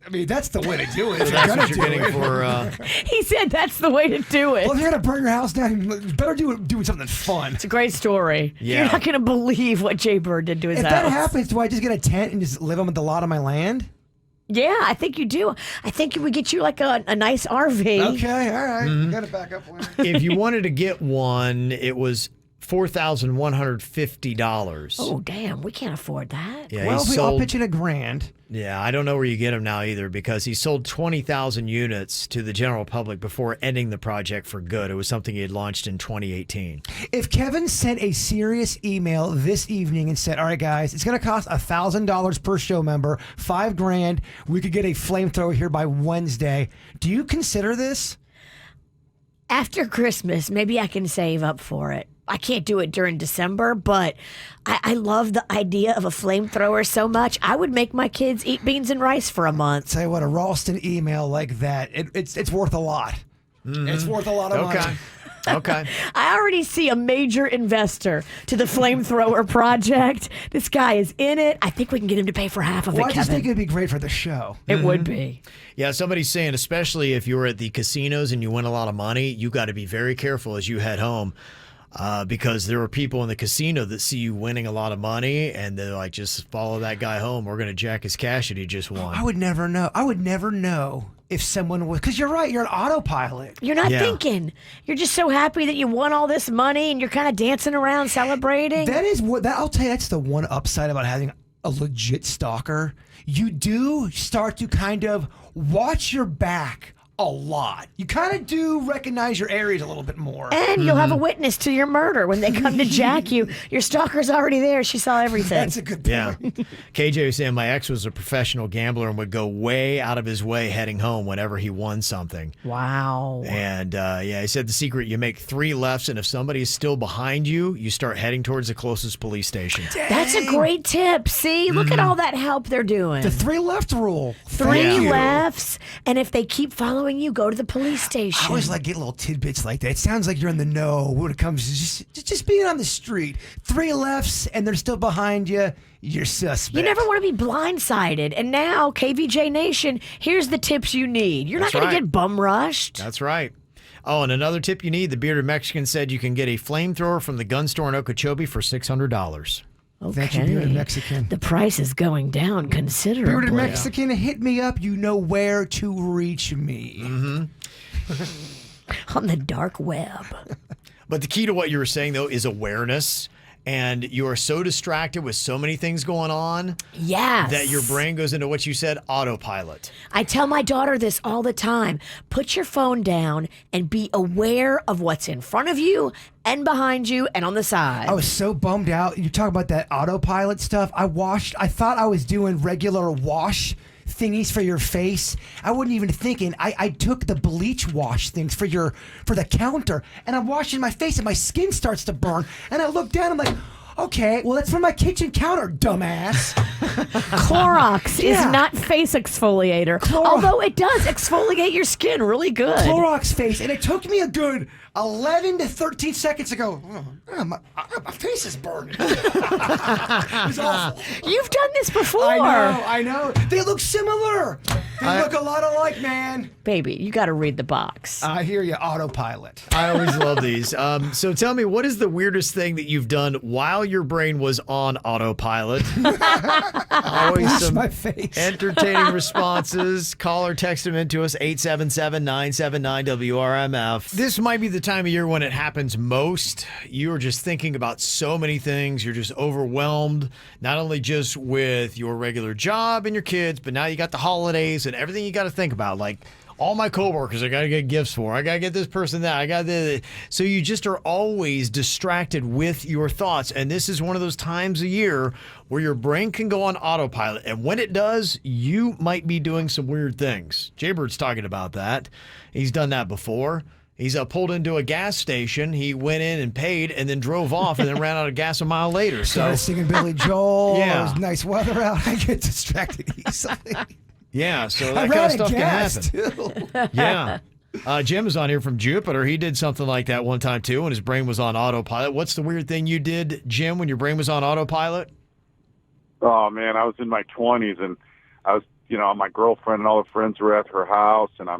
I mean, that's the way to do it. So that's what you're getting for... He said that's the way to do it. Well, if you're going to burn your house down, you better do it doing something fun. It's a great story. Yeah. You're not going to believe what Jaybird did to his If house. that happens, do I just get a tent and just live on the lot of my land? Yeah, I think you do. I think we get you like a nice RV. Okay, all right. Got to back up. If you wanted to get one, it was $4,150. Oh, damn. We can't afford that. Yeah, Well, he I'll sold, pitch in $1,000. yeah, I don't know where you get them now either, because he sold 20,000 units to the general public before ending the project for good. It was something he had launched in 2018. If Kevin sent a serious email this evening and said, all right, guys, it's going to cost $1,000 per show member, $5,000. We could get a flamethrower here by Wednesday. Do you consider this? After Christmas, maybe I can save up for it. I can't do it during December, but I love the idea of a flamethrower so much. I would make my kids eat beans and rice for a month. Tell you what, a Ralston email like that, it's worth a lot. It's worth a lot of money. Okay. I already see a major investor to the flamethrower project. This guy is in it. I think we can get him to pay for half of Well, it, I just Kevin. think it'd be great for the show. It would be. Yeah, somebody's saying, especially if you were at the casinos and you win a lot of money, you got to be very careful as you head home. Because there are people in the casino that see you winning a lot of money, and they're like, just follow that guy home. We're going to jack his cash that he just won. I would never know. I would never know if someone was, because you're right, you're an autopilot. You're not thinking. You're just so happy that you won all this money and you're kind of dancing around celebrating. That is what, I'll tell you, that's the one upside about having a legit stalker. You do start to kind of watch your back a lot. You kind of do recognize your areas a little bit more. And you'll have a witness to your murder when they come to jack you. Your stalker's already there. She saw everything. That's a good point. Yeah. KJ was saying my ex was a professional gambler and would go way out of his way heading home whenever he won something. Wow. And he said the secret, you make 3 lefts, and if somebody is still behind you, you start heading towards the closest police station. That's a great tip. See, look at all that help they're doing. The 3 left rule. 3 lefts, and if they keep following you, go to the police station. I always like get little tidbits like that. It sounds like you're in the know when it comes to just being on the street. 3 lefts and they're still behind you. You're suspect. You never want to be blindsided. And now, KVJ Nation, here's the tips you need. You're That's not going right. to get bum rushed. That's right. Oh, and another tip you need, the Bearded Mexican said you can get a flamethrower from the gun store in Okeechobee for $600. Okay. Thank you, Bearded Mexican. The price is going down considerably. Bearded Mexican, hit me up. You know where to reach me. On the dark web. But the key to what you were saying, though, is awareness. and you are so distracted with so many things going on that your brain goes into what you said, autopilot. I tell my daughter this all the time. Put your phone down and be aware of what's in front of you and behind you and on the side. I was so bummed out. You talk about that autopilot stuff. I thought I was doing regular wash thingies for your face. I wasn't even thinking. I took the bleach wash things for the counter, and I'm washing my face and my skin starts to burn, and I look down, I'm like, okay, well, that's for my kitchen counter, dumbass. Clorox is not face exfoliator, although it does exfoliate your skin really good. Clorox face, and it took me a good 11 to 13 seconds to go, my face is burning. It was awful. You've done this before. I know. They look similar. They look a lot alike, man. Baby, you got to read the box. I hear you, autopilot. I always love these. So tell me, what is the weirdest thing that you've done while your brain was on autopilot? Always some my face. entertaining responses. Call or text them into us, 877-979-WRMF. This might be the time of year when it happens most. You're just thinking about so many things. You're just overwhelmed, not only just with your regular job and your kids, but now you got the holidays and everything you got to think about. Like, all my coworkers I got to get gifts for. I got to get this person that. I got this. So you just are always distracted with your thoughts. And this is one of those times a year where your brain can go on autopilot. And when it does, you might be doing some weird things. Jaybird's talking about that. He's done that before. He's pulled into a gas station. He went in and paid and then drove off and then ran out of gas a mile later. So Started singing Billy Joel. Yeah. It was nice weather out. I get distracted easily. Yeah, so I that kind ran of stuff gas, can happen. too. Yeah. Jim is on here from Jupiter. He did something like that one time, too, when his brain was on autopilot. What's the weird thing you did, Jim, when your brain was on autopilot? Oh, man, I was in my 20s, and I was, my girlfriend and all the friends were at her house, and I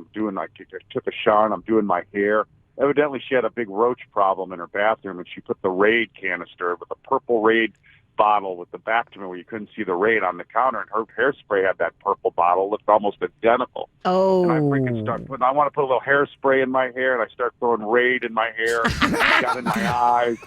took a shower, and I'm doing my hair. Evidently, she had a big roach problem in her bathroom, and she put the Raid canister with a purple Raid bottle with the back to me where you couldn't see the Raid on the counter, and her hairspray had that purple bottle, looked almost identical. Oh. And I freaking I want to put a little hairspray in my hair, and I start throwing Raid in my hair, got in my eyes,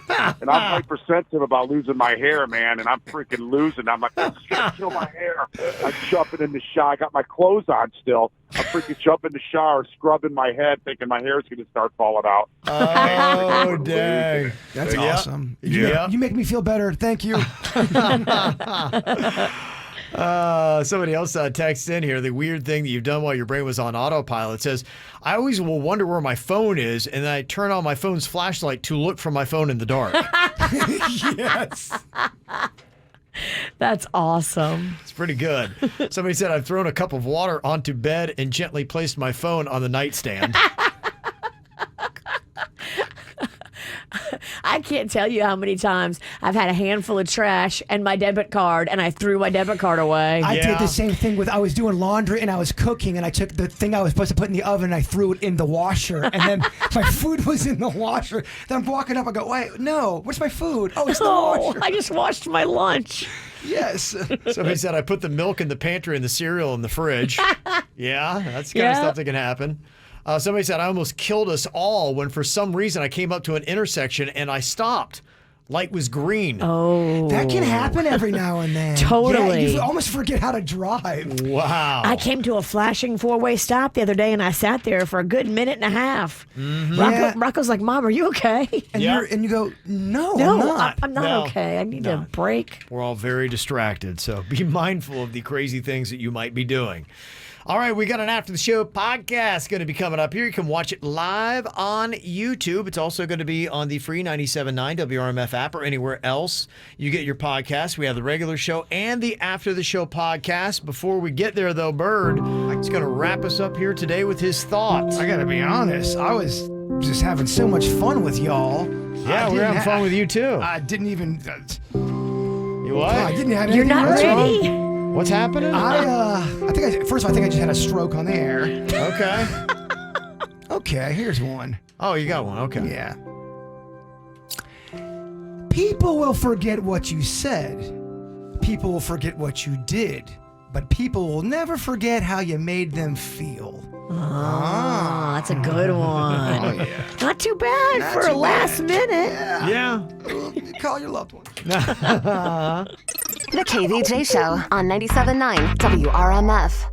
and I'm hypersensitive about losing my hair, man, and I'm freaking losing. I'm like, this is going to kill my hair. I'm jumping in the shower. I got my clothes on still. I'm freaking jumping in the shower, scrubbing my head, thinking my hair's going to start falling out. Oh, dang. That's Yeah. awesome. Yeah. You make me feel better. Thank you. Somebody else texts in here. The weird thing that you've done while your brain was on autopilot says, I always will wonder where my phone is, and then I turn on my phone's flashlight to look for my phone in the dark. Yes. That's awesome. It's pretty good. Somebody said, I've thrown a cup of water onto bed and gently placed my phone on the nightstand. I can't tell you how many times I've had a handful of trash and my debit card, and I threw my debit card away. I did the same thing I was doing laundry and I was cooking, and I took the thing I was supposed to put in the oven and I threw it in the washer, and then my food was in the washer. Then I'm walking up, I go, wait, no, where's my food? Oh, it's in the washer. I just washed my lunch. Yes. Somebody said, I put the milk in the pantry and the cereal in the fridge. Yeah, that's the kind of stuff that can happen. Somebody said, I almost killed us all when for some reason I came up to an intersection and I stopped. Light was green. Oh. That can happen every now and then. Totally. Yeah, you almost forget how to drive. Wow. I came to a flashing four-way stop the other day, and I sat there for a good minute and a half. Mm-hmm. Rocco's like, Mom, are you okay? And you go, no, No, I'm not. I'm not okay. I need a break. We're all very distracted, so be mindful of the crazy things that you might be doing. All right, we got an After the Show podcast going to be coming up here. You can watch it live on YouTube. It's also going to be on the free 97.9 WRMF app or anywhere else you get your podcast. We have the regular show and the After the Show podcast. Before we get there, though, Bird is going to wrap us up here today with his thoughts. I got to be honest. I was just having so much fun with y'all. Yeah, we're having fun with you, too. I didn't even... You what? I didn't have You're anything not ready. ready? What's happening? I think first of all, I think I just had a stroke on the air. Okay. Okay, here's one. Oh, you got one. Okay. Yeah. People will forget what you said. People will forget what you did. but people will never forget how you made them feel. Oh, that's a good one. Oh, yeah. Not too bad Not for too a last bad. minute. Yeah. Call your loved one. The KVJ Show on 97.9 WRMF.